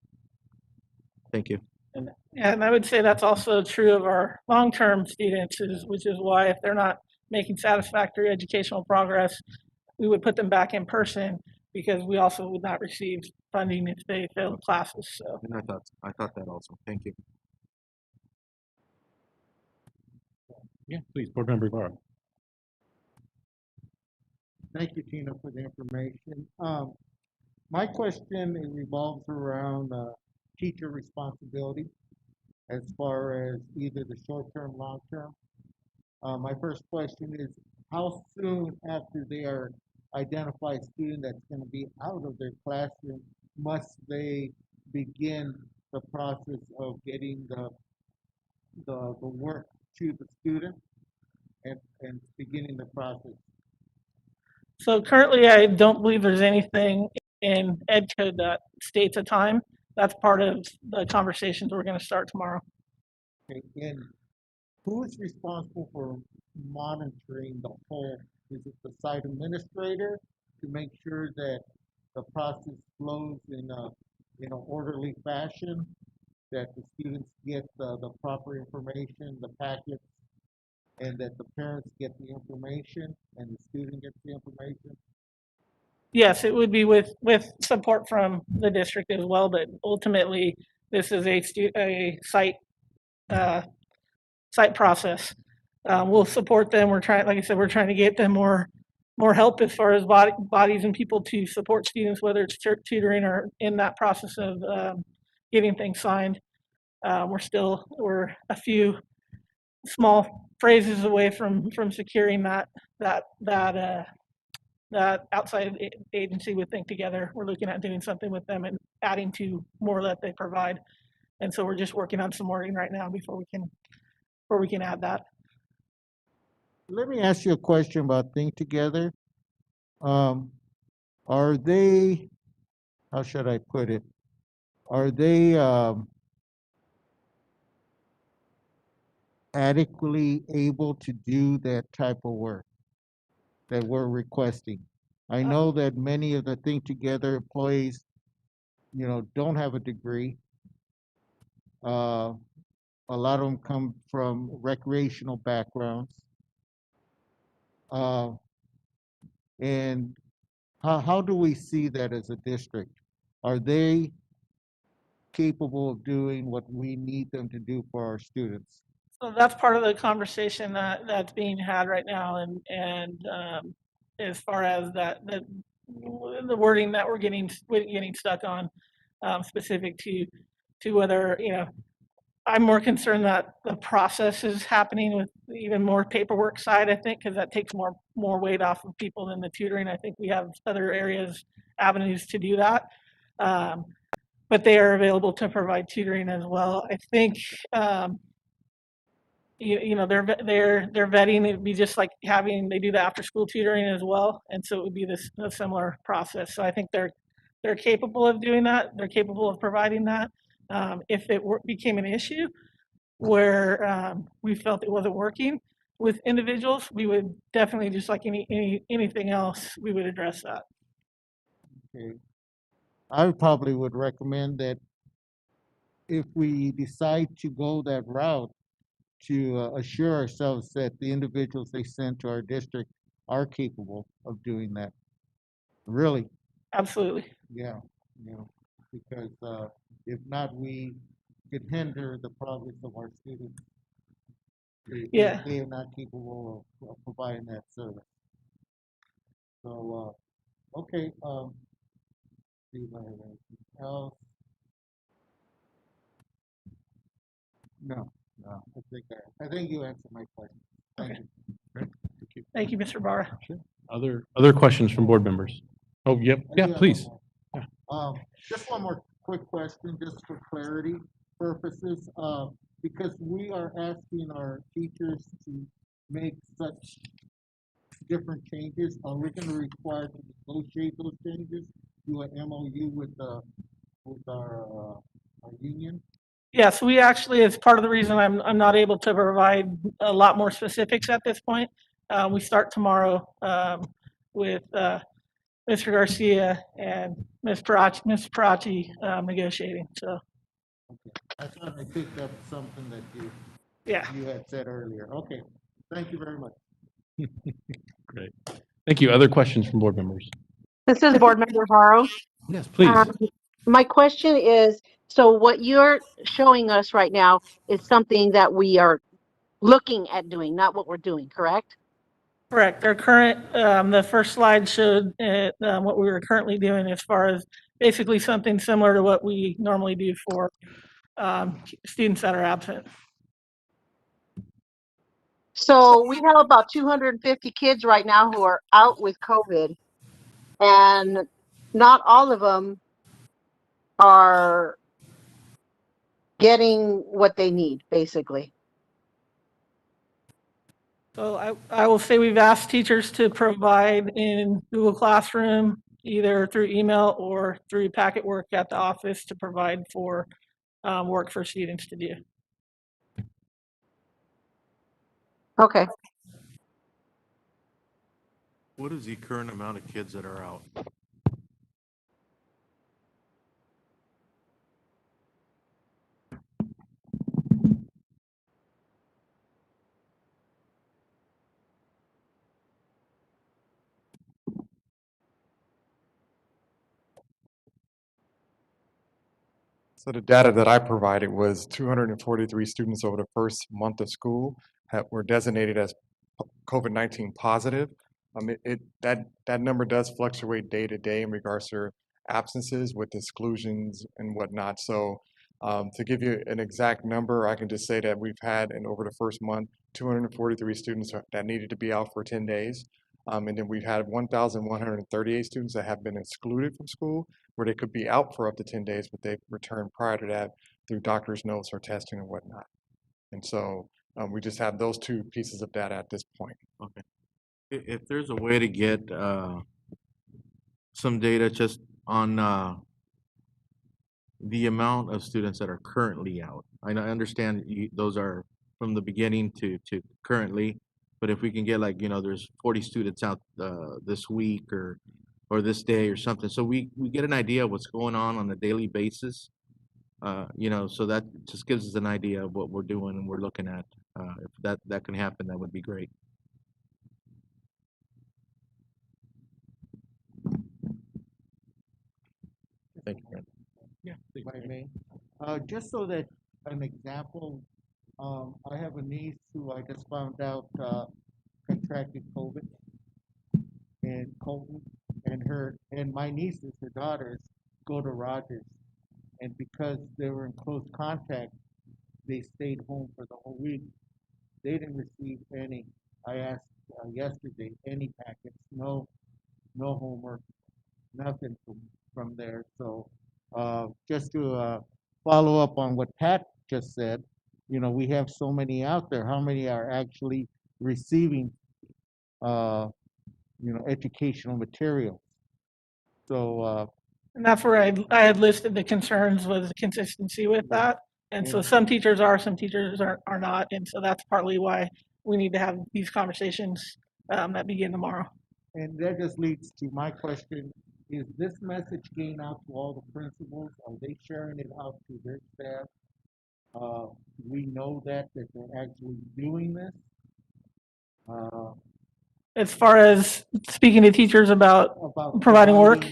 Thank you. And I would say that's also true of our long-term students, which is why if they're not making satisfactory educational progress, we would put them back in person, because we also would not receive funding if they fail classes, so. And I thought that also. Thank you. Yeah, please, Board Member Ibarra. Thank you, Tina, for the information. My question revolves around teacher responsibility as far as either the short-term, long-term. My first question is, how soon after they are identified student that's going to be out of their classroom must they begin the process of getting the work to the student and beginning the process? So currently, I don't believe there's anything in Ed Code that states a time. That's part of the conversations we're going to start tomorrow. Okay, and who is responsible for monitoring the whole? Is it the site administrator to make sure that the process flows in an orderly fashion, that the students get the proper information, the packets, and that the parents get the information and the student gets the information? Yes, it would be with support from the district as well, but ultimately, this is a site process. We'll support them. We're trying, like I said, we're trying to get them more help as far as bodies and people to support students, whether it's tutoring or in that process of getting things signed. We're a few small phrases away from securing that outside agency would think together. We're looking at doing something with them and adding to more that they provide. And so we're just working on some wording right now before we can add that. Let me ask you a question about Think Together. Are they, how should I put it? Are they adequately able to do that type of work that we're requesting? I know that many of the Think Together employees, don't have a degree. A lot of them come from recreational backgrounds. And how do we see that as a district? Are they capable of doing what we need them to do for our students? So that's part of the conversation that's being had right now, and as far as the wording that we're getting stuck on, specific to whether, I'm more concerned that the process is happening with even more paperwork side, I think, because that takes more weight off of people than the tutoring. I think we have other avenues to do that. But they are available to provide tutoring as well. I think, they're vetting. It'd be just like they do the after school tutoring as well. And so it would be a similar process. So I think they're capable of doing that. They're capable of providing that. If it became an issue where we felt it wasn't working with individuals, we would definitely, just like anything else, we would address that. Okay. I probably would recommend that if we decide to go that route, to assure ourselves that the individuals they send to our district are capable of doing that. Really. Absolutely. Yeah, because if not, we could hinder the progress of our students. Yeah. They are not capable of providing that service. So, okay. See if I have anything else. No, I think you answered my question. Thank you. Great. Thank you. Thank you, Mr. Barra. Sure. Other questions from board members? Oh, yep. Yeah, please. Yeah. Just one more quick question, just for clarity purposes, because we are asking our teachers to make such different changes. Are we going to require to negotiate those changes, do an MOU with our union? Yes, we actually, as part of the reason I'm not able to provide a lot more specifics at this point, we start tomorrow with Mr. Garcia and Ms. Parachi negotiating. So. Okay. I thought I picked up something that you had said earlier. Okay. Thank you very much. Great. Thank you. Other questions from board members? This is Board Member Haro. Yes, please. My question is, so what you're showing us right now is something that we are looking at doing, not what we're doing, correct? Correct. Our current, the first slide showed what we were currently doing as far as basically something similar to what we normally do for students that are absent. So we have about 250 kids right now who are out with COVID, and not all of them are getting what they need, basically. So I will say we've asked teachers to provide in Google Classroom, either through email or through packet work at the office to provide for work for students to do. Okay. What is the current amount of kids that are out? So the data that I provided was 243 students over the first month of school were designated as COVID-19 positive. That number does fluctuate day to day in regards to absences with exclusions and whatnot. So to give you an exact number, I can just say that we've had, over the first month, 243 students that needed to be out for 10 days. And then we've had 1,138 students that have been excluded from school, where they could be out for up to 10 days, but they've returned prior to that through doctor's notes or testing and whatnot. And so we just have those two pieces of data at this point. Okay. If there's a way to get some data just on the amount of students that are currently out. I understand those are from the beginning to currently, but if we can get like, there's 40 students out this week or this day or something, so we get an idea of what's going on a daily basis, so that just gives us an idea of what we're doing and we're looking at. If that can happen, that would be great. Thank you, Brent. Yeah, if I may. Just so that an example, I have a niece who I just found out contracted COVID in Colton, and my nieces, her daughters, go to Rogers, and because they were in close contact, they stayed home for the whole week. They didn't receive any. I asked yesterday, any packets, no homework, nothing from there. So just to follow up on what Pat just said, we have so many out there. How many are actually receiving, educational materials? So. And that's where I had listed the concerns was the consistency with that. And so some teachers are, some teachers are not. And so that's partly why we need to have these conversations that begin tomorrow. And that just leads to my question. Is this message getting out to all the principals? Are they sharing it out to their staff? We know that they're actually doing this. As far as speaking to teachers about providing work?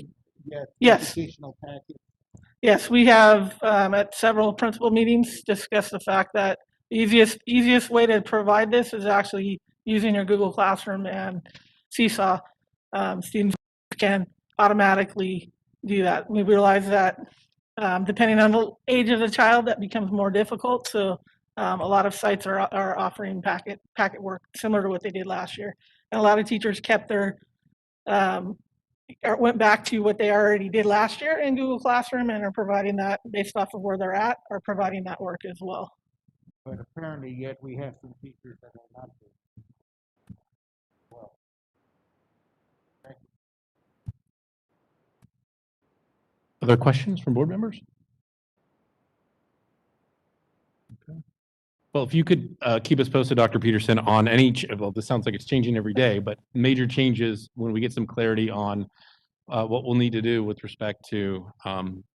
Yes. Educational package. Yes, we have at several principal meetings discussed the fact that the easiest way to provide this is actually using your Google Classroom and Seesaw. Students can automatically do that. We realize that depending on the age of the child, that becomes more difficult. So a lot of sites are offering packet work similar to what they did last year. And a lot of teachers kept their went back to what they already did last year in Google Classroom and are providing that based off of where they're at, are providing that work as well. But apparently yet we have some teachers that are not doing well. Thank you. Other questions from board members? Okay. Well, if you could keep us posted, Dr. Peterson, on any, well, this sounds like it's changing every day, but major changes when we get some clarity on what we'll need to do with respect to trying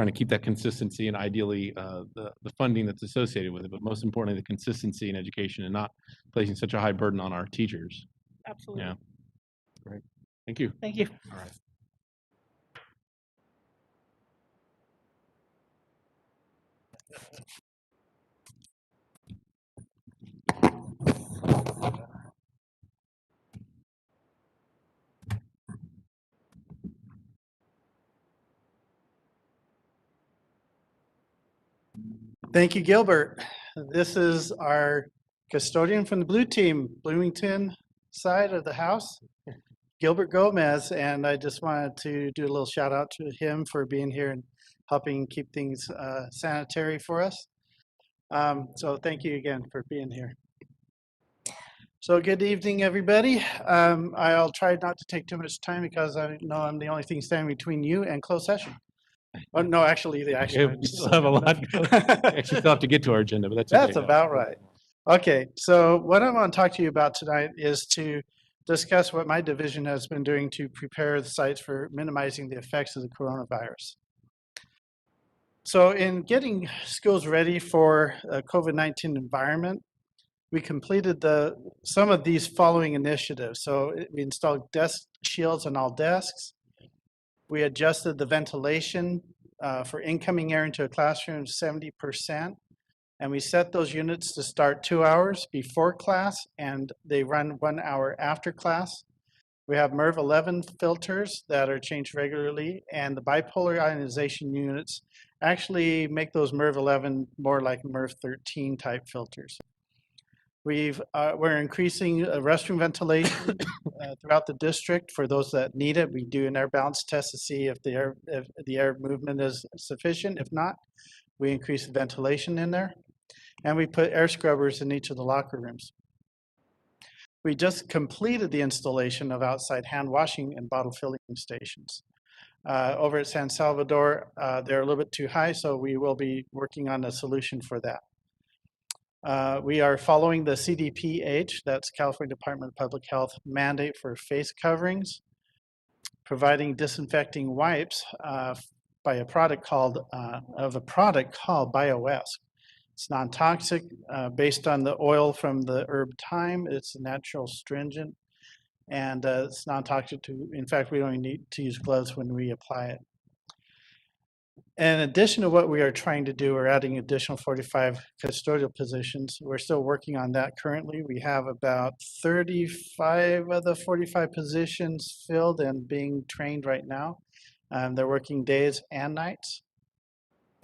to keep that consistency and ideally the funding that's associated with it, but most importantly, the consistency in education and not placing such a high burden on our teachers. Absolutely. Yeah. Great. Thank you. Thank you. All right. Thank you, Gilbert. This is our custodian from the blue team, Bloomington side of the house, Gilbert Gomez, and I just wanted to do a little shout out to him for being here and helping keep things sanitary for us. So thank you again for being here. So good evening, everybody. I'll try not to take too much time because I know I'm the only thing standing between you and closed session. Oh, no, actually, the action. Yeah, we items. still have a lot. Actually, still have to get to our agenda, but that's okay. That's about right. Okay, so what I want to talk to you about tonight is to discuss what my division has been doing to prepare the sites for minimizing the effects of the coronavirus. So in getting schools ready for a COVID-19 environment, we completed some of these following initiatives. So we installed desk shields on all desks. We adjusted the ventilation for incoming air into a classroom 70%. And we set those units to start 2 hours before class, and they run 1 hour after class. We have MERV 11 filters that are changed regularly, and the bipolar ionization units actually make those MERV 11 more like MERV 13 type filters. We're increasing restroom ventilation throughout the district for those that need it. We do an air balance test to see if the air movement is sufficient. If not, we increase the ventilation in there. And we put air scrubbers in each of the locker rooms. We just completed the installation of outside hand washing and bottle filling stations. Over at San Salvador, they're a little bit too high, so we will be working on a solution for that. We are following the CDPH, that's California Department of Public Health, mandate for face coverings, providing disinfecting wipes by a product called BioS. It's non-toxic, based on the oil from the herb thyme. It's a natural stringent, and it's non-toxic to, in fact, we don't need to use gloves when we apply it. In addition to what we are trying to do, we're adding additional 45 custodial positions. We're still working on that currently. We have about 35 of the 45 positions filled and being trained right now. They're working days and nights.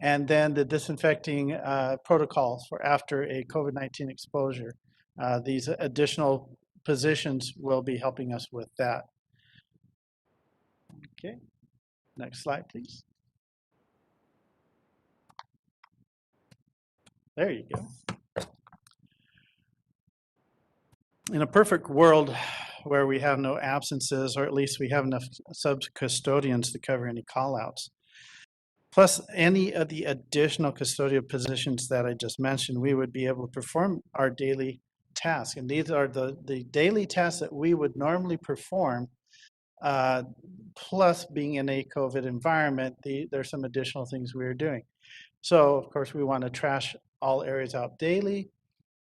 And then the disinfecting protocols for after a COVID-19 exposure. These additional positions will be helping us with that. Okay, next slide, please. There you go. In a perfect world where we have no absences, or at least we have enough sub-custodians to cover any call-outs, plus any of the additional custodial positions that I just mentioned, we would be able to perform our daily tasks. And these are the daily tasks that we would normally perform, plus being in a COVID environment, there's some additional things we are doing. So, of course, we want to trash all areas out daily,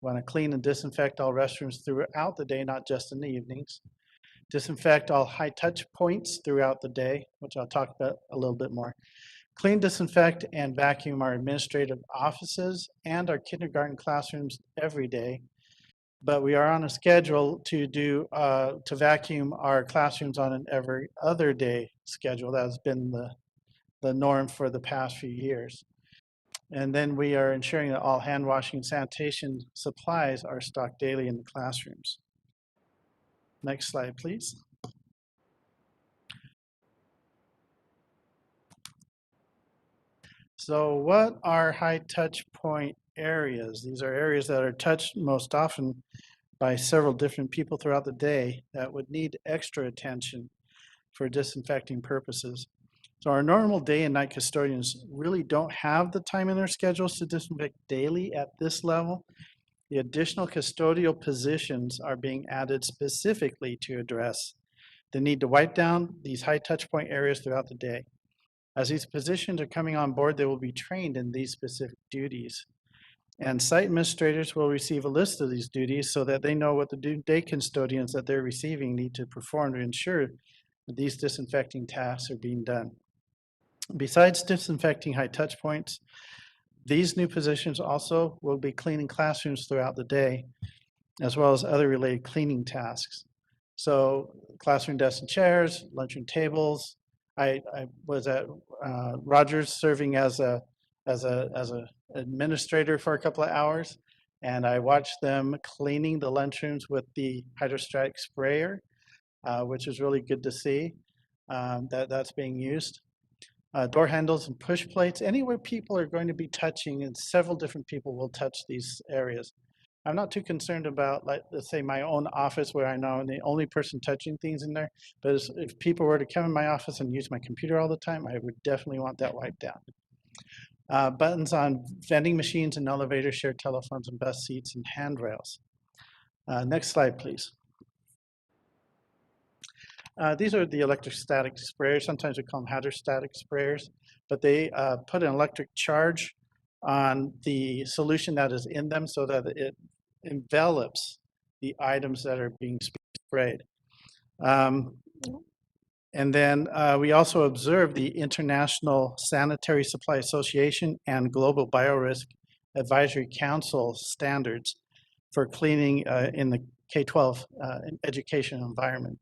want to clean and disinfect all restrooms throughout the day, not just in the evenings. Disinfect all high touch points throughout the day, which I'll talk about a little bit more. Clean, disinfect, and vacuum our administrative offices and our kindergarten classrooms every day. But we are on a schedule to vacuum our classrooms on an every other day schedule. That has been the norm for the past few years. And then we are ensuring that all hand washing and sanitation supplies are stocked daily in the classrooms. Next slide, please. So what are high touch point areas? These are areas that are touched most often by several different people throughout the day that would need extra attention for disinfecting purposes. So our normal day and night custodians really don't have the time in their schedules to disinfect daily at this level. The additional custodial positions are being added specifically to address the need to wipe down these high touch point areas throughout the day. As these positions are coming on board, they will be trained in these specific duties. And site administrators will receive a list of these duties so that they know what the day custodians that they're receiving need to perform to ensure that these disinfecting tasks are being done. Besides disinfecting high touch points, These new positions also will be cleaning classrooms throughout the day, as well as other related cleaning tasks. So classroom desks and chairs, lunchroom tables. I was at Rogers serving as a administrator for a couple of hours, and I watched them cleaning the lunchrooms with the hydrostatic sprayer, which is really good to see that's being used. Door handles and push plates, anywhere people are going to be touching, and several different people will touch these areas. I'm not too concerned about, like, let's say my own office where I know I'm the only person touching things in there, but if people were to come in my office and use my computer all the time, I would definitely want that wiped out. Buttons on vending machines and elevators, shared telephones and bus seats and handrails. Next slide, please. These are the electrostatic sprayers. Sometimes we call them hydrostatic sprayers, but they put an electric charge on the solution that is in them so that it envelops the items that are being sprayed. And then we also observe the International Sanitary Supply Association and Global Biorisk Advisory Council standards for cleaning in the K-12 education environment.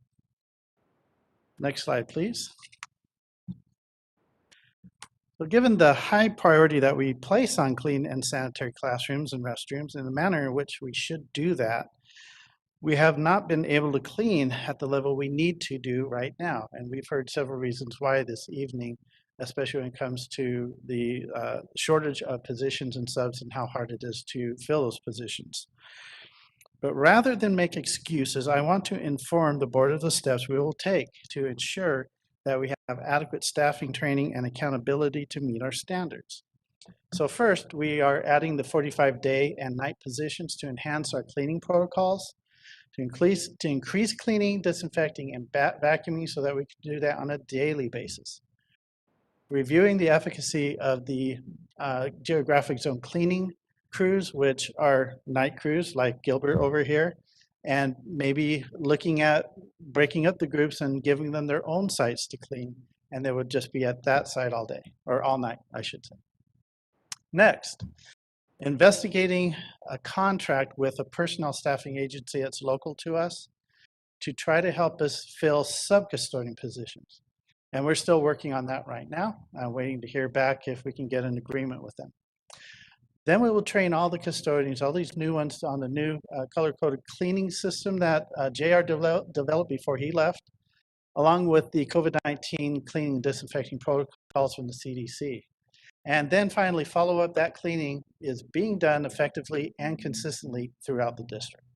Next slide, please. So given the high priority that we place on clean and sanitary classrooms and restrooms and the manner in which we should do that, we have not been able to clean at the level we need to do right now. And we've heard several reasons why this evening, especially when it comes to the shortage of positions and subs and how hard it is to fill those positions. But rather than make excuses, I want to inform the board of the steps we will take to ensure that we have adequate staffing, training, and accountability to meet our standards. So first, we are adding the 45-day and night positions to enhance our cleaning protocols, to increase cleaning, disinfecting, and vacuuming so that we can do that on a daily basis. Reviewing the efficacy of the geographic zone cleaning crews, which are night crews like Gilbert over here, and maybe looking at breaking up the groups and giving them their own sites to clean, and they would just be at that site all day, or all night, I should say. Next, investigating a contract with a personnel staffing agency that's local to us to try to help us fill sub-custodian positions. And we're still working on that right now. I'm waiting to hear back if we can get an agreement with them. Then we will train all the custodians, all these new ones, on the new color-coded cleaning system that JR developed before he left, along with the COVID-19 cleaning and disinfecting protocols from the CDC. And then finally, follow up that cleaning is being done effectively and consistently throughout the district.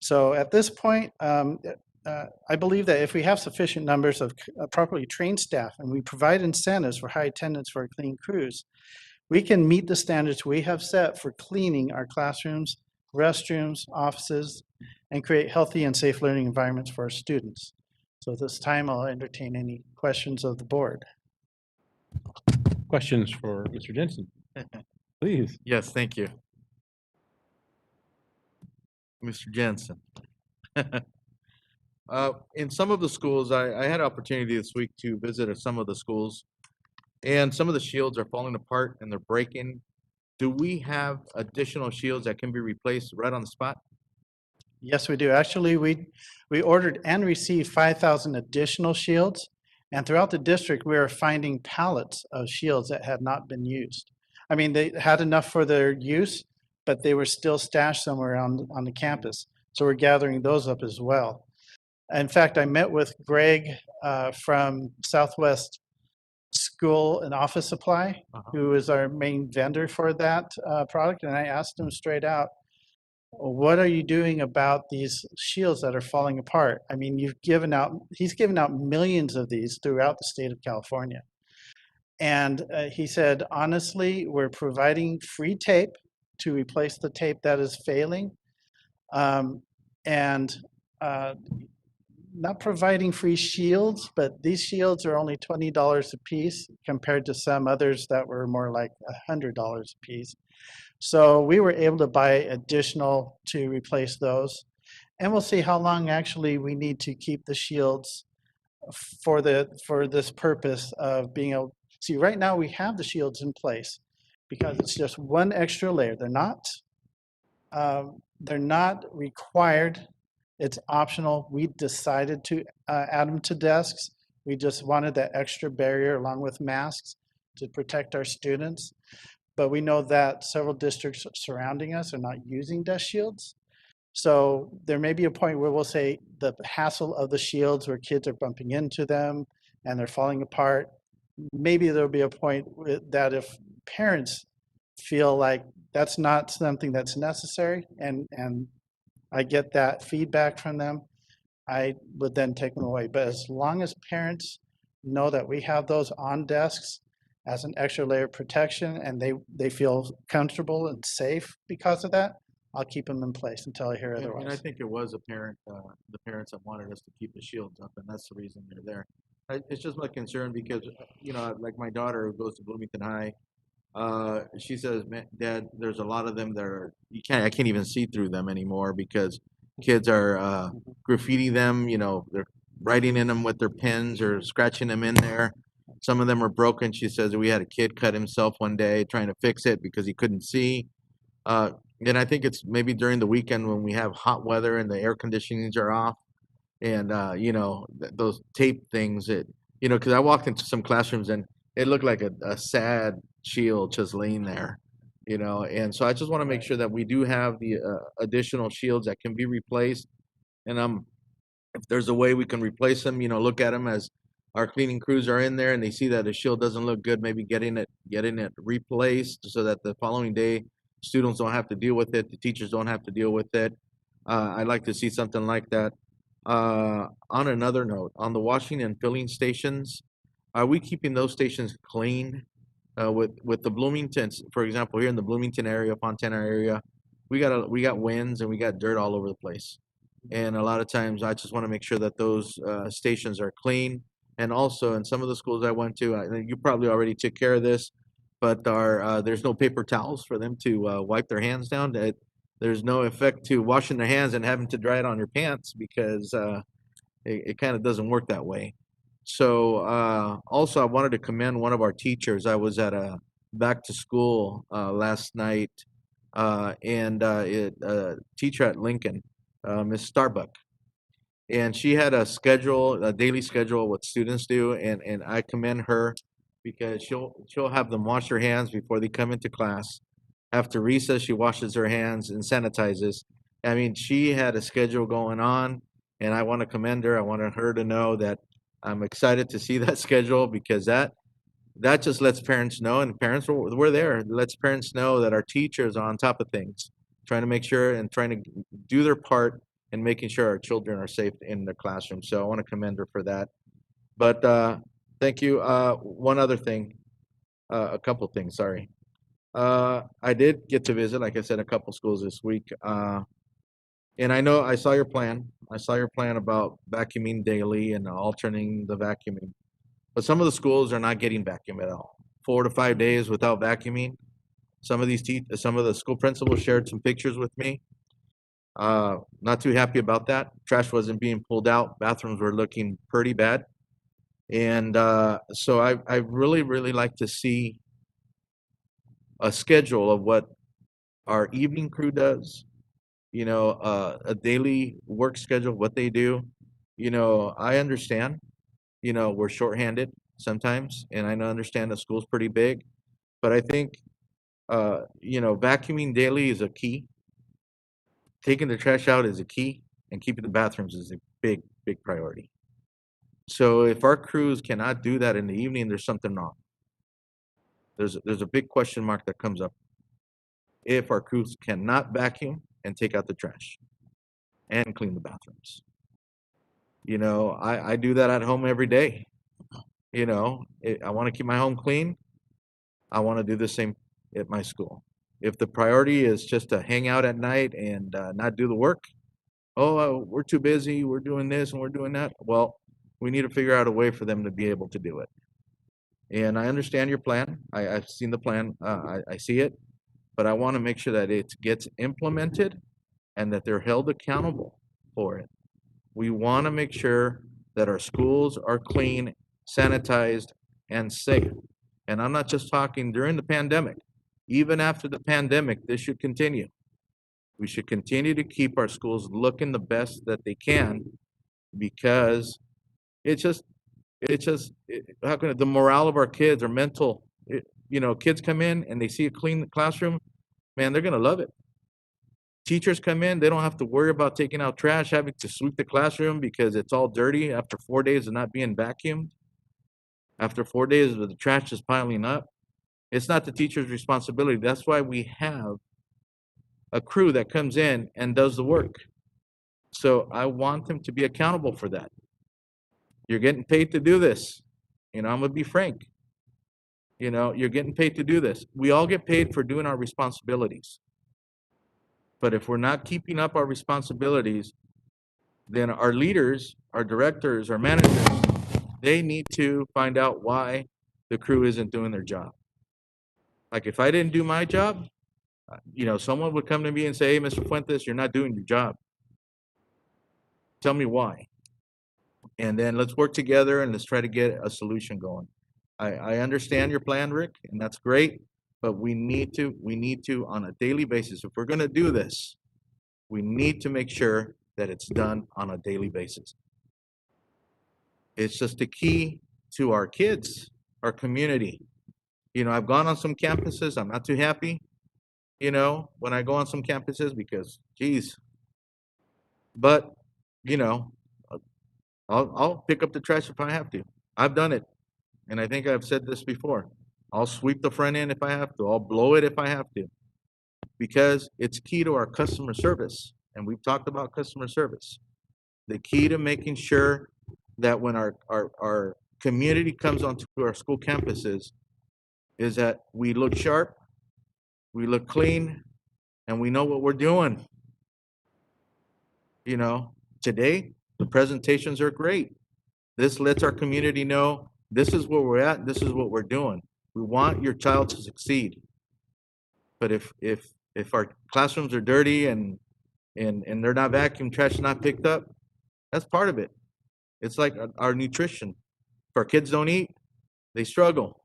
So at this point, I believe that if we have sufficient numbers of properly trained staff and we provide incentives for high attendance for our cleaning crews, we can meet the standards we have set for cleaning our classrooms, restrooms, offices, and create healthy and safe learning environments for our students. So at this time, I'll entertain any questions of the board. Questions for Mr. Jensen? Please. Yes, thank you. Mr. Jensen. In some of the schools, I had an opportunity this week to visit some of the schools, and some of the shields are falling apart and they're breaking. Do we have additional shields that can be replaced right on the spot? Yes, we do. Actually, we ordered and received 5,000 additional shields, and throughout the district, we are finding pallets of shields that had not been used. I mean, they had enough for their use, but they were still stashed somewhere on the campus. So we're gathering those up as well. In fact, I met with Greg from Southwest School and Office Supply, who is our main vendor for that product, and I asked him straight out, what are you doing about these shields that are falling apart? I mean, he's given out millions of these throughout the state of California. And he said, honestly, we're providing free tape to replace the tape that is failing, and not providing free shields, but these shields are only $20 a piece compared to some others that were more like $100 a piece. So we were able to buy additional to replace those. And we'll see how long actually we need to keep the shields for this purpose of being able, see, right now we have the shields in place because it's just one extra layer. They're not required. It's optional. We decided to add them to desks. We just wanted that extra barrier along with masks to protect our students. But we know that several districts surrounding us are not using desk shields. So there may be a point where we'll say the hassle of the shields where kids are bumping into them and they're falling apart. Maybe there'll be a point that if parents feel like that's not something that's necessary, and I get that feedback from them, I would then take them away. But as long as parents know that we have those on desks as an extra layer of protection and they feel comfortable and safe because of that, I'll keep them in place until I hear And I otherwise. think it was the parents that wanted us to keep the shields up, and that's the reason they're there. It's just my concern because, like my daughter who goes to Bloomington High, she says, "Man, Dad, there's a lot of them that are, I can't even see through them anymore because kids are graffiti them, they're writing in them with their pens or scratching them in there. Some of them are broken." She says we had a kid cut himself one day trying to fix it because he couldn't see. And I think it's maybe during the weekend when we have hot weather and the air conditionings are off, and those tape things that, because I walked into some classrooms and it looked like a sad shield just laying there, and so I just want to make sure that we do have the additional shields that can be replaced. And if there's a way we can replace them, look at them as our cleaning crews are in there and they see that the shield doesn't look good, maybe getting it replaced so that the following day students don't have to deal with it, the teachers don't have to deal with it. I'd like to see something like that. On another note, on the washing and filling stations, are we keeping those stations clean? With the Bloomingtons, for example, here in the Bloomington area, Fontana area, we got winds and we got dirt all over the place. And a lot of times I just want to make sure that those stations are clean. And also in some of the schools I went to, you probably already took care of this, but there's no paper towels for them to wipe their hands down. There's no effect to washing their hands and having to dry it on your pants because it kind of doesn't work that way. So also I wanted to commend one of our teachers. I was at a back to school last night, and a teacher at Lincoln, Miss Starbuck, and she had a daily schedule what students do, and I commend her because she'll have them wash their hands before they come into class. After recess, she washes her hands and sanitizes. I mean, she had a schedule going on, and I want to commend her. I wanted her to know that I'm excited to see that schedule because that just lets parents know, and parents we're there. It lets parents know that our teachers are on top of things, trying to make sure and trying to do their part in making sure our children are safe in their classroom. So I want to commend her for that. But thank you. One other thing, a couple things. Sorry. I did get to visit, like I said, a couple schools this week. And I know I saw your plan. I saw your plan about vacuuming daily and alternating the vacuuming. But some of the schools are not getting vacuum at all. 4 to 5 days without vacuuming. Some of the school principals shared some pictures with me. Not too happy about that. Trash wasn't being pulled out. Bathrooms were looking pretty bad. And so I really, really like to see a schedule of what our evening crew does, a daily work schedule, what they do. I understand, we're shorthanded sometimes, and I understand the school's pretty big, but I think, vacuuming daily is a key. Taking the trash out is a key, and keeping the bathrooms is a big, big priority. So if our crews cannot do that in the evening, there's something wrong. There's a big question mark that comes up if our crews cannot vacuum and take out the trash and clean the bathrooms. I do that at home every day. I want to keep my home clean. I want to do the same at my school. If the priority is just to hang out at night and not do the work, we're too busy, we're doing this and we're doing that. Well, we need to figure out a way for them to be able to do it. And I understand your plan. I've seen the plan. I see it. But I want to make sure that it gets implemented and that they're held accountable for it. We want to make sure that our schools are clean, sanitized, and safe. And I'm not just talking during the pandemic. even after the pandemic, this should continue. We should continue to keep our schools looking the best that they can, because it's just, how can the morale of our kids, our mental, kids come in and they see a clean classroom, man, they're gonna love it. Teachers come in, they don't have to worry about taking out trash, having to sweep the classroom because it's all dirty after 4 days of not being vacuumed. After 4 days of the trash just piling up. It's not the teacher's responsibility. That's why we have a crew that comes in and does the work. So I want them to be accountable for that. You're getting paid to do this. I'm gonna be frank. You're getting paid to do this. We all get paid for doing our responsibilities. But if we're not keeping up our responsibilities, then our leaders, our directors, our managers, they need to find out why the crew isn't doing their job. Like if I didn't do my job, someone would come to me and say, hey, Mr. Fuentes, you're not doing your job. Tell me why. And then let's work together and let's try to get a solution going. I understand your plan, Rick, and that's great, but we need to on a daily basis, if we're gonna do this, we need to make sure that it's done on a daily basis. It's just the key to our kids, our community. I've gone on some campuses, I'm not too happy, when I go on some campuses because, geez. But, I'll pick up the trash if I have to. I've done it. And I think I've said this before. I'll sweep the front end if I have to. I'll blow it if I have to. Because it's key to our customer service. And we've talked about customer service. The key to making sure that when our community comes onto our school campuses is that we look sharp, we look clean, and we know what we're doing. Today, the presentations are great. This lets our community know this is where we're at, this is what we're doing. We want your child to succeed. But if our classrooms are dirty and they're not vacuumed, trash not picked up, that's part of it. It's like our nutrition. If our kids don't eat, they struggle.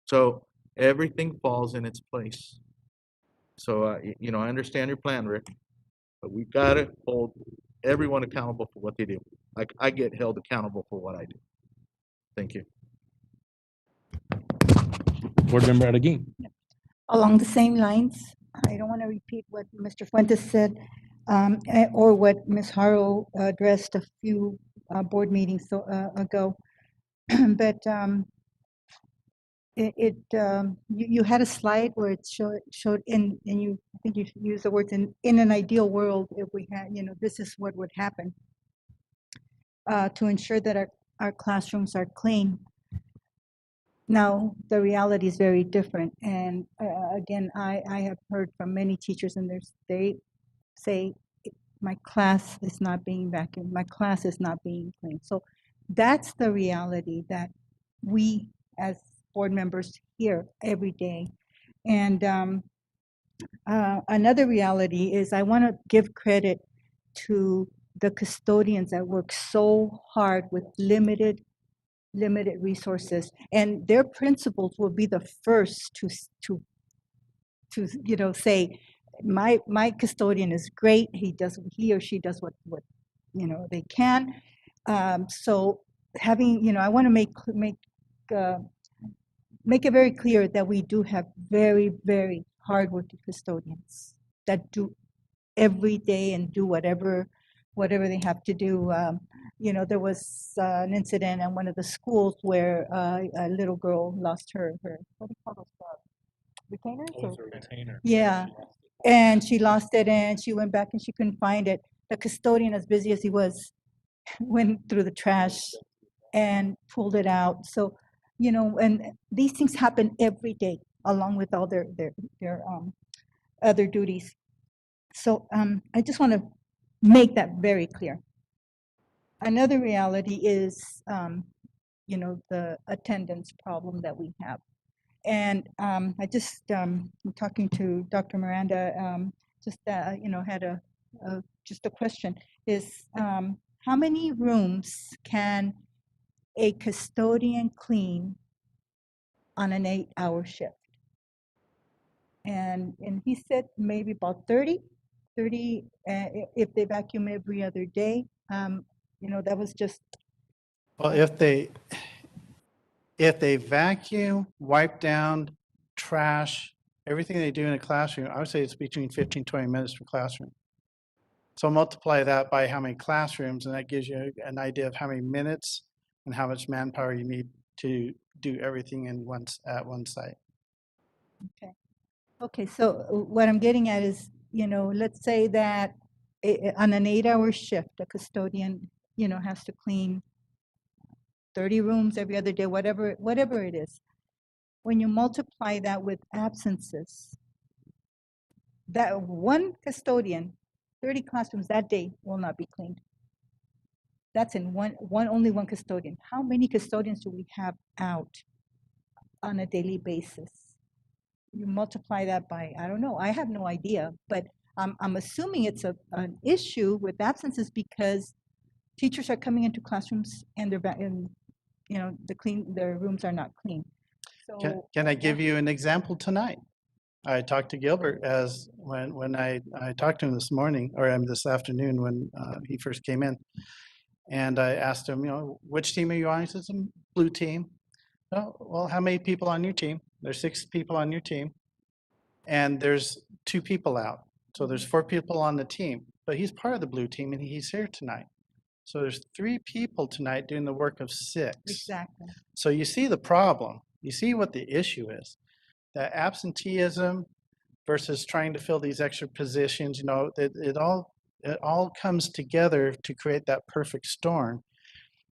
So everything falls in its place. So, I understand your plan, Rick, but we gotta hold everyone accountable for what they do. Like I get held accountable for what I do. Thank you. Board Member Aguirre. Along the same lines, I don't want to repeat what Mr. Fuentes said or what Ms. Haro addressed a few board meetings ago. But you had a slide where it showed and I think you used the words in an ideal world, if we had, this is what would happen to ensure that our classrooms are clean. Now, the reality is very different. And again, I have heard from many teachers and they say, my class is not being vacuumed, my class is not being cleaned. So that's the reality that we as board members hear every day. And another reality is I want to give credit to the custodians that work so hard with limited resources, and their principals will be the first to say, my custodian is great. He or she does what they can. So having, I want to make it very clear that we do have very, very hardworking custodians that do every day and do whatever they have to do. There was an incident at one of the schools where a little girl lost her what do you call those retainers? Retainer. Yeah, and she lost it, and she went back and she couldn't find it. The custodian, as busy as he was, went through the trash and pulled it out. So, and these things happen every day, along with all their other duties. So I just want to make that very clear. Another reality is, the attendance problem that we have. And I just, talking to Dr. Miranda, had just a question, is how many rooms can a custodian clean on an 8-hour shift? And he said maybe about 30, if they vacuum every other day. That was just, Well, if they vacuum, wipe down, trash, everything they do in a classroom, I would say it's between 15, 20 minutes per classroom. So multiply that by how many classrooms, and that gives you an idea of how many minutes and how much manpower you need to do everything at one site. okay, so what I'm getting at is, let's say that on an 8-hour shift, a custodian, has to clean 30 rooms every other day, whatever it is. When you multiply that with absences, that one custodian, 30 classrooms that day will not be cleaned. That's in only one custodian. How many custodians do we have out on a daily basis? You multiply that by, I don't know, I have no idea, but I'm assuming it's an issue with absences because teachers are coming into classrooms and their rooms are not clean. So Can I give you an example tonight? I talked to Gilbert when I talked to him this morning, or this afternoon when he first came in. And I asked him, which team are you on? He says, blue team. Oh, well, how many people on your team? There's 6 people on your team. And there's 2 people out. So there's 4 people on the team. But he's part of the blue team and he's here tonight. So there's 3 people tonight doing the work of 6. Exactly. So you see the problem. You see what the issue is. That absenteeism versus trying to fill these extra positions, it all comes together to create that perfect storm.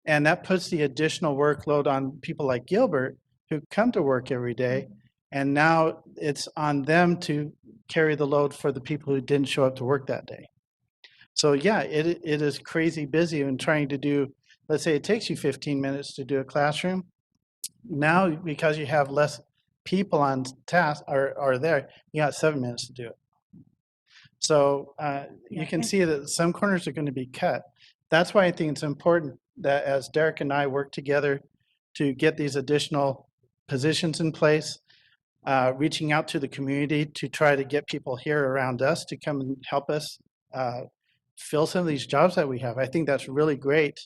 And that puts the additional workload on people like Gilbert who come to work every day. And now it's on them to carry the load for the people who didn't show up to work that day. So yeah, it is crazy busy and trying to do, let's say it takes you 15 minutes to do a classroom. Now, because you have less people on task or there, you got 7 minutes to do it. So you can see that some corners are going to be cut. That's why I think it's important that as Derek and I work together to get these additional positions in place, reaching out to the community to try to get people here around us to come and help us fill some of these jobs that we have. I think that's really great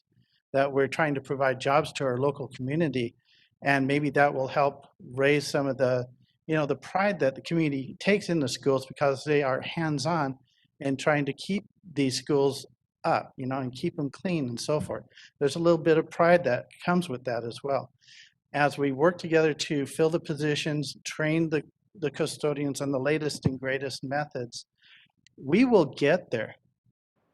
that we're trying to provide jobs to our local community. And maybe that will help raise some of the, the pride that the community takes in the schools because they are hands-on and trying to keep these schools up, and keep them clean and so forth. There's a little bit of pride that comes with that as well. As we work together to fill the positions, train the custodians on the latest and greatest methods, we will get there.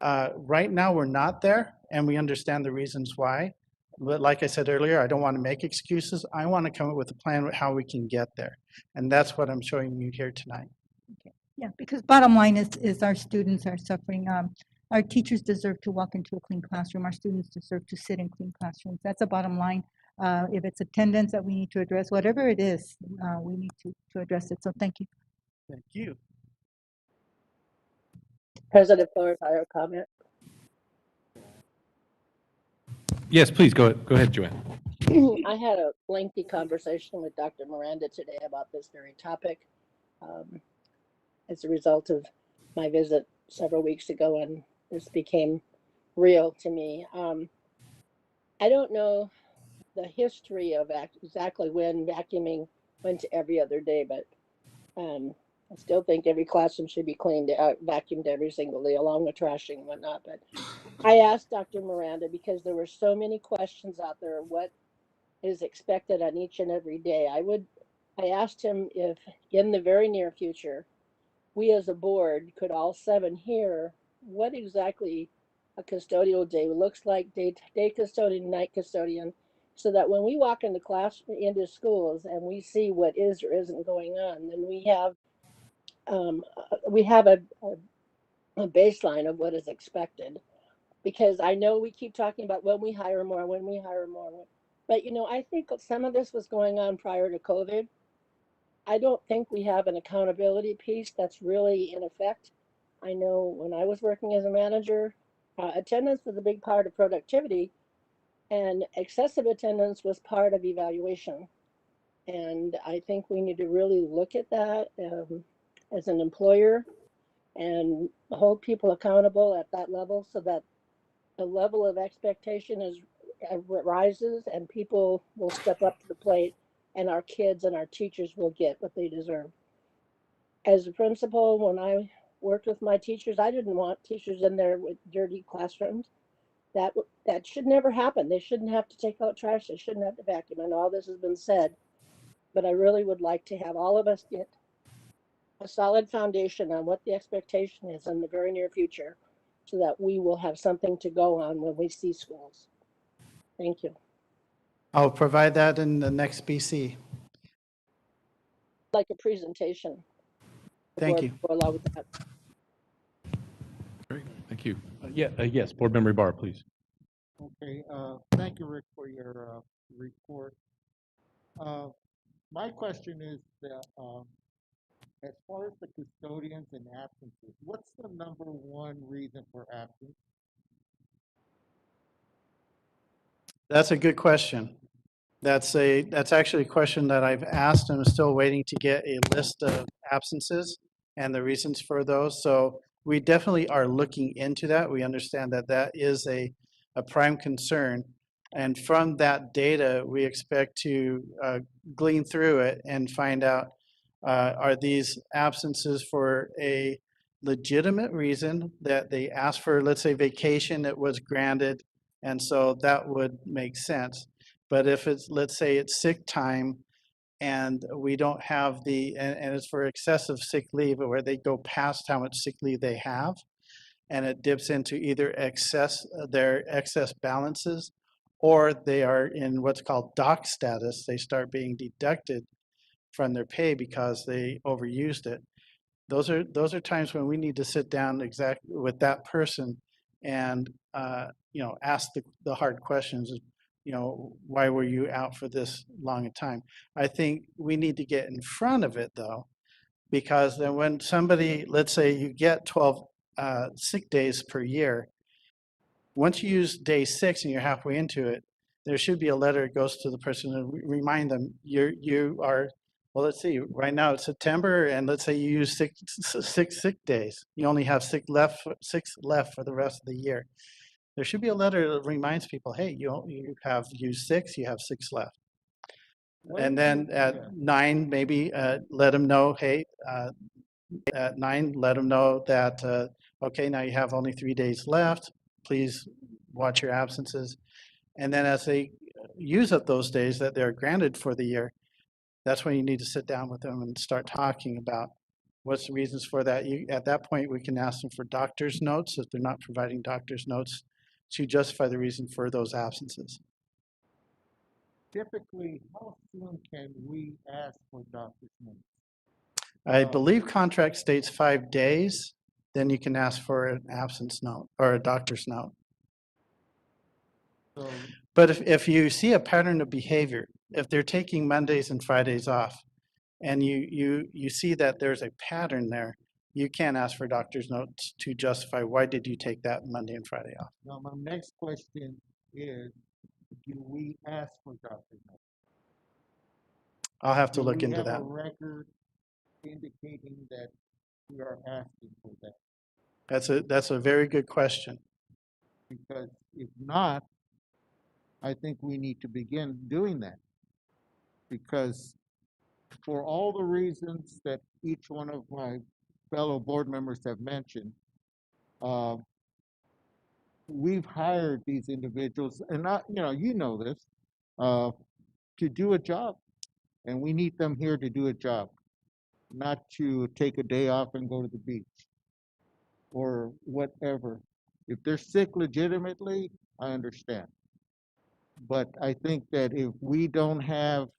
Right now, we're not there, and we understand the reasons why. But like I said earlier, I don't want to make excuses. I want to come up with a plan with how we can get there. And that's what I'm showing you here tonight. Yeah, because bottom line is our students are suffering. Our teachers deserve to walk into a clean classroom. Our students deserve to sit in clean classrooms. That's a bottom line. If it's attendance that we need to address, whatever it is, we need to address it. So thank you. Thank you. President Flores, I have a comment. Yes, please, go ahead, Joanne. I had a lengthy conversation with Dr. Miranda today about this very topic as a result of my visit several weeks ago, and this became real to me. I don't know the history of exactly when vacuuming went to every other day, but I still think every classroom should be cleaned, vacuumed every single day, along with trashing and whatnot. But I asked Dr. Miranda because there were so many questions out there. What is expected on each and every day? I asked him if in the very near future, we as a board could all 7 hear what exactly a custodial day looks like, day custodian, night custodian, so that when we walk into schools and we see what is or isn't going on, then we have a baseline of what is expected. Because I know we keep talking about when we hire more, but I think some of this was going on prior to COVID. I don't think we have an accountability piece that's really in effect. I know when I was working as a manager, attendance was a big part of productivity, and excessive attendance was part of evaluation. And I think we need to really look at that. as an employer and hold people accountable at that level so that the level of expectation rises and people will step up to the plate and our kids and our teachers will get what they deserve. As a principal, when I worked with my teachers, I didn't want teachers in there with dirty classrooms. That should never happen. They shouldn't have to take out trash. They shouldn't have to vacuum. I know all this has been said, but I really would like to have all of us get a solid foundation on what the expectation is in the very near future so that we will have something to go on when we see schools. Thank you. I'll provide that in the next BC. Like a presentation. The Thank board you. will allow that. Great, thank you. Yes, Board Member Barr, please. Okay, thank you, Rick, for your report. My question is that as far as the custodians and absences, what's the number one reason for absence? That's a good question. That's actually a question that I've asked and I'm still waiting to get a list of absences and the reasons for those. So we definitely are looking into that. We understand that that is a prime concern. And from that data, we expect to glean through it and find out, are these absences for a legitimate reason that they asked for, let's say vacation that was granted, and so that would make sense. But if it's, let's say it's sick time and we don't have and it's for excessive sick leave where they go past how much sick leave they have, and it dips into either their excess balances, or they are in what's called dock status, they start being deducted from their pay because they overused it. Those are times when we need to sit down exactly with that person and ask the hard questions. Why were you out for this long a time? I think we need to get in front of it though, because then when somebody, let's say you get 12 sick days per year, once you use day 6 and you're halfway into it, there should be a letter that goes to the person and remind them you are, well, let's see, right now it's September, and let's say you use six sick days. You only have 6 left for the rest of the year. There should be a letter that reminds people, hey, you have used 6, you have 6 left. And then at 9, maybe let them know, hey, at 9, let them know that, okay, now you have only 3 days left. Please watch your absences. And then as they use up those days that they're granted for the year, that's when you need to sit down with them and start talking about what's the reasons for that. At that point, we can ask them for doctor's notes if they're not providing doctor's notes to justify the reason for those absences. Typically, how soon can we ask for doctor's notes? I believe contract states 5 days, then you can ask for an absence note or a doctor's note. So, But if you see a pattern of behavior, if they're taking Mondays and Fridays off, and you see that there's a pattern there, you can ask for doctor's notes to justify why did you take that Monday and Friday off. now my next question is, do we ask for doctor's notes? I'll have to look Do we into have that. a record indicating that we are asking for that? That's a very good question. Because if not, I think we need to begin doing that. Because for all the reasons that each one of my fellow board members have mentioned, we've hired these individuals, and you know this, to do a job, and we need them here to do a job, not to take a day off and go to the beach or whatever. If they're sick legitimately, I understand. But I think that if we don't have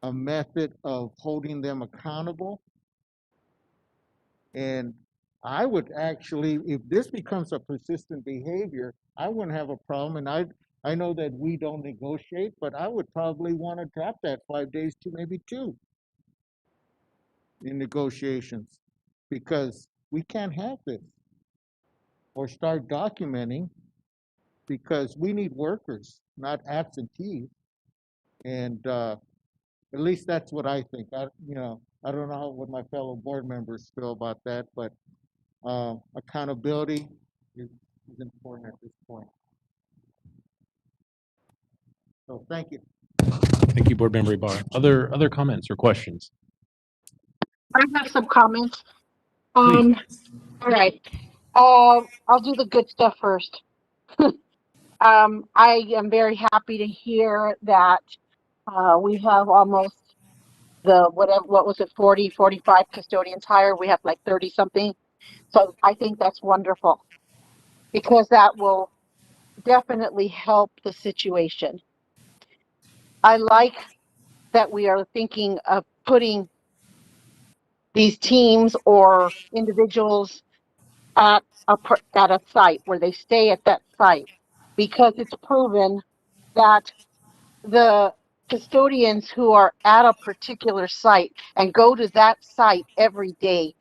a method of holding them accountable, and I would actually, if this becomes a persistent behavior, I wouldn't have a problem. And I know that we don't negotiate, but I would probably want to drop that 5 days to maybe 2 in negotiations, because we can't have this. Or start documenting, because we need workers, not absentees. And at least that's what I think. I don't know what my fellow board members feel about that, but accountability is important at this point. So thank you. Thank you, Board Member Ibarra. Other comments or questions? I have some comments. Please. All right. I'll do the good stuff first. I am very happy to hear that we have almost what was it, 40, 45 custodians hired. We have like 30 something. So I think that's wonderful because that will definitely help the situation. I like that we are thinking of putting these teams or individuals at a site where they stay at that site because it's proven that the custodians who are at a particular site and go to that site every day,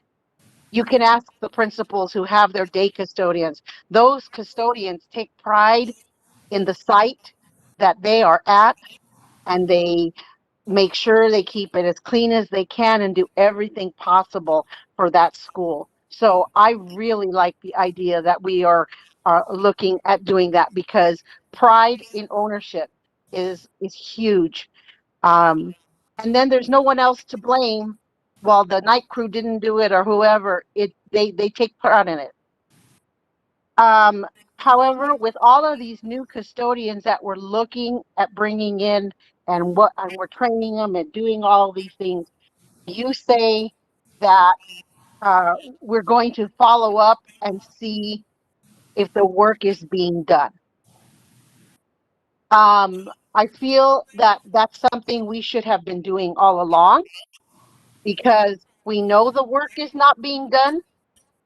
you can ask the principals who have their day custodians. Those custodians take pride in the site that they are at, and they make sure they keep it as clean as they can and do everything possible for that school. So I really like the idea that we are looking at doing that because pride in ownership is huge. And then there's no one else to blame. Well, the night crew didn't do it or whoever. They take part in it. However, with all of these new custodians that we're looking at bringing in and we're training them and doing all these things, you say that we're going to follow up and see if the work is being done. I feel that that's something we should have been doing all along because we know the work is not being done.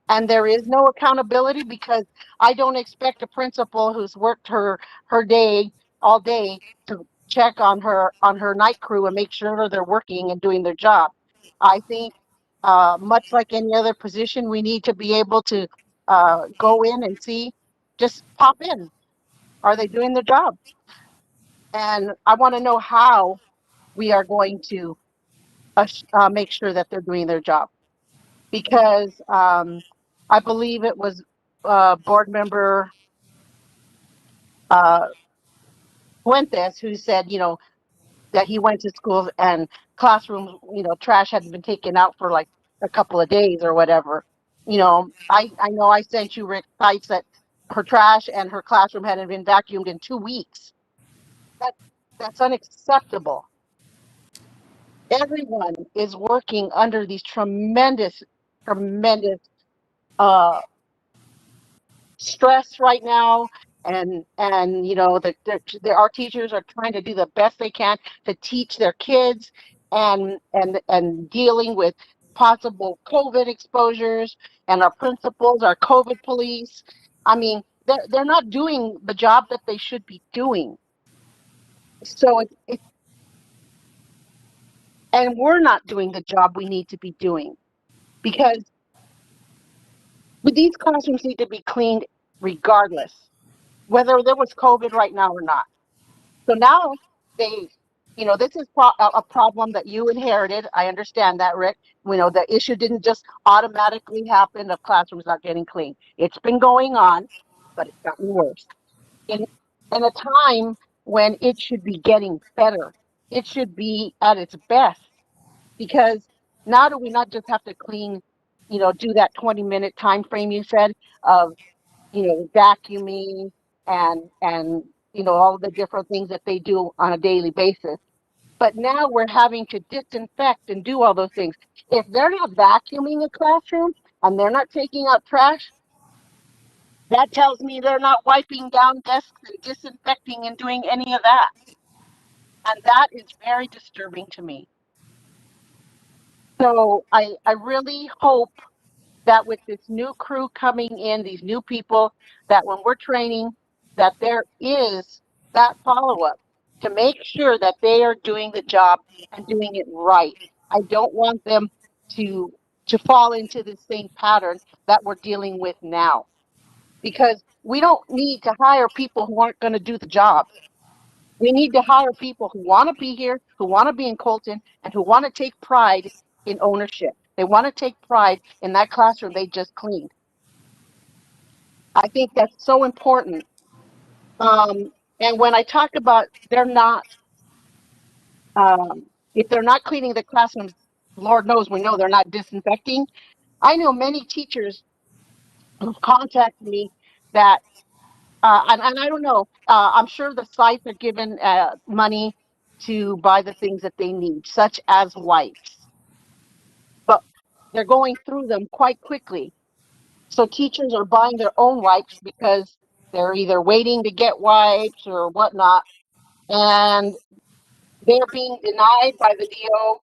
And there is no accountability because I don't expect a principal who's worked her day all day to check on her night crew and make sure they're working and doing their job. I think much like any other position, we need to be able to go in and see, just pop in. Are they doing their job? And I want to know how we are going to make sure that they're doing their job. Because I believe it was board member Fuentes who said, that he went to schools and classrooms, trash hadn't been taken out for like a couple of days or whatever. I know I sent you, Rick, sites that her trash and her classroom hadn't been vacuumed in 2 weeks. That's unacceptable. Everyone is working under these tremendous stress right now, and our teachers are trying to do the best they can to teach their kids and dealing with possible COVID exposures, and our principals are COVID police. I mean, they're not doing the job that they should be doing. So and we're not doing the job we need to be doing because these classrooms need to be cleaned regardless, whether there was COVID right now or not. So now this is a problem that you inherited. I understand that, Rick. The issue didn't just automatically happen of classrooms not getting clean. It's been going on, but it's gotten worse. In a time when it should be getting better, it should be at its best, because now do we not just have to clean, do that 20-minute time frame you said of vacuuming and all the different things that they do on a daily basis. But now we're having to disinfect and do all those things. If they're not vacuuming a classroom and they're not taking out trash, that tells me they're not wiping down desks and disinfecting and doing any of that. And that is very disturbing to me. So I really hope that with this new crew coming in, these new people, that when we're training, that there is that follow-up to make sure that they are doing the job and doing it right. I don't want them to fall into the same pattern that we're dealing with now, because we don't need to hire people who aren't going to do the job. We need to hire people who want to be here, who want to be in Colton, and who want to take pride in ownership. They want to take pride in that classroom they just cleaned. I think that's so important. And when I talk about they're not, if they're not cleaning the classrooms, Lord knows we know they're not disinfecting. I know many teachers who've contacted me that, and I don't know, I'm sure the sites are given money to buy the things that they need, such as wipes, but they're going through them quite quickly. So teachers are buying their own wipes because they're either waiting to get wipes or whatnot, and they're being denied by the DO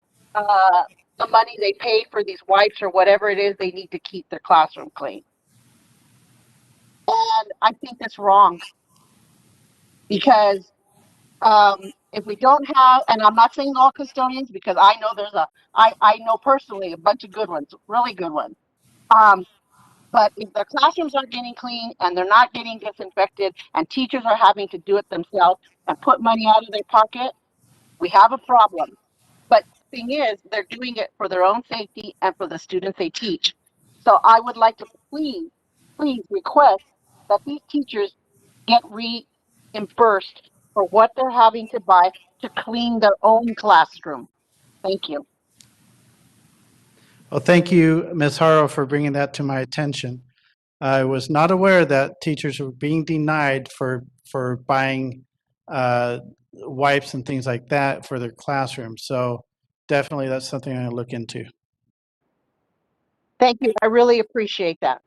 the money they pay for these wipes or whatever it is they need to keep their classroom clean. And I think that's wrong because if we don't have, and I'm not saying all custodians because I know I know personally a bunch of good ones, really good ones. But if their classrooms aren't getting clean and they're not getting disinfected and teachers are having to do it themselves and put money out of their pocket, we have a problem. But the thing is, they're doing it for their own safety and for the students they teach. So I would like to please request that these teachers get reimbursed for what they're having to buy to clean their own classroom. Thank you. Well, thank you, Ms. Haro, for bringing that to my attention. I was not aware that teachers were being denied for buying wipes and things like that for their classrooms. So definitely that's something I'm going to look into. Thank you. I really appreciate that.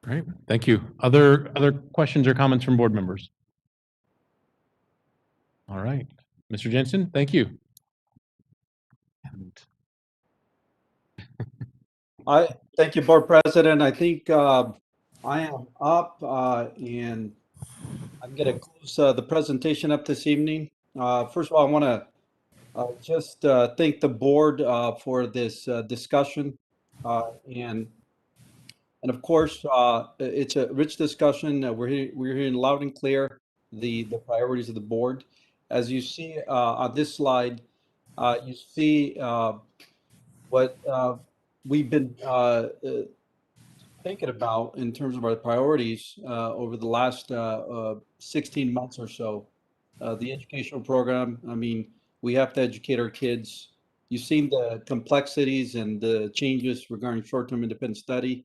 Great, thank you. Other questions or comments from board members? All right, Mr. Jensen, thank you. I thank you, Board President. I think I am up and I'm going to close the presentation up this evening. First of all, I want to just thank the board for this discussion and of course it's a rich discussion. We're hearing loud and clear the priorities of the board. As you see on this slide, you see what we've been thinking about in terms of our priorities over the last 16 months or so. The educational program, I mean, we have to educate our kids. You've seen the complexities and the changes regarding short-term independent study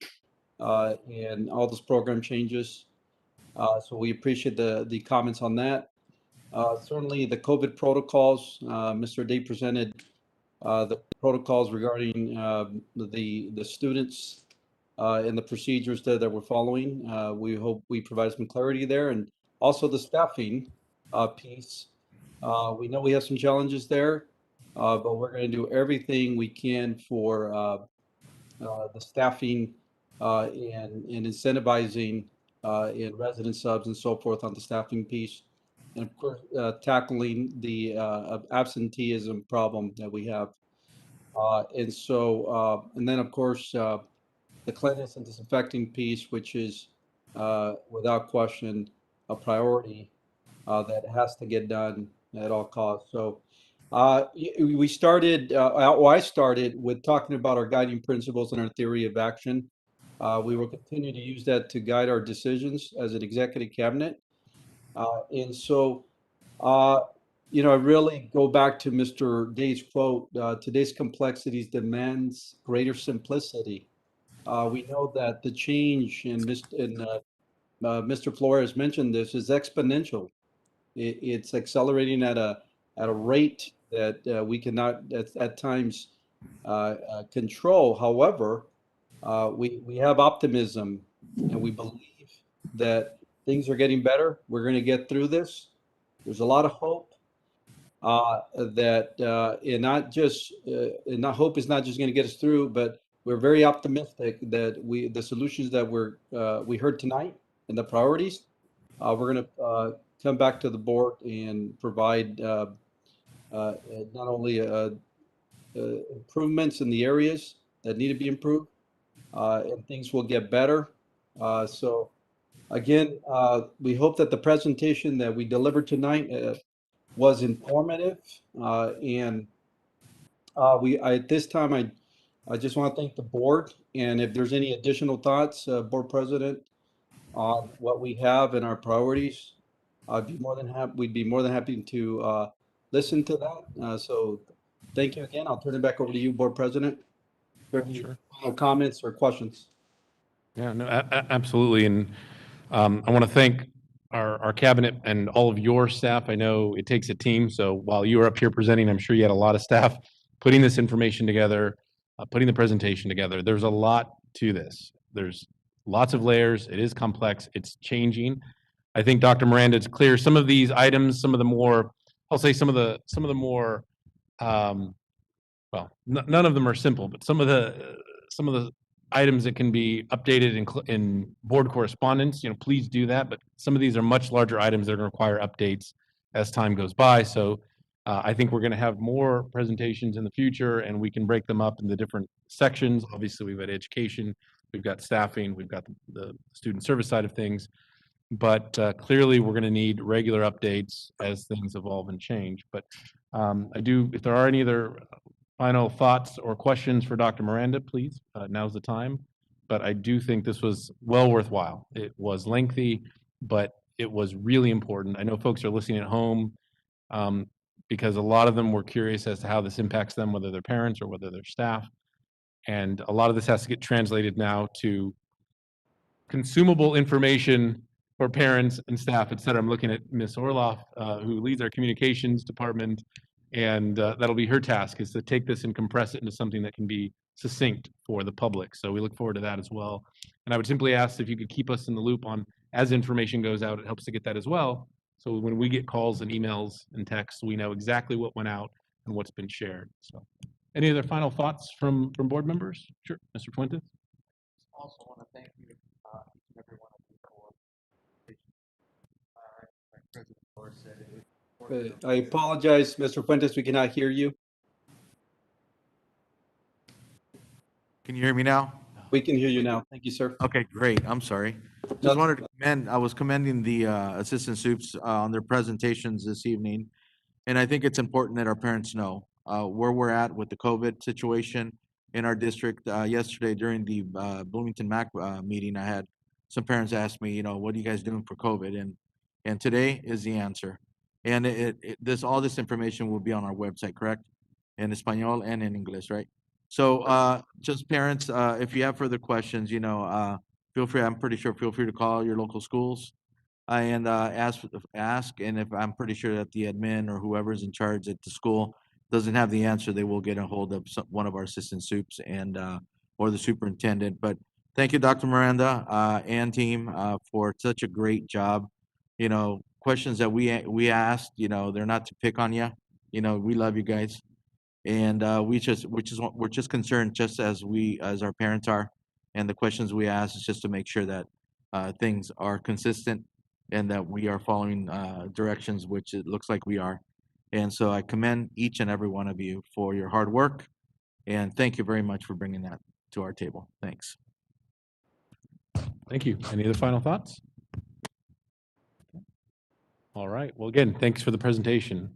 and all those program changes. So we appreciate the comments on that. Certainly the COVID protocols, Mr. Day presented the protocols regarding the students and the procedures that we're following. We hope we provide some clarity there, and also the staffing piece. We know we have some challenges there, but we're going to do everything we can for the staffing and incentivizing in resident subs and so forth on the staffing piece. And of course, tackling the absenteeism problem that we have. And then of course, the cleanliness and disinfecting piece, which is without question a priority that has to get done at all costs. So we started, I started with talking about our guiding principles and our theory of action. We will continue to use that to guide our decisions as an executive cabinet. I really go back to Mr. Day's quote, today's complexities demands greater simplicity. We know that the change in Mr. Flores mentioned this is exponential. It's accelerating at a rate that we cannot at times control. However, we have optimism and we believe that things are getting better. We're going to get through this. There's a lot of hope hope is not just going to get us through, but we're very optimistic that the solutions that we heard tonight and the priorities, we're going to come back to the board and provide not only improvements in the areas that need to be improved, and things will get better. So again, we hope that the presentation that we delivered tonight was informative and At this time, I just want to thank the board, and if there's any additional thoughts, Board President, on what we have and our priorities, we'd be more than happy to listen to that. So thank you again. I'll turn it back over to you, Board President. Are there any final comments or questions? Yeah, no, absolutely. And I want to thank our cabinet and all of your staff. I know it takes a team. So while you were up here presenting, I'm sure you had a lot of staff putting this information together, putting the presentation together. There's a lot to this. There's lots of layers. It is complex. It's changing. I think Dr. Miranda is clear. Some of these items, some of the more, I'll say some of the more, well, none of them are simple, but some of the items that can be updated in board correspondence, please do that. But some of these are much larger items that are going to require updates as time goes by. So I think we're going to have more presentations in the future, and we can break them up into different sections. Obviously, we've got education, we've got staffing, we've got the student service side of things. But clearly, we're going to need regular updates as things evolve and change. But if there are any other final thoughts or questions for Dr. Miranda, please, now's the time. But I do think this was well worthwhile. It was lengthy, but it was really important. I know folks are listening at home because a lot of them were curious as to how this impacts them, whether they're parents or whether they're staff. And a lot of this has to get translated now to consumable information for parents and staff, et cetera. I'm looking at Ms. Orloff, who leads our communications department, and that'll be her task, is to take this and compress it into something that can be succinct for the public. So we look forward to that as well. And I would simply ask if you could keep us in the loop on, as information goes out, it helps to get that as well. So when we get calls and emails and texts, we know exactly what went out and what's been shared. So any other final thoughts from board members? Sure, Mr. Fuentes. Also want to thank you, each and every one of you for like President Flores said. I apologize, Mr. Fuentes, we cannot hear you. Can you hear me now? We can hear you now. Thank you, sir. Okay, great. I'm sorry. Just wanted to commend, I was commending the assistant soups on their presentations this evening. And I think it's important that our parents know where we're at with the COVID situation in our district. Yesterday during the Bloomington MAC meeting, I had some parents ask me, what are you guys doing for COVID? And today is the answer. And all this information will be on our website, correct? In Espanol and in English, right? So just parents, if you have further questions, feel free, feel free to call your local schools and ask. And if I'm pretty sure that the admin or whoever's in charge at the school doesn't have the answer, they will get a hold of one of our assistant soups and or the superintendent. But thank you, Dr. Miranda and team for such a great job. Questions that we asked, they're not to pick on you. We love you guys. And we're just concerned, just as our parents are, and the questions we ask is just to make sure that things are consistent and that we are following directions, which it looks like we are. And so I commend each and every one of you for your hard work, and thank you very much for bringing that to our table. Thanks. Thank you. Any other final thoughts? All right. Well, again, thanks for the presentation.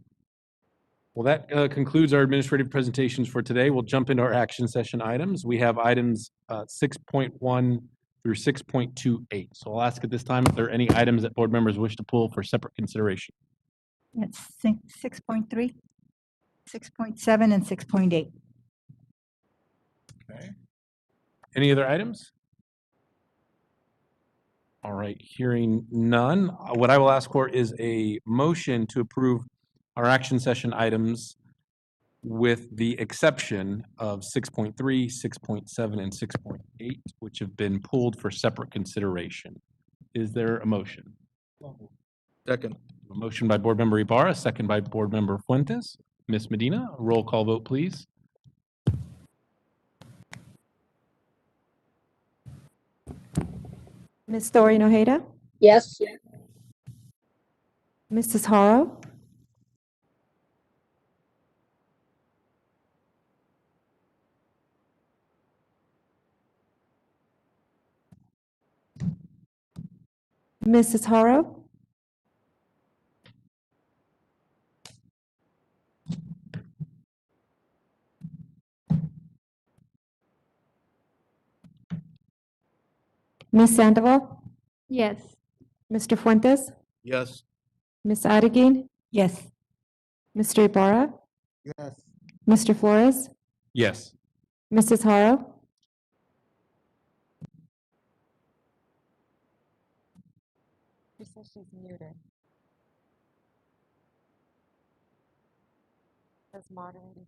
Well, that concludes our administrative presentations for today. We'll jump into our action session items. We have items 6.1 through 6.28. So I'll ask at this time if there are any items that board members wish to pull for separate consideration. It's 6.3, 6.7, and 6.8. Okay. Any other items? All right, hearing none, what I will ask for is a motion to approve our action session items with the exception of 6.3, 6.7, and 6.8, which have been pulled for separate consideration. Is there a motion? Second. A motion by Board Member Ibarra, second by Board Member Fuentes. Ms. Medina, roll call vote, please. Ms. Thori Ojeda? Yes. Mrs. Haro? Mrs. Haro? Ms. Sandoval, Yes. Mr. Fuentes, Yes. Ms. Adeline, Yes. Mr. Ibarra, Yes. Mr. Flores, Yes. Mrs. Haro, She says she's muted. As moderated.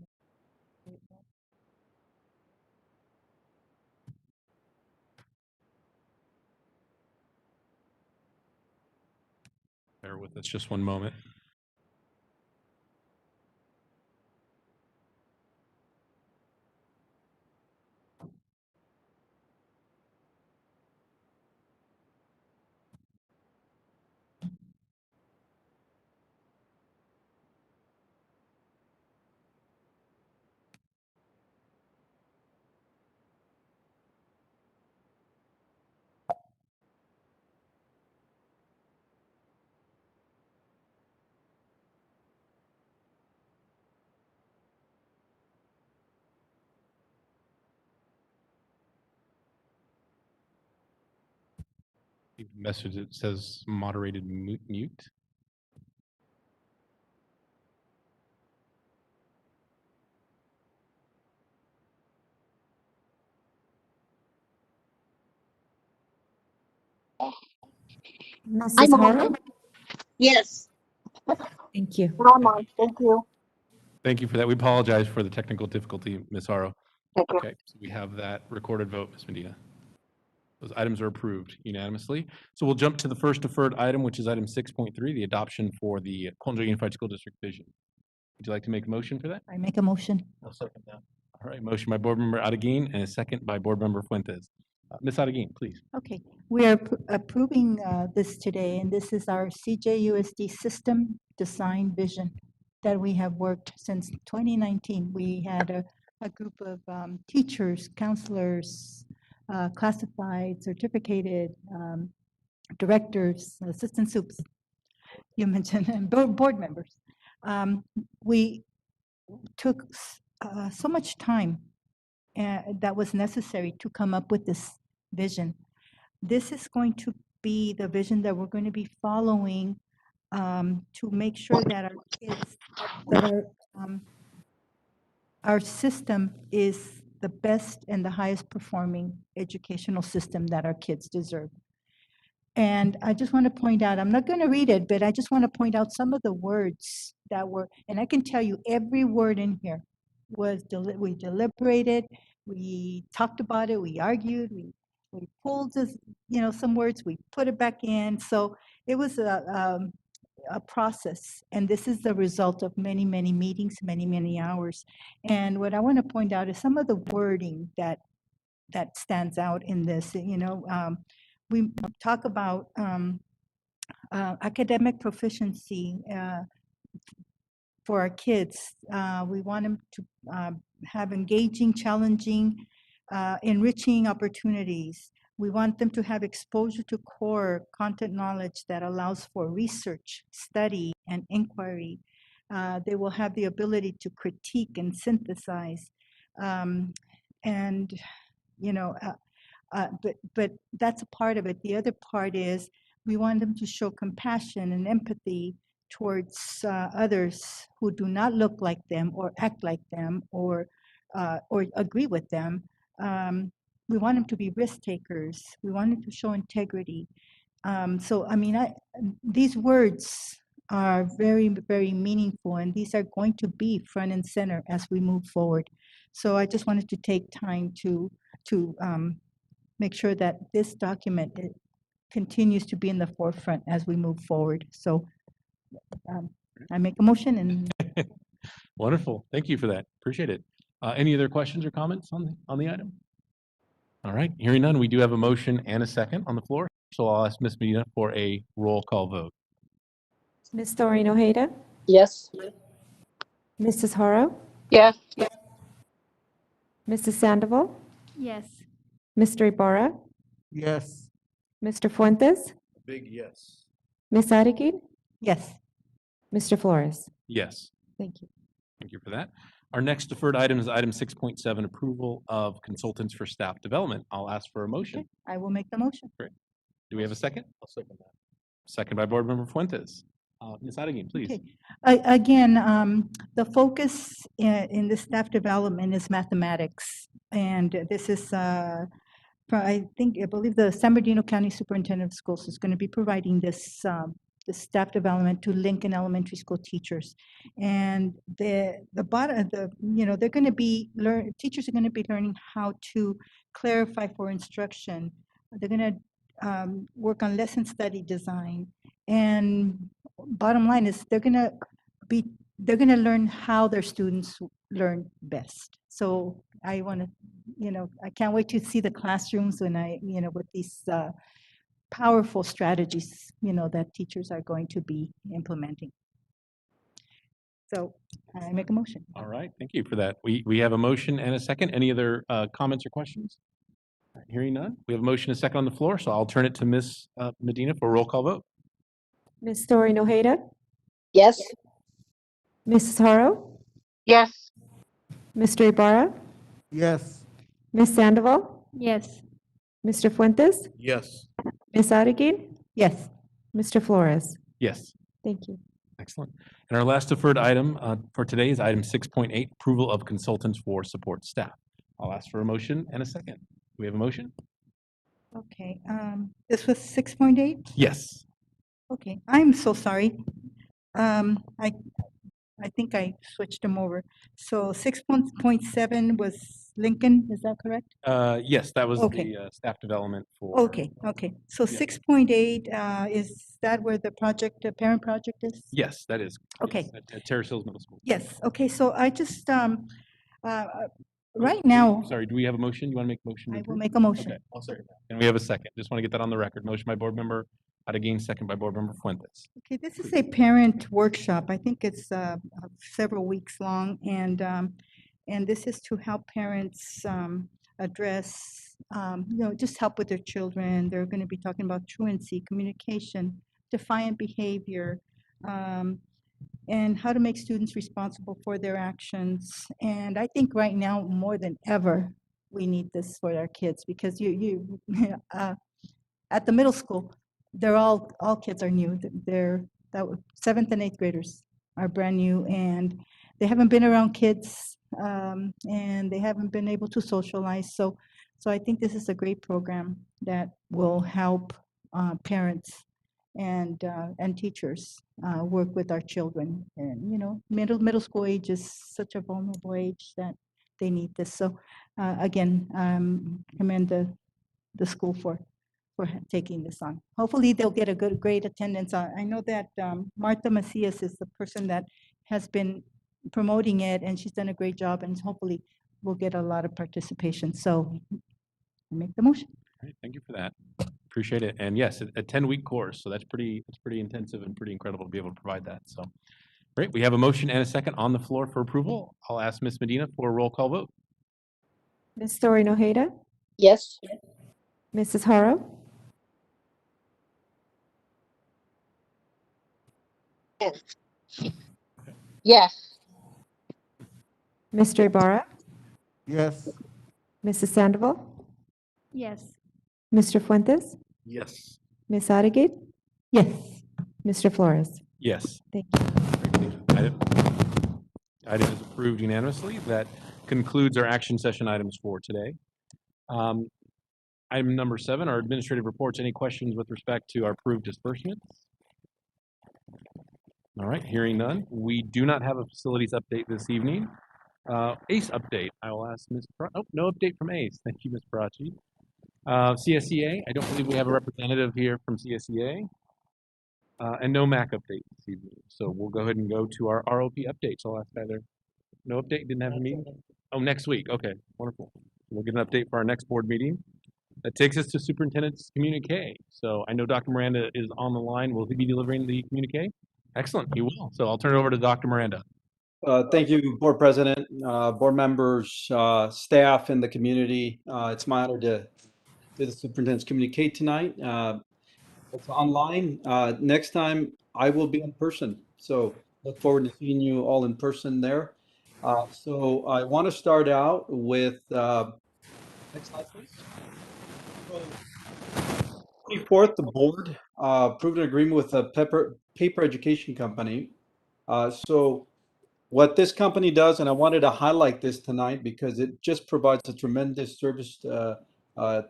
Bear with us just one moment. Message that says moderated mute. Mrs. Haro. Yes. Thank you. I'm on. Thank you. Thank you for that. We apologize for the technical difficulty, Ms. Haro. Okay. Okay, so we have that recorded vote, Ms. Medina. Those items are approved unanimously. So we'll jump to the first deferred item, which is item 6.3, the adoption for the Colton Unified School District vision. Would you like to make a motion for that? I make a motion. I'll second that. All right, motion by Board Member Adeguin and a second by Board Member Fuentes. Ms. Adeguin, please. Okay, we are approving this today, and this is our CJUSD system design vision that we have worked since 2019. We had a group of teachers, counselors, classified, certificated, directors, assistant soups, you mentioned, and board members. We took so much time that was necessary to come up with this vision. This is going to be the vision that we're going to be following to make sure that our kids, that our system is the best and the highest performing educational system that our kids deserve. And I just want to point out, I'm not going to read it, but I just want to point out some of the words that were, and I can tell you every word in here was, we deliberated, we talked about it, we argued, we pulled this, some words, we put it back in. So it was a process, and this is the result of many, many meetings, many, many hours. And what I want to point out is some of the wording that stands out in this. We talk about academic proficiency for our kids. We want them to have engaging, challenging, enriching opportunities. We want them to have exposure to core content knowledge that allows for research, study, and inquiry. They will have the ability to critique and synthesize. But that's a part of it. The other part is we want them to show compassion and empathy towards others who do not look like them or act like them or agree with them. We want them to be risk takers. We want them to show integrity. These words are very, very meaningful, and these are going to be front and center as we move forward. So I just wanted to take time to make sure that this document continues to be in the forefront as we move forward. So I make a motion and. Wonderful. Thank you for that. Appreciate it. Any other questions or comments on the item? All right, hearing none, we do have a motion and a second on the floor. So I'll ask Ms. Medina for a roll call vote. Ms. Doreen Ojeda, Yes. Mrs. Haro, Yes. Mrs. Sandoval, Yes. Mr. Ibarra, Yes. Mr. Fuentes, Big yes. Ms. Adeguin, Yes. Mr. Flores. Yes. Thank you. Thank you for that. Our next deferred item is item 6.7, approval of consultants for staff development. I'll ask for a motion. I will make the motion. Great. Do we have a second? I'll second that. Second by Board Member Fuentes. Ms. Adegain, please. Okay. Again, the focus in the staff development is mathematics. And this is, I believe the San Bernardino County Superintendent of Schools is going to be providing this, the staff development to Lincoln Elementary School teachers. And they're going to be, teachers are going to be learning how to clarify for instruction. They're going to work on lesson study design. And bottom line is they're going to learn how their students learn best. So I want to, I can't wait to see the classrooms when with these powerful strategies, that teachers are going to be implementing. So I make a motion. All right, thank you for that. We have a motion and a second. Any other comments or questions? All right, hearing none. We have a motion and a second on the floor, so I'll turn it to Ms. Medina for a roll call vote. Ms. Story Ojeda? Yes. Mrs. Haro? Yes. Mr. Ibarra? Yes. Ms. Sandoval? Yes. Mr. Fuentes? Yes. Ms. Adegain? Yes. Mr. Flores? Yes. Thank you. Excellent. And our last deferred item for today is item 6.8, approval of consultants for support staff. I'll ask for a motion and a second. Do we have a motion? Okay. This was 6.8? Yes. Okay. I'm so sorry. I think I switched them over. So 6.7 was Lincoln, is that correct? Yes, that was Okay. the staff development for. Okay, okay. So Yeah. 6.8, is that where the project, the parent project is? Yes, that is. Okay. Yes, at Terrace Hills Middle School. Yes, okay, so I just, right now, Sorry, do we have a motion? You want to make a motion? to I will approve? make a motion. Okay, I'll second that. And we have a second. Just want to get that on the record. Motion by Board Member Adegain, second by Board Member Fuentes. Okay, this is a parent workshop. I think it's several weeks long, and this is to help parents address, just help with their children. They're going to be talking about truancy, communication, defiant behavior, and how to make students responsible for their actions. And I think right now, more than ever, we need this for our kids because at the middle school, they're all kids are new. They're seventh and eighth graders are brand new, and they haven't been around kids, and they haven't been able to socialize. So I think this is a great program that will help parents and teachers work with our children. And middle school age is such a vulnerable age that they need this. So again, commend the school for taking this on. Hopefully they'll get a great attendance. I know that Martha Macias is the person that has been promoting it, and she's done a great job, and hopefully we'll get a lot of participation. So I make the motion. All right, thank you for that. Appreciate it. And yes, a 10-week course, so that's pretty intensive and pretty incredible to be able to provide that. So great. We have a motion and a second on the floor for approval. I'll ask Ms. Medina for a roll call vote. Ms. Story Ojeda? Yes. Mrs. Haro? Yes. Yes. Mr. Ibarra? Yes. Mrs. Sandoval? Yes. Mr. Fuentes? Yes. Ms. Adegain? Yes. Mr. Flores? Yes. Thank you. Item is approved unanimously. That concludes our action session items for today. Item number 7, our administrative reports. Any questions with respect to our approved disbursements? All right, hearing none. We do not have a facilities update this evening. ACE update. I will ask Ms. No update from ACE. Thank you, Ms. Parachi. CSEA. I don't believe we have a representative here from CSEA. And no MAC update this evening. So we'll go ahead and go to our ROP updates. I'll ask either. No update, didn't have a meeting? Oh, next week. Okay, wonderful. We'll get an update for our next board meeting. That takes us to Superintendent's communique. So I know Dr. Miranda is on the line. Will he be delivering the communique? Excellent, he will. So I'll turn it over to Dr. Miranda. Thank you, Board President, board members, staff, and the community. It's my honor to do the Superintendent's communique tonight. It's online. Next time I will be in person. So look forward to seeing you all in person there. So I want to start out with, next slide, please. So 24th, the board approved an agreement with a paper education company. So what this company does, and I wanted to highlight this tonight because it just provides a tremendous service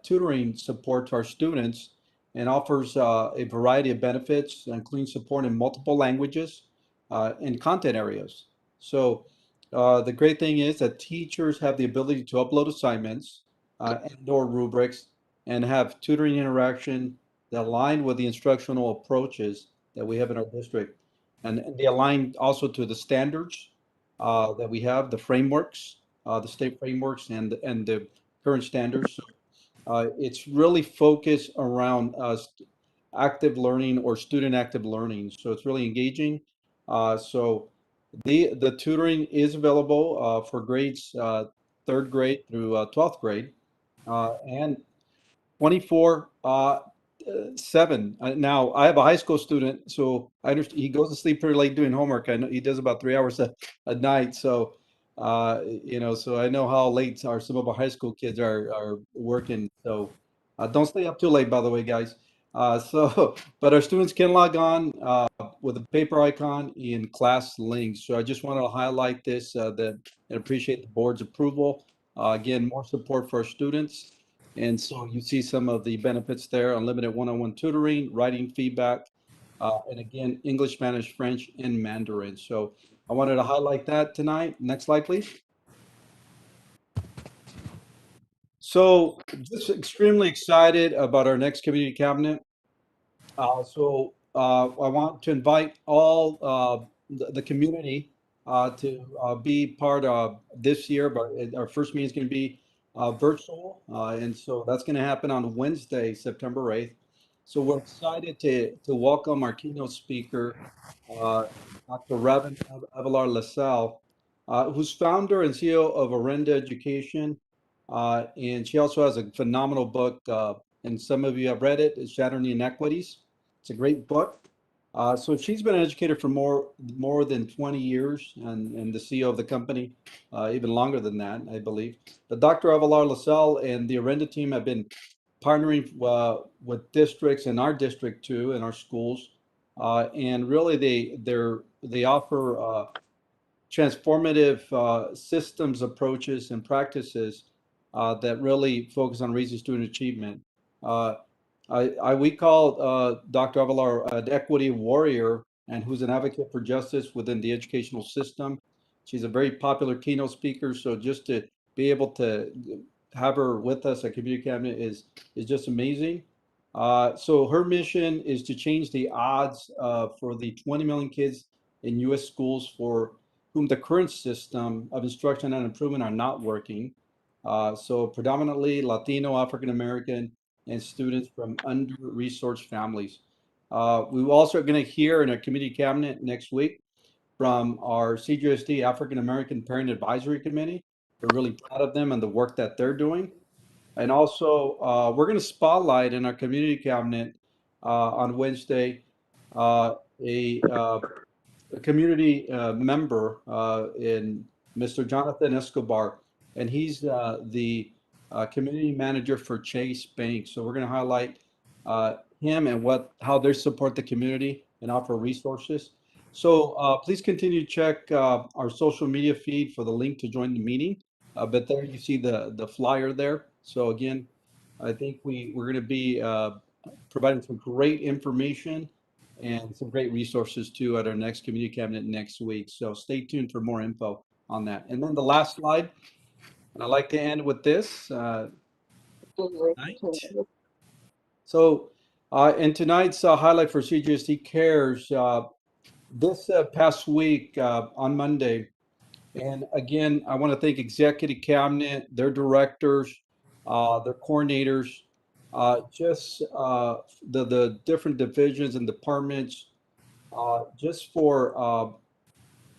tutoring support to our students and offers a variety of benefits, including support in multiple languages and content areas. So the great thing is that teachers have the ability to upload assignments and/or rubrics and have tutoring interaction that align with the instructional approaches that we have in our district. And they align also to the standards that we have, the frameworks, the state frameworks and the current standards. So, it's really focused around active learning or student active learning. So it's really engaging. So the tutoring is available for grades 3rd grade through 12th grade. And 24/7. Now, I have a high school student, so I understand he goes to sleep pretty late doing homework. I know he does about 3 hours a night. So, so I know how late some of our high school kids are working. So, don't stay up too late, by the way, guys. But our students can log on with a paper icon in class links. So I just want to highlight this and appreciate the board's approval. Again, more support for our students. And so you see some of the benefits there: unlimited one-on-one tutoring, writing feedback, and again, English, Spanish, French, and Mandarin. So I wanted to highlight that tonight. Next slide, please. So just extremely excited about our next community cabinet. I want to invite all the community to be part of this year, but our first meeting is going to be virtual. And so that's going to happen on Wednesday, September 8th. So we're excited to welcome our keynote speaker, Dr. Raven Avelar LaSalle, who's founder and CEO of Arenda Education. And she also has a phenomenal book, and some of you have read it, Shattering the Inequities. It's a great book. So she's been an educator for more than 20 years and the CEO of the company, even longer than that, I believe. But Dr. Avelar LaSalle and the Arenda team have been partnering with districts in our district too, in our schools. And really they offer transformative systems, approaches, and practices that really focus on raising student achievement. We call Dr. Avelar an equity warrior and who's an advocate for justice within the educational system. She's a very popular keynote speaker, so just to be able to have her with us at Community Cabinet is just amazing. So her mission is to change the odds for the 20 million kids in U.S. schools for whom the current system of instruction and improvement are not working. So predominantly Latino, African American, and students from under-resourced families. We also are going to hear in a community cabinet next week from our CJUSD African American Parent Advisory Committee. We're really proud of them and the work that they're doing. And also, we're going to spotlight in our community cabinet on Wednesday a community member in Mr. Jonathan Escobar, and he's the community manager for Chase Bank. So we're going to highlight him and how they support the community and offer resources. So please continue to check our social media feed for the link to join the meeting. But there you see the flyer there. So again, I think we're going to be providing some great information and some great resources too at our next community cabinet next week. So stay tuned for more info on that. And then the last slide, and I'd like to end with this. So in tonight's highlight for CJUSD Cares, this past week on Monday, and again, I want to thank Executive Cabinet, their directors, their coordinators, just the different divisions and departments, just for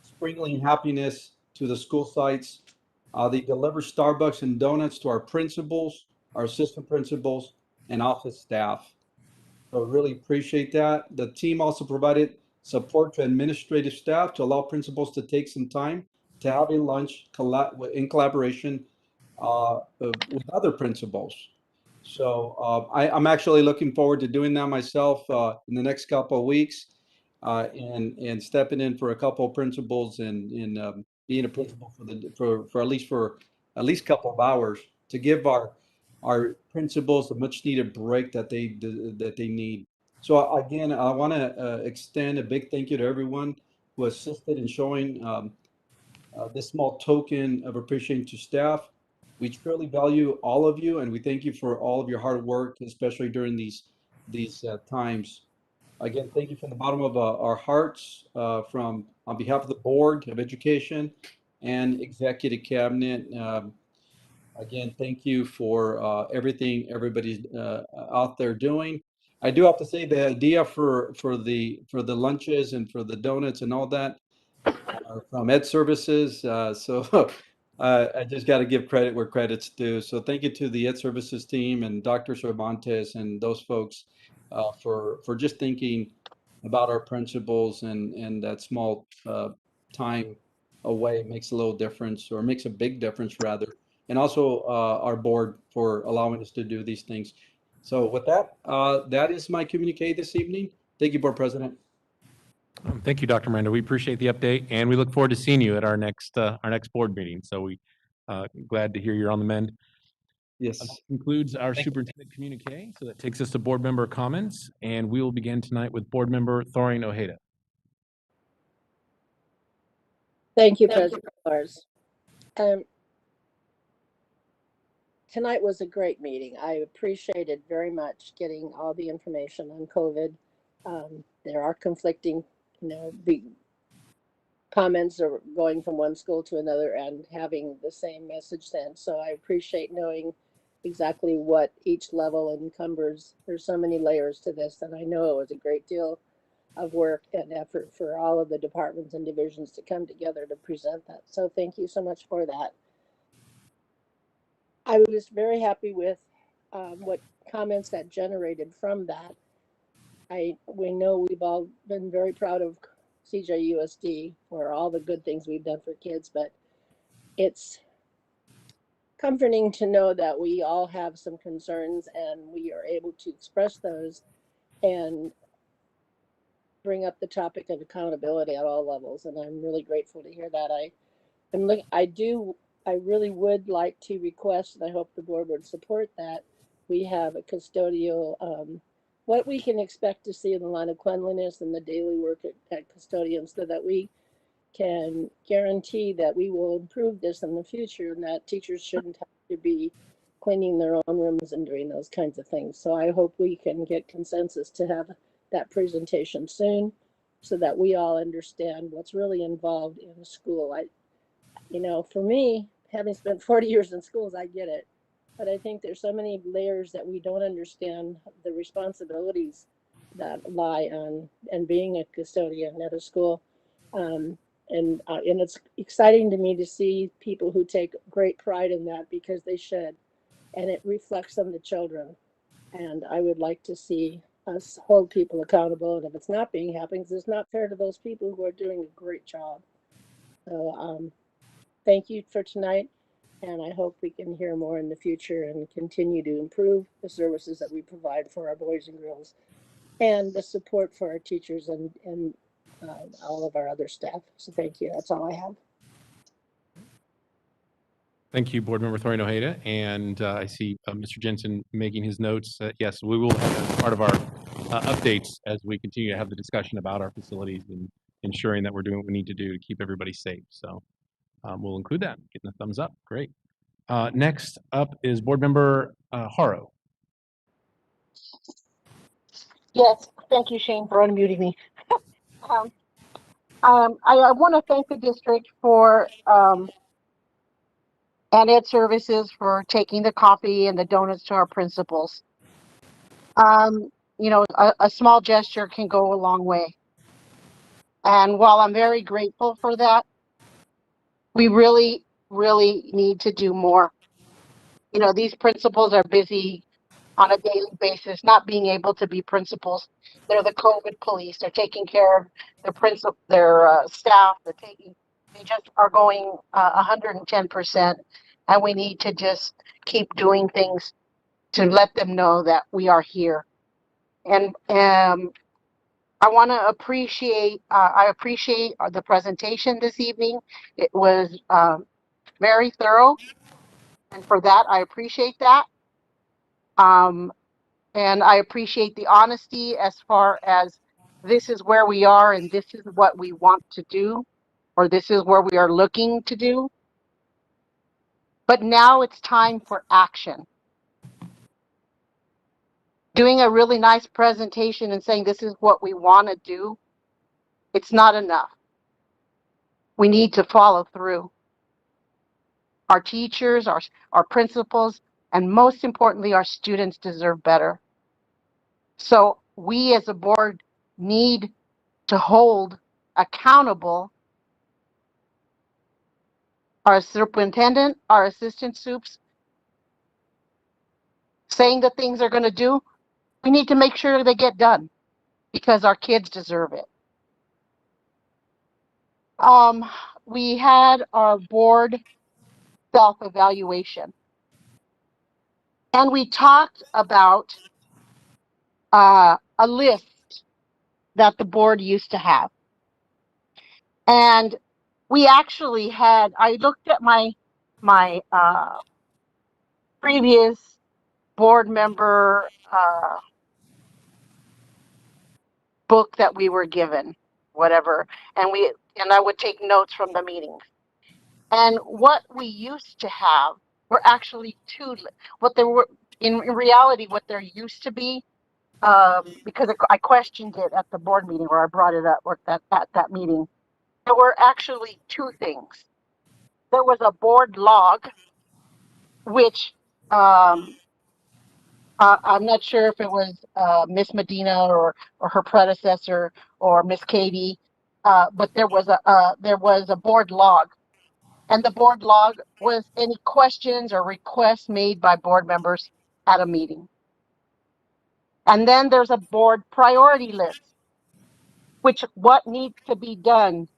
sprinkling happiness to the school sites. They deliver Starbucks and donuts to our principals, our assistant principals, and office staff. So really appreciate that. The team also provided support to administrative staff to allow principals to take some time to have a lunch in collaboration with other principals. So I'm actually looking forward to doing that myself in the next couple of weeks, and stepping in for a couple of principals and being a principal for at least a couple of hours to give our principals a much needed break that they need. So again, I want to extend a big thank you to everyone who assisted in showing this small token of appreciation to staff. We truly value all of you, and we thank you for all of your hard work, especially during these times. Again, thank you from the bottom of our hearts, on behalf of the Board of Education and Executive Cabinet. Again, thank you for everything everybody's out there doing. I do have to say the idea for the lunches and for the donuts and all that are from Ed Services. So I just got to give credit where credit's due. So thank you to the Ed Services team and Dr. Cervantes and those folks for just thinking about our principles, and that small time away makes a little difference, or makes a big difference rather. And also our board for allowing us to do these things. So with that, that is my communique this evening. Thank you, Board President. Thank you, Dr. Miranda. We appreciate the update, and we look forward to seeing you at our next board meeting. So we glad to hear you're on the mend. Yes. That concludes our Thank you. superintendent communique. So that takes us to board member comments, and we will begin tonight with board member Thorian Ojeda. Thank you, President Flores. Tonight was a great meeting. I appreciated very much getting all the information on COVID. There are conflicting, big comments are going from one school to another and having the same message sent. So I appreciate knowing exactly what each level encumbers. There's so many layers to this, and I know it was a great deal of work and effort for all of the departments and divisions to come together to present that. So thank you so much for that. I was very happy with what comments that generated from that. We know we've all been very proud of CJUSD for all the good things we've done for kids, but it's comforting to know that we all have some concerns and we are able to express those and bring up the topic of accountability at all levels. And I'm really grateful to hear that. I really would like to request, and I hope the board would support that, we have a custodial, what we can expect to see in the line of cleanliness and the daily work at custodians, so that we can guarantee that we will improve this in the future and that teachers shouldn't have to be cleaning their own rooms and doing those kinds of things. So I hope we can get consensus to have that presentation soon so that we all understand what's really involved in a school. For me, having spent 40 years in schools, I get it. But I think there's so many layers that we don't understand the responsibilities that lie on and being a custodian at a school. And it's exciting to me to see people who take great pride in that, because they should, and it reflects on the children. And I would like to see us hold people accountable. And if it's not being happening, it's not fair to those people who are doing a great job. So thank you for tonight, and I hope we can hear more in the future and continue to improve the services that we provide for our boys and girls, and the support for our teachers and all of our other staff. So thank you. That's all I have. Thank you, Board Member Thorian Ojeda. And I see Mr. Jensen making his notes. Yes, we will have as part of our updates as we continue to have the discussion about our facilities and ensuring that we're doing what we need to do to keep everybody safe. So we'll include that. Getting a thumbs up. Great. Next up is Board Member Haro. Yes, thank you, Shane, for unmuting me. I want to thank the district for and Ed Services for taking the coffee and the donuts to our principals. A small gesture can go a long way. And while I'm very grateful for that, we really, really need to do more. These principals are busy on a daily basis, not being able to be principals. They're the COVID police. They're taking care of their staff. They're taking They just are going 110%, and we need to just keep doing things to let them know that we are here. And I want to appreciate, I appreciate the presentation this evening. It was very thorough, and for that, I appreciate that. And I appreciate the honesty as far as this is where we are and this is what we want to do, or this is where we are looking to do. But now it's time for action. Doing a really nice presentation and saying this is what we want to do, it's not enough. We need to follow through. Our teachers, our principals, and most importantly, our students deserve better. So we as a board need to hold accountable our superintendent, our assistant soups, saying the things they're going to do. We need to make sure they get done because our kids deserve it. We had our board self-evaluation, and we talked about a list that the board used to have. And we actually had, I looked at my previous board member book that we were given, whatever, and I would take notes from the meetings. And what we used to have were actually what there were in reality, what there used to be, because I questioned it at the board meeting, or I brought it up at that meeting. There were actually two things. There was a board log, which I'm not sure if it was Miss Medina or her predecessor or Miss Katie, but there was a board log, and the board log was any questions or requests made by board members at a meeting. And then there's a board priority list, which what needs to be done.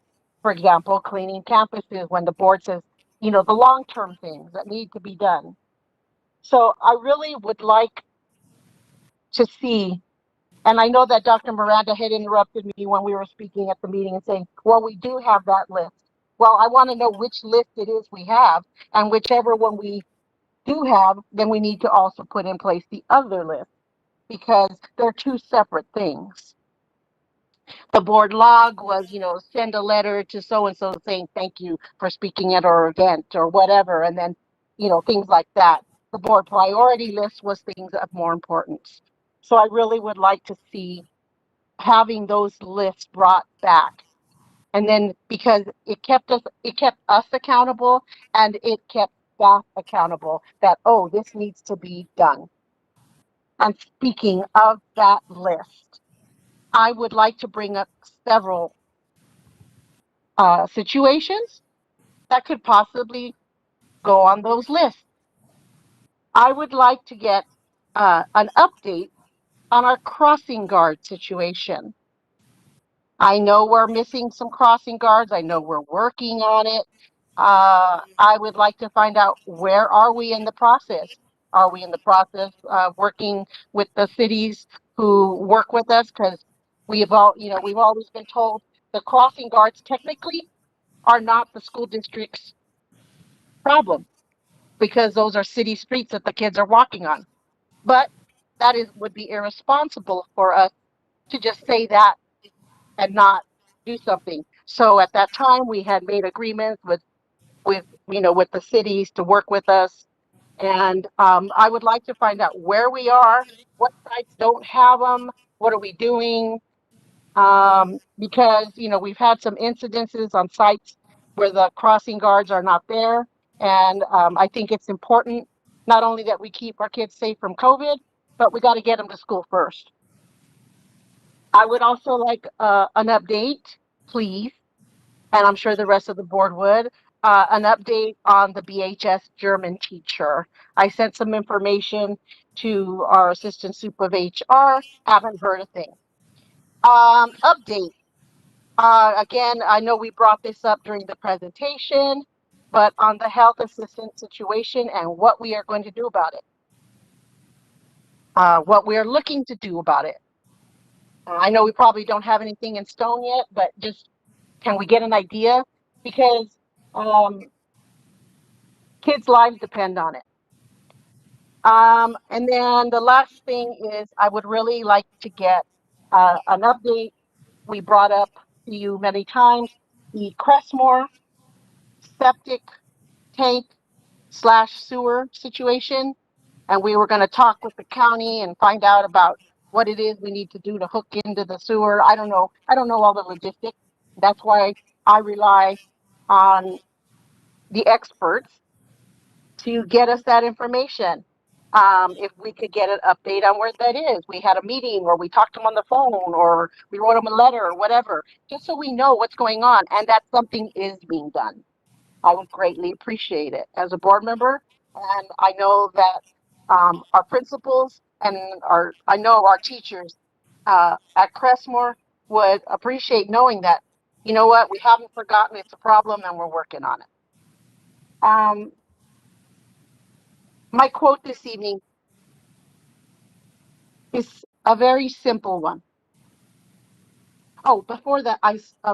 For example, cleaning campuses, when the board says, the long-term things that need to be done. So I really would like to see, and I know that Dr. Miranda had interrupted me when we were speaking at the meeting and saying, well, we do have that list. Well, I want to know which list it is we have, and whichever one we do have, then we need to also put in place the other list, because they're two separate things. The board log was, send a letter to so-and-so saying thank you for speaking at our event or whatever, and then, things like that. The board priority list was things of more importance. So I really would like to see having those lists brought back. And then, because it kept us accountable, and it kept staff accountable that, oh, this needs to be done. And speaking of that list, I would like to bring up several situations that could possibly go on those lists. I would like to get an update on our crossing guard situation. I know we're missing some crossing guards. I know we're working on it. I would like to find out, where are we in the process? Are we in the process of working with the cities who work with us? Because we've always been told the crossing guards technically are not the school district's problem, because those are city streets that the kids are walking on. But that would be irresponsible for us to just say that and not do something. So at that time, we had made agreements with the cities to work with us. And I would like to find out where we are, what sites don't have them, what are we doing? Because, we've had some incidences on sites where the crossing guards are not there. And I think it's important not only that we keep our kids safe from COVID, but we got to get them to school first. I would also like an update, please, and I'm sure the rest of the board would, an update on the BHS German teacher. I sent some information to our assistant soup of HR, haven't heard a thing. Update, Again, I know we brought this up during the presentation, but on the health assistant situation and what we are going to do about it. What we are looking to do about it. I know we probably don't have anything in stone yet, but just can we get an idea? Because kids' lives depend on it. And then the last thing is I would really like to get an update. We brought up to you many times the Crestmore septic tank / sewer situation. And we were going to talk with the county and find out about what it is we need to do to hook into the sewer. I don't know all the logistics. That's why I rely on the experts to get us that information. If we could get an update on where that is, we had a meeting or we talked to them on the phone or we wrote them a letter or whatever, just so we know what's going on and that something is being done. I would greatly appreciate it as a board member. And I know that our principals and I know our teachers at Crestmore would appreciate knowing that, you know what, we haven't forgotten it's a problem and we're working on it. My quote this evening is a very simple one. Oh, before that,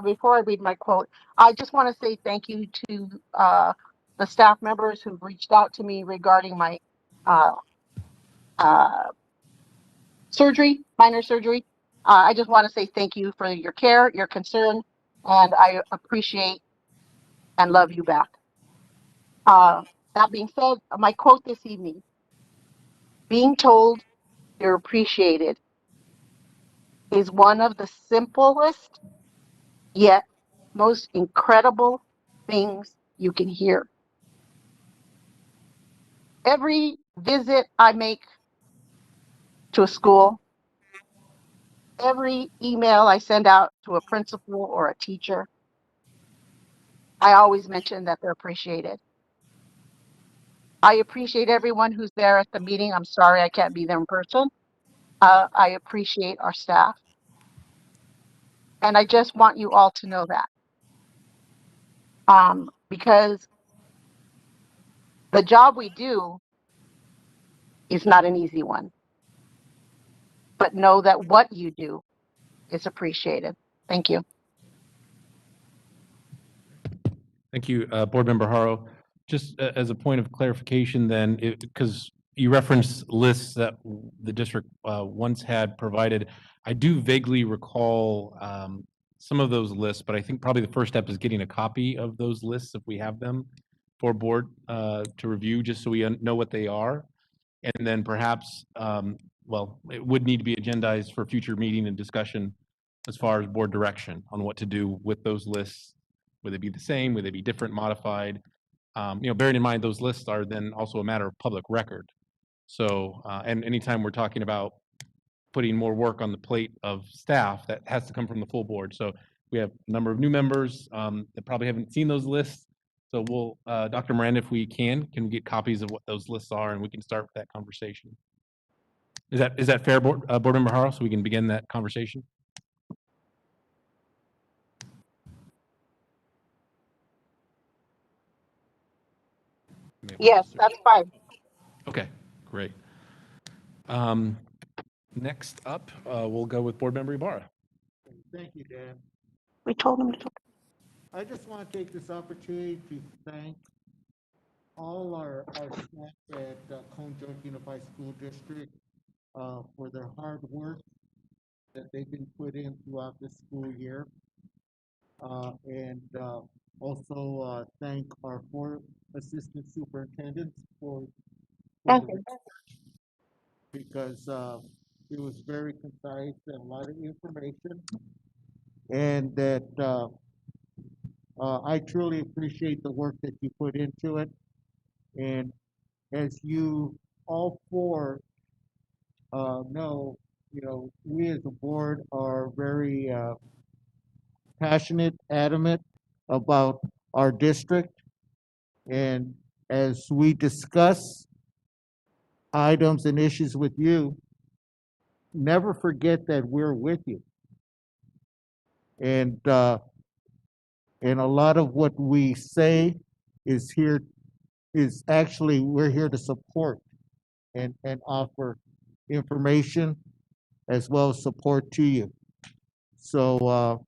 before I read my quote, I just want to say thank you to the staff members who've reached out to me regarding my surgery, minor surgery. I just want to say thank you for your care, your concern, and I appreciate and love you back. That being said, my quote this evening, being told you're appreciated is one of the simplest yet most incredible things you can hear. Every visit I make to a school, every email I send out to a principal or a teacher, I always mention that they're appreciated. I appreciate everyone who's there at the meeting. I'm sorry I can't be there in person. I appreciate our staff. And I just want you all to know that. Because the job we do is not an easy one. But know that what you do is appreciated. Thank you. Thank you, Board Member Haro. Just as a point of clarification then, because you referenced lists that the district once had provided, I do vaguely recall some of those lists, but I think probably the first step is getting a copy of those lists if we have them for board to review, just so we know what they are. And then perhaps, well, it would need to be agendized for future meeting and discussion as far as board direction on what to do with those lists. Would they be the same? Would they be different, modified? Bearing in mind those lists are then also a matter of public record. So, and anytime we're talking about putting more work on the plate of staff, that has to come from the full board. So we have a number of new members that probably haven't seen those lists. So we'll, Dr. Miranda, if we can we get copies of what those lists are and we can start that conversation. Is that fair, Board Member Haro, so we can begin that conversation? Yes, that's fine. Okay, great. Next up, we'll go with Board Member Ibarra. Thank you, Dan. We told them to. I just want to take this opportunity to thank all our staff at Conjoint Unified School District for their hard work that they've been put in throughout the school year. And also thank our 4 assistant superintendents for the, because it was very concise and a lot of information, and that I truly appreciate the work that you put into it. And as you all 4 know, we as a board are very passionate, adamant about our district. And as we discuss items and issues with you, never forget that we're with you. And a lot of what we say is here is actually we're here to support and offer information as well as support to you. So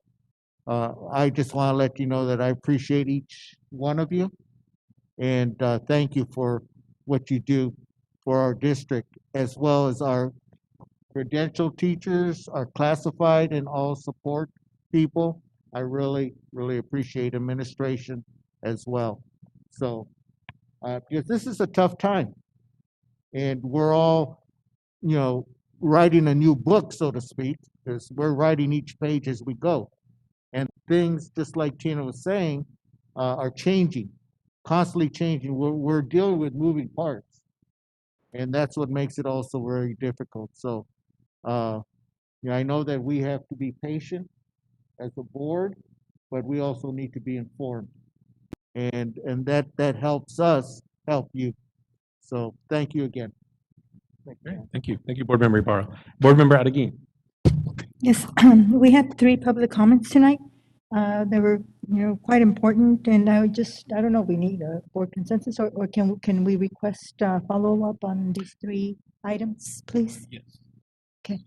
I just want to let you know that I appreciate each one of you and thank you for what you do for our district as well as our credential teachers, our classified and all support people. I really, really appreciate administration as well. So, because this is a tough time and we're all, you know, writing a new book, so to speak, because we're writing each page as we go. And things, just like Tina was saying, are changing, constantly changing. We're dealing with moving parts. And that's what makes it also very difficult. So, yeah, I know that we have to be patient as a board, but we also need to be informed. And that helps us help you. So thank you again. Great. Thank you. Thank you, Board Member Ibarra. Board Member Adeguin. Yes, we had 3 public comments tonight. They were, quite important, and I don't know, we need a board consensus, or can we request follow-up on these 3 items, please? Yes. Okay.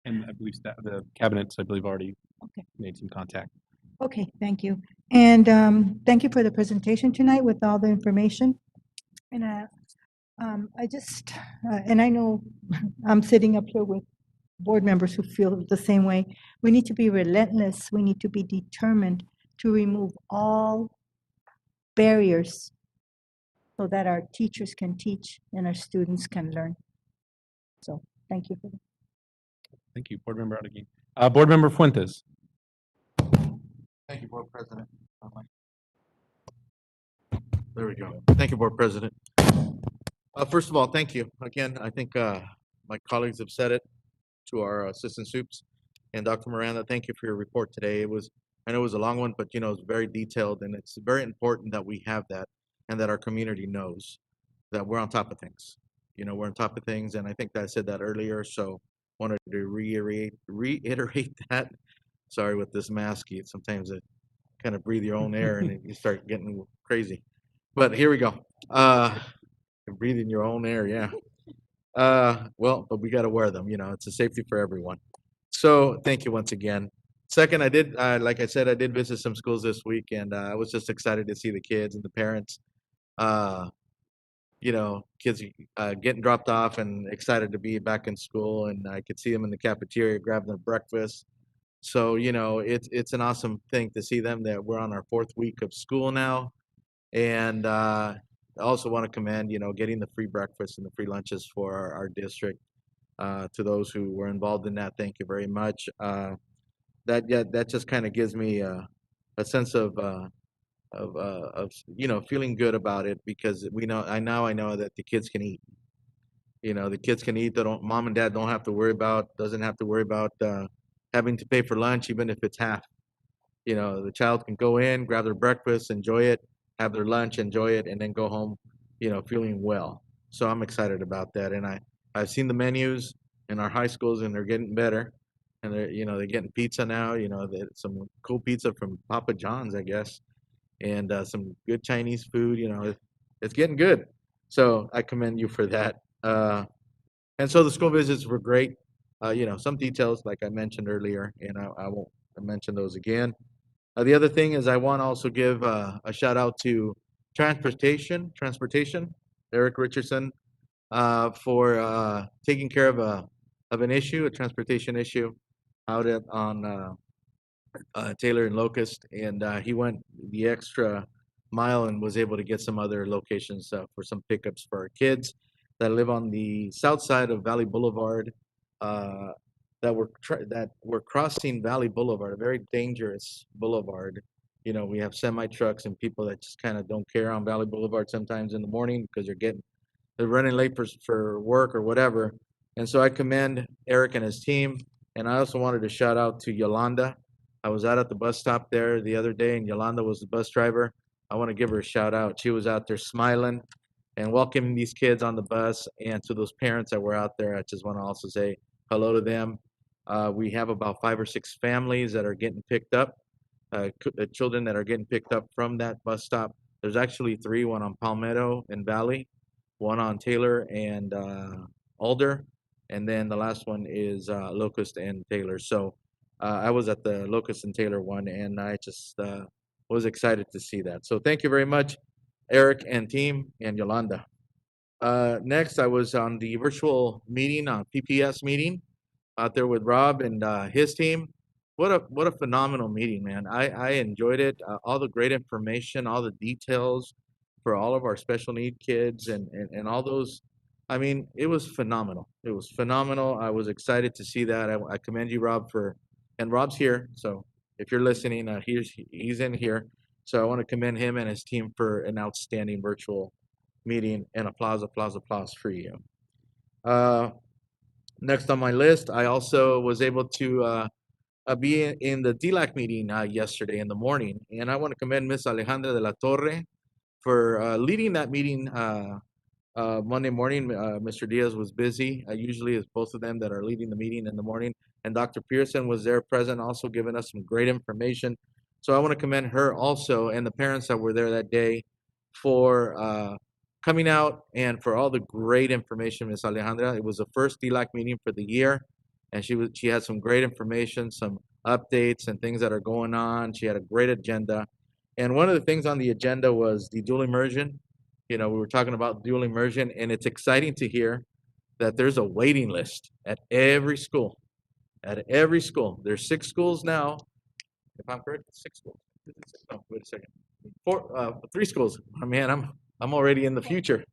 And I believe that the cabinets, I believe, already Okay. made some contact. Okay, thank you. And thank you for the presentation tonight with all the information. And I just, and I know I'm sitting up here with board members who feel the same way. We need to be relentless. We need to be determined to remove all barriers so that our teachers can teach and our students can learn. So thank you for that. Thank you, Board Member Adeguin. Board Member Fuentes. Thank you, Board President. There we go. Thank you, Board President. First of all, thank you. Again, I think my colleagues have said it to our assistant soups. And Dr. Miranda, thank you for your report today. I know it was a long one, but it's very detailed, and it's very important that we have that and that our community knows that we're on top of things. We're on top of things, and I think that I said that earlier, so wanted to reiterate that. Sorry with this mask, sometimes it kind of breathe your own air and you start getting crazy. But here we go. Breathing your own air, yeah. Well, but we got to wear them. It's a safety for everyone. So thank you once again. Second, I did, like I said, I did visit some schools this week, and I was just excited to see the kids and the parents. Kids getting dropped off and excited to be back in school, and I could see them in the cafeteria grabbing their breakfast. So it's an awesome thing to see them that we're on our 4th week of school now, and I also want to commend getting the free breakfast and the free lunches for our district. To those who were involved in that, thank you very much. That just kind of gives me a sense of feeling good about it, because I know that the kids can eat. The kids can eat. Mom and dad doesn't have to worry about having to pay for lunch, even if it's half. The child can go in, grab their breakfast, enjoy it, have their lunch, enjoy it, and then go home, feeling well. So I'm excited about that, and I've seen the menus in our high schools, and they're getting better, and they're getting pizza now. Some cool pizza from Papa John's, I guess, and some good Chinese food. It's getting good. So I commend you for that. And so the school visits were great. Some details, like I mentioned earlier, and I won't mention those again. The other thing is I want to also give a shout out to transportation, Eric Richardson, for taking care of an issue, a transportation issue, out on Taylor and Locust, and he went the extra mile and was able to get some other locations for some pickups for our kids that live on the south side of Valley Boulevard. That were crossing Valley Boulevard, a very dangerous boulevard. We have semi trucks and people that just kind of don't care on Valley Boulevard sometimes in the morning because they're running late for work or whatever. And so I commend Eric and his team. And I also wanted to shout out to Yolanda. I was out at the bus stop there the other day, and Yolanda was the bus driver. I want to give her a shout out. She was out there smiling and welcoming these kids on the bus, and to those parents that were out there, I just want to also say hello to them. We have about 5 or 6 families that are getting picked up, children that are getting picked up from that bus stop. There's actually 3, one on Palmetto and Valley, one on Taylor and Alder, and then the last one is Locust and Taylor. So I was at the Locust and Taylor one, and I just was excited to see that. So thank you very much, Eric and team, and Yolanda. Next, I was on the virtual meeting, PPS meeting, out there with Rob and his team. What a phenomenal meeting, man. I enjoyed it. All the great information, all the details for all of our special need kids and all those. I mean, it was phenomenal. It was phenomenal. I was excited to see that. I commend you, Rob, and Rob's here. So if you're listening, he's in here. So I want to commend him and his team for an outstanding virtual meeting, and applause for you. Next on my list, I also was able to be in the DLAC meeting yesterday in the morning, and I want to commend Miss Alejandra de la Torre for leading that meeting Monday morning. Mr. Diaz was busy. Usually it's both of them that are leading the meeting in the morning, and Dr. Pearson was there present, also giving us some great information. So I want to commend her also, and the parents that were there that day for coming out and for all the great information, Miss Alejandra. It was the first DLAC meeting for the year, and she had some great information, some updates and things that are going on. She had a great agenda, and one of the things on the agenda was the dual immersion. You know, we were talking about dual immersion, and it's exciting to hear that there's a waiting list at every school. At every school, there's 6 schools now. If I'm correct, 6 schools. Oh, wait a second. 3 schools. Oh, man, I'm already in the future.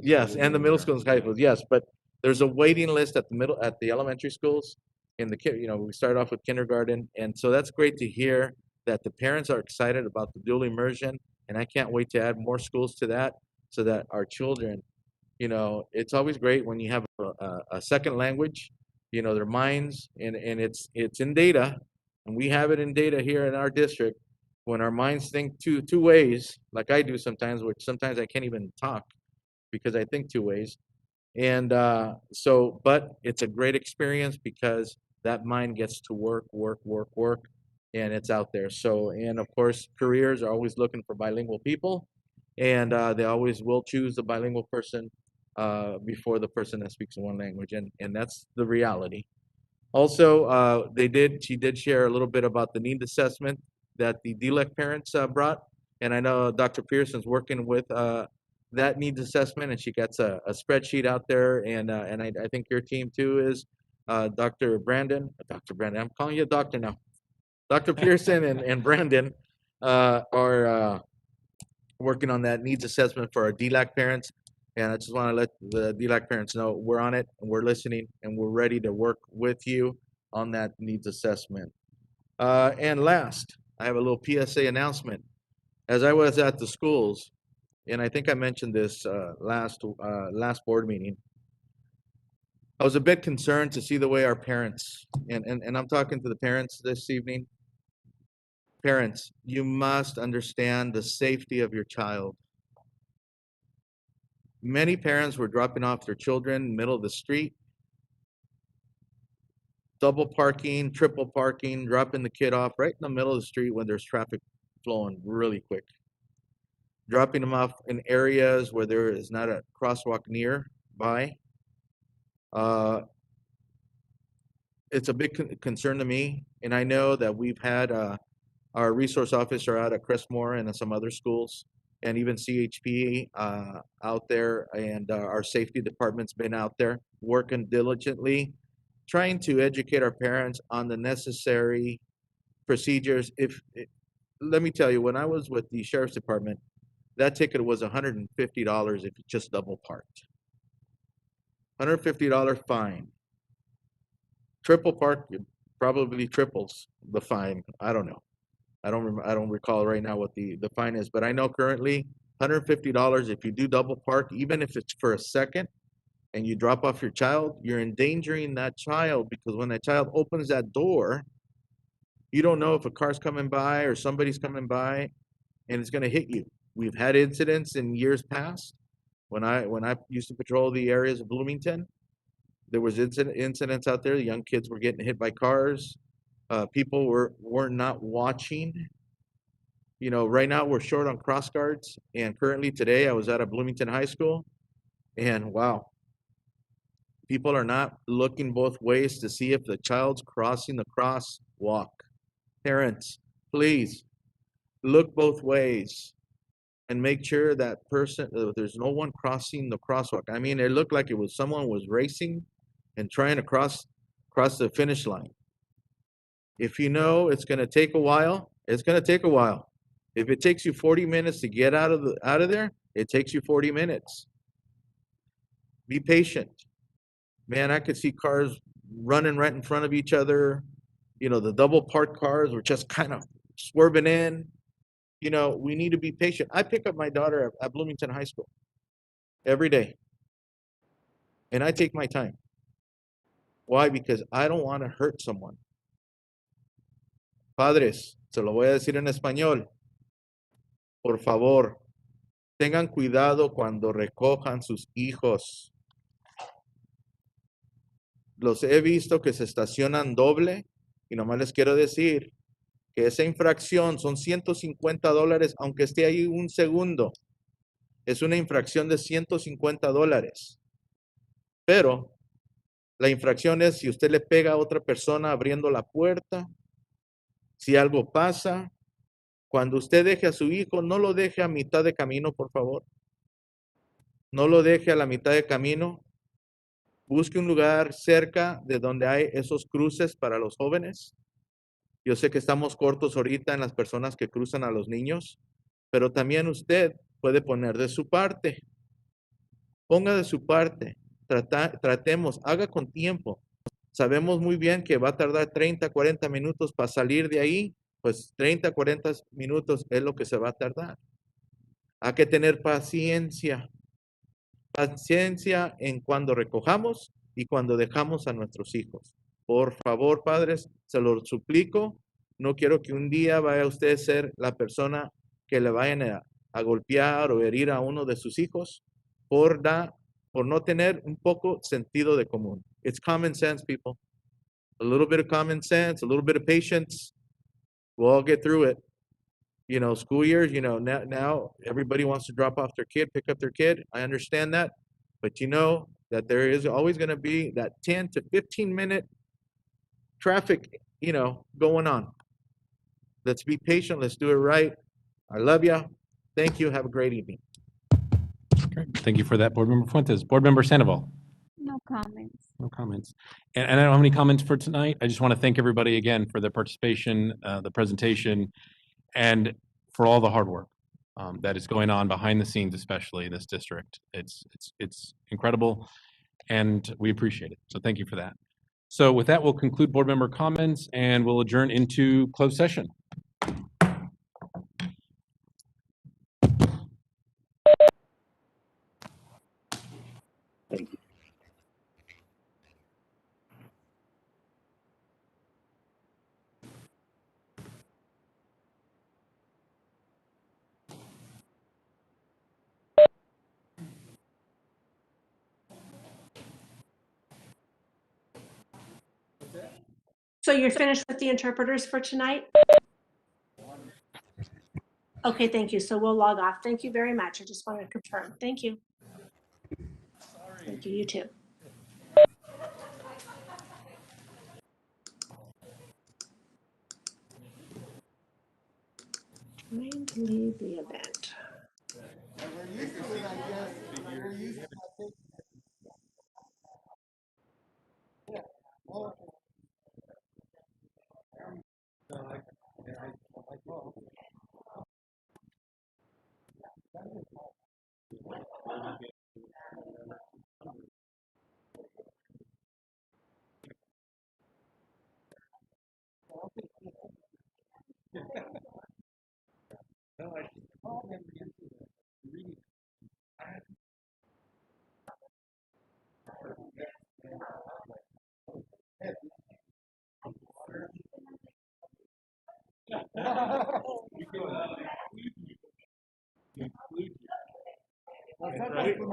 Yes, and the middle schools, high schools. Yes, but there's a waiting list at the elementary schools. In the we start off with kindergarten, and so that's great to hear that the parents are excited about the dual immersion, and I can't wait to add more schools to that, so that our children, it's always great when you have a second language, their minds, and it's in data, and we have it in data here in our district. When our minds think two ways, like I do sometimes, which sometimes I can't even talk because I think 2 ways. And but it's a great experience because that mind gets to work, and it's out there. So, and of course, careers are always looking for bilingual people, and they always will choose the bilingual person before the person that speaks one language, and that's the reality. Also, she did share a little bit about the need assessment that the DLEC parents brought, and I know Dr. Pearson's working with that needs assessment, and she gets a spreadsheet out there, and I think your team too is Dr. Brandon, I'm calling you a doctor now. Dr. Pearson and Brandon are working on that needs assessment for our DLAC parents. And I just want to let the DLAC parents know we're on it, and we're listening, and we're ready to work with you on that needs assessment. And last, I have a little PSA announcement. As I was at the schools, and I think I mentioned this last board meeting, I was a bit concerned to see the way our parents, and I'm talking to the parents this evening. Parents, you must understand the safety of your child. Many parents were dropping off their children in the middle of the street, double parking, triple parking, dropping the kid off right in the middle of the street when there's traffic flowing really quick. Dropping them off in areas where there is not a crosswalk nearby. It's a big concern to me, and I know that we've had our resource officer out at Crestmore and some other schools, and even CHP out there, and our safety department's been out there working diligently, trying to educate our parents on the necessary procedures. Let me tell you, when I was with the sheriff's department, that ticket was $150 if you just double parked. $150 fine. Triple park probably triples the fine. I don't know. I don't recall right now what the fine is, but I know currently $150 if you do double park, even if it's for a second, and you drop off your child, you're endangering that child, because when that child opens that door, you don't know if a car's coming by or somebody's coming by, and it's going to hit you. We've had incidents in years past when I used to patrol the areas of Bloomington, There was incidents out there. Young kids were getting hit by cars. People were not watching. You know, right now we're short on cross guards, and currently today I was at a Bloomington High School, and wow, people are not looking both ways to see if the child's crossing the crosswalk. Parents, please look both ways and make sure that person, there's no one crossing the crosswalk. I mean, it looked like it was someone was racing and trying to cross the finish line. If you know it's going to take a while, it's going to take a while. If it takes you 40 minutes to get out of there, it takes you 40 minutes. Be patient. Man, I could see cars running right in front of each other. You know, the double parked cars were just kind of swerving in. You know, we need to be patient. I pick up my daughter at Bloomington High School every day, and I take my time. Why? Because I don't want to hurt someone. Padres, se lo voy a decir en español. Por favor, tengan cuidado cuando recojan sus hijos. Los he visto que se estacionan doble, y nomás les quiero decir que esa infracción son $150, aunque esté ahí un segundo. Es una infracción de $150. Pero la infracción es si usted le pega a otra persona abriendo la puerta, si algo pasa. Cuando usted deje a su hijo, no lo deje a mitad de camino, por favor. No lo deje a la mitad de camino. Busque un lugar cerca de donde hay esos cruces para los jóvenes. Yo sé que estamos cortos ahorita en las personas que cruzan a los niños, pero también usted puede poner de su parte. Ponga de su parte. Tratemos, haga con tiempo. Sabemos muy bien que va a tardar 30, 40 minutos para salir de ahí. Pues 30, 40 minutos es lo que se va a tardar. Hay que tener paciencia. Paciencia en cuando recojamos y cuando dejamos a nuestros hijos. Por favor, padres, se lo suplico. No quiero que un día vaya usted a ser la persona que le vayan a golpear o herir a uno de sus hijos por no tener un poco sentido de común. It's common sense, people. A little bit of common sense, a little bit of patience. We'll all get through it. You know, school years, you know, now everybody wants to drop off their kid, pick up their kid. I understand that. But you know that there is always going to be that 10 to 15 minute traffic, you know, going on. Let's be patient. Let's do it right. I love you. Thank you. Have a great evening. Great. Thank you for that, Board Member Fuentes. Board Member Sandoval. No comments. No comments. And I don't have any comments for tonight. I just want to thank everybody again for their participation, the presentation, and for all the hard work that is going on behind the scenes, especially in this district. It's incredible, and we appreciate it. So thank you for that. So with that, we'll conclude board member comments, and we'll adjourn into closed session. So you're finished with the interpreters for tonight? Okay, thank you. So we'll log off. Thank you very much. I just wanted to confirm. Thank you. Thank you, you too. Trying to leave the event.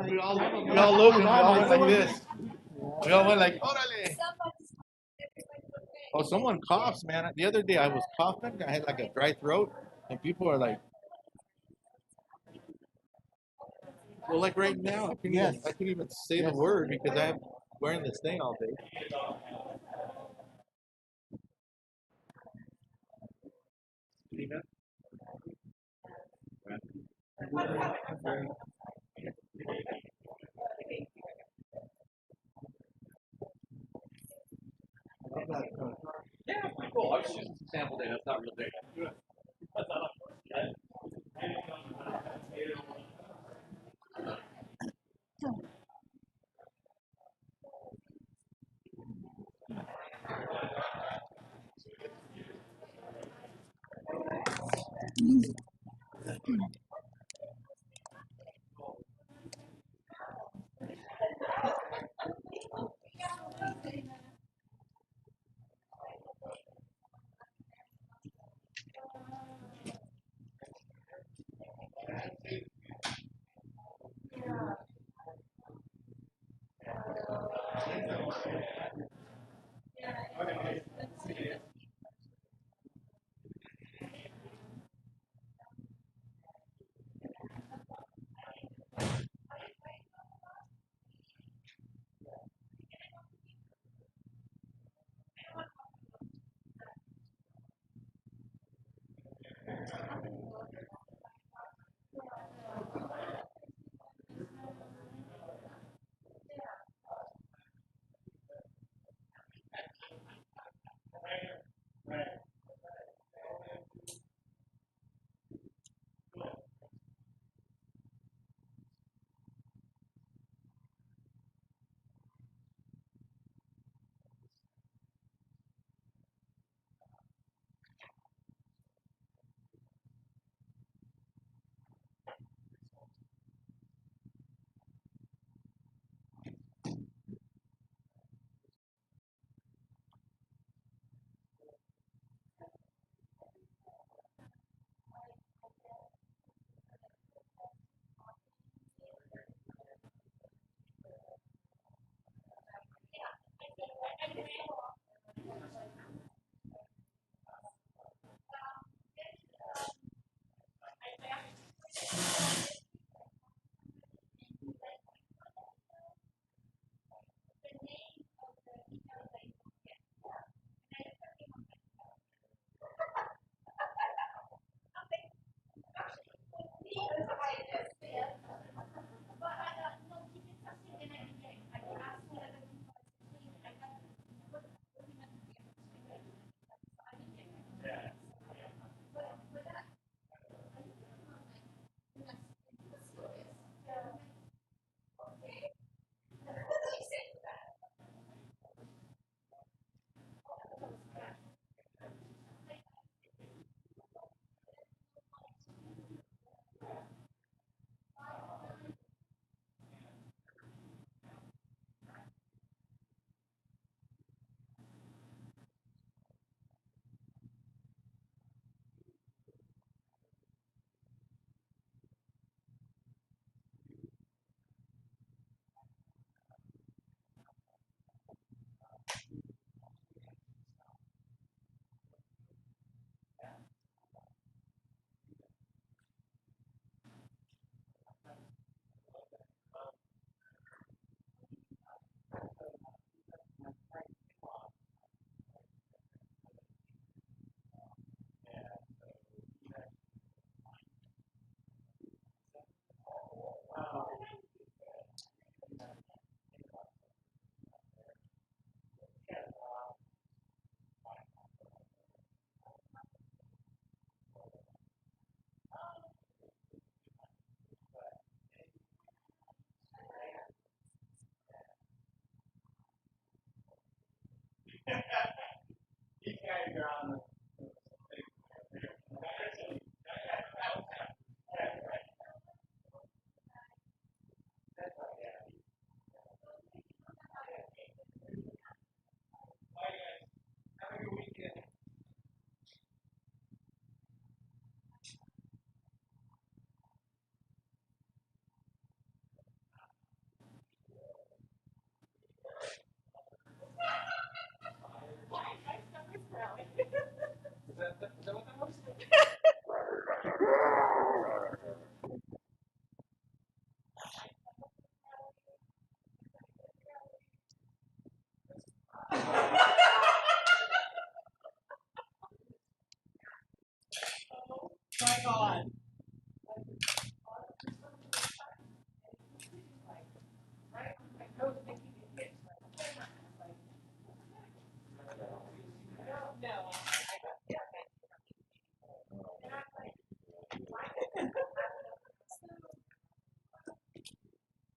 We all look like this. We all went like, "Órale." Oh, someone coughs, man. The other day I was coughing. I had like a dry throat, and people are like, well, like right now, I couldn't even say the word because I'm wearing this thing all day. Yeah, it's pretty cool. I was just using some sample data. It's not real data.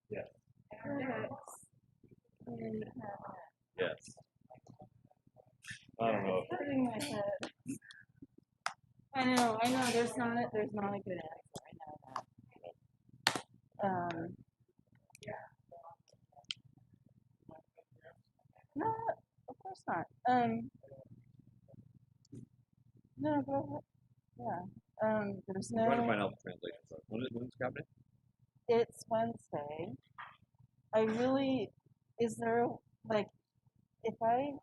Yes. Yes. I don't know. I know, there's not a good answer, I know that. No, of course not. No, go ahead. Yeah. There's I'm trying to no, find out the translation. So when's cabinet? it's Wednesday. I really, is there, like, if I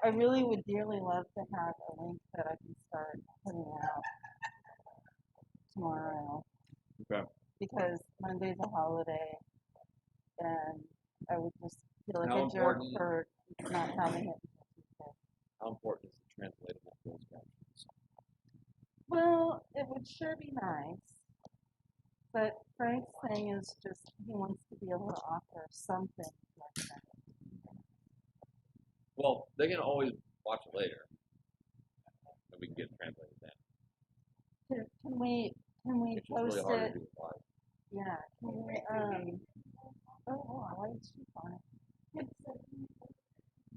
really would dearly love to have a link that I can start putting out tomorrow. Okay. Because Monday's a holiday and I would just feel like How a jerk important- for not having it until Tuesday. How important is the translatable closed captions? Well, it would sure be nice. But Frank's thing is just he wants to be able to offer something like that. Well, they can always watch it later, and we can get it translated then. Can we It's just really post hard it? to do it live. Yeah. Can we oh, why is she on it?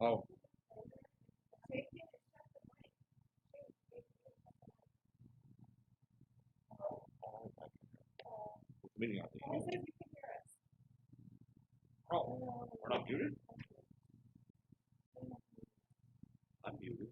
Oh. Meeting on the Oh, we're not muted? I'm muted.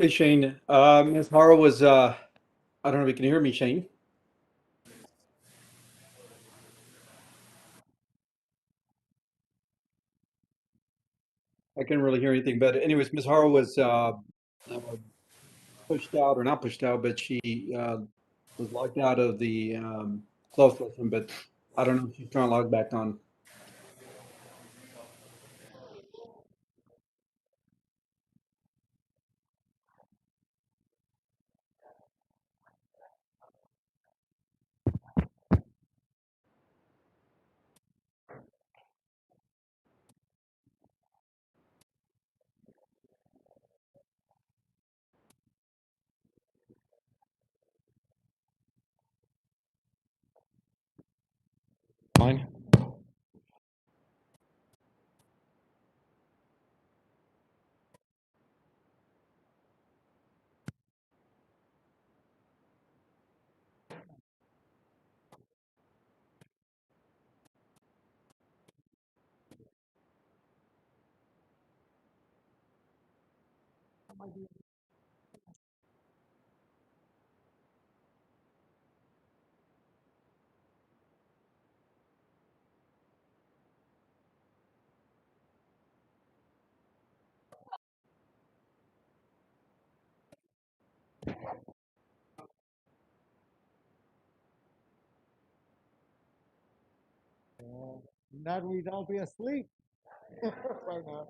Hey, Shane. Ms. Hara was, I don't know if you can hear me, Shane. I couldn't really hear anything, but anyways, Ms. Hara was pushed out, or not pushed out, but she was locked out of the closed session, but I don't know if she's trying to log back on. Fine. Not we'd all be asleep right now.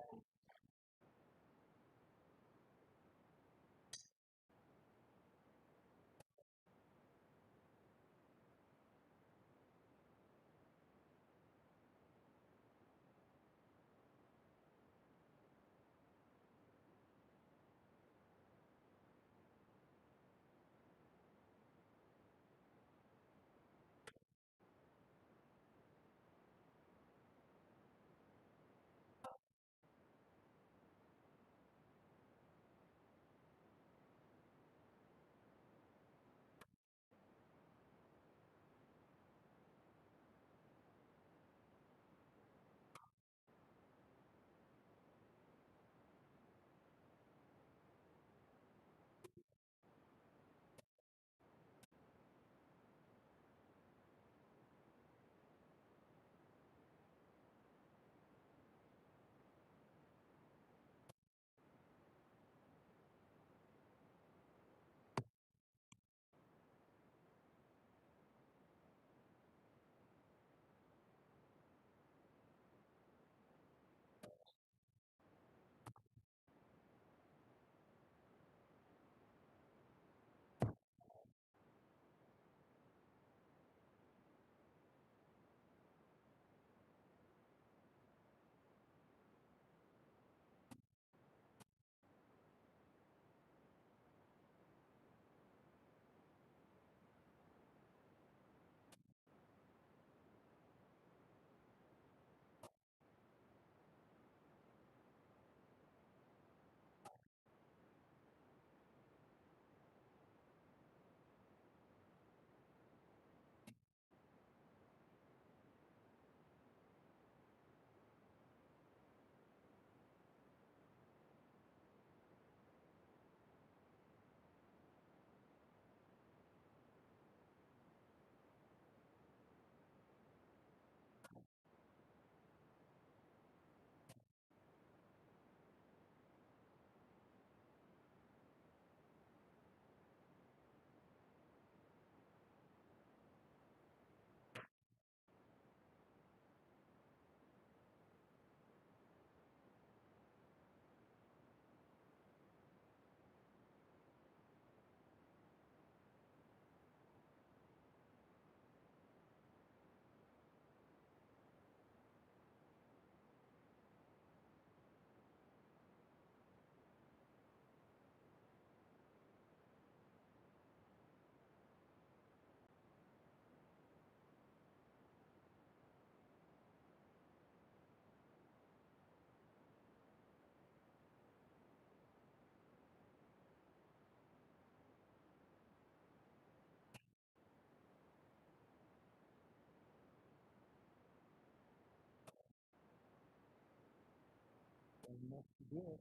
Enough to do it.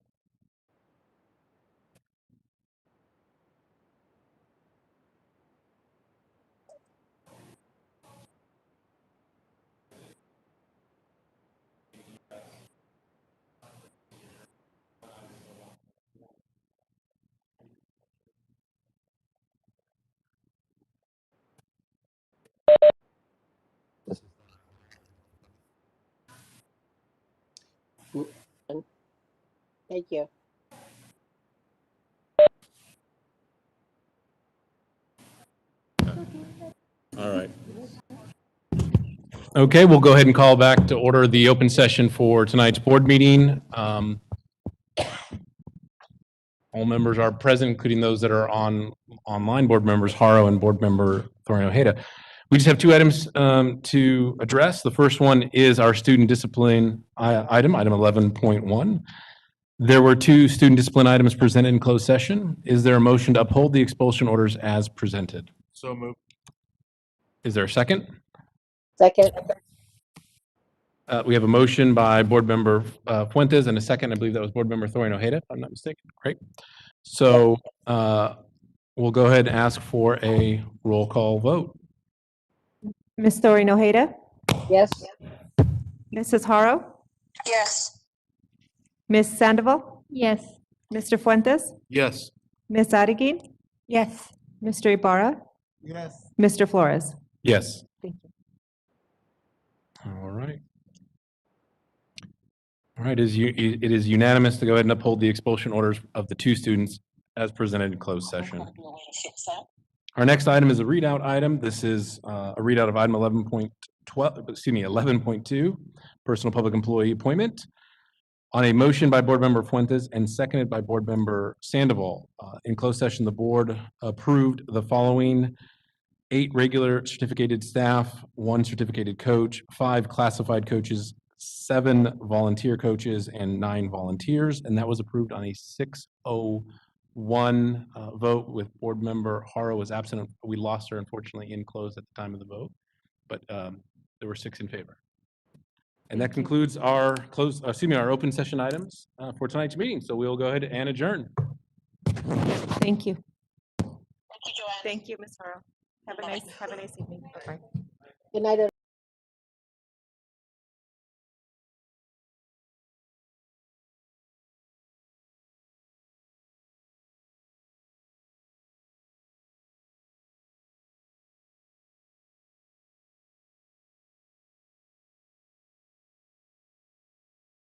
Thank you. All right. Okay, we'll go ahead and call back to order the open session for tonight's board meeting. All members are present, including those that are online board members, Haro and board member Thorian Ojeda. We just have two items to address. The first one is our student discipline item 11.1. There were two student discipline items presented in closed session. Is there a motion to uphold the expulsion orders as presented? So moved. Is there a second? Second. We have a motion by board member Fuentes and a second, I believe that was board member Thorian Ojeda, if I'm not mistaken. Great. So we'll go ahead and ask for a roll call vote. Ms. Thorian Ojeda? Yes. Mrs. Haro? Yes. Ms. Sandoval? Yes. Mr. Fuentes? Yes. Ms. Adigin? Yes. Mr. Ibarra? Yes. Mr. Flores? Yes. Thank you. All right. All right, it is unanimous to go ahead and uphold the expulsion orders of the two students as presented in closed session. Our next item is a readout item. This is a readout of item 11.2, personal public employee appointment. On a motion by board member Fuentes and seconded by board member Sandoval, in closed session, the board approved the following: 8 regular certificated staff, 1 certificated coach, 5 classified coaches, 7 volunteer coaches, and 9 volunteers. And that was approved on a 601 vote with board member Haro was absent. We lost her, unfortunately, in closed at the time of the vote, but there were 6 in favor. And that concludes our our open session items for tonight's meeting. So we'll go ahead and adjourn. Thank you. Thank you, Joanne. Thank you, Ms. Haro. Have a nice evening. Bye-bye. Good night, everyone.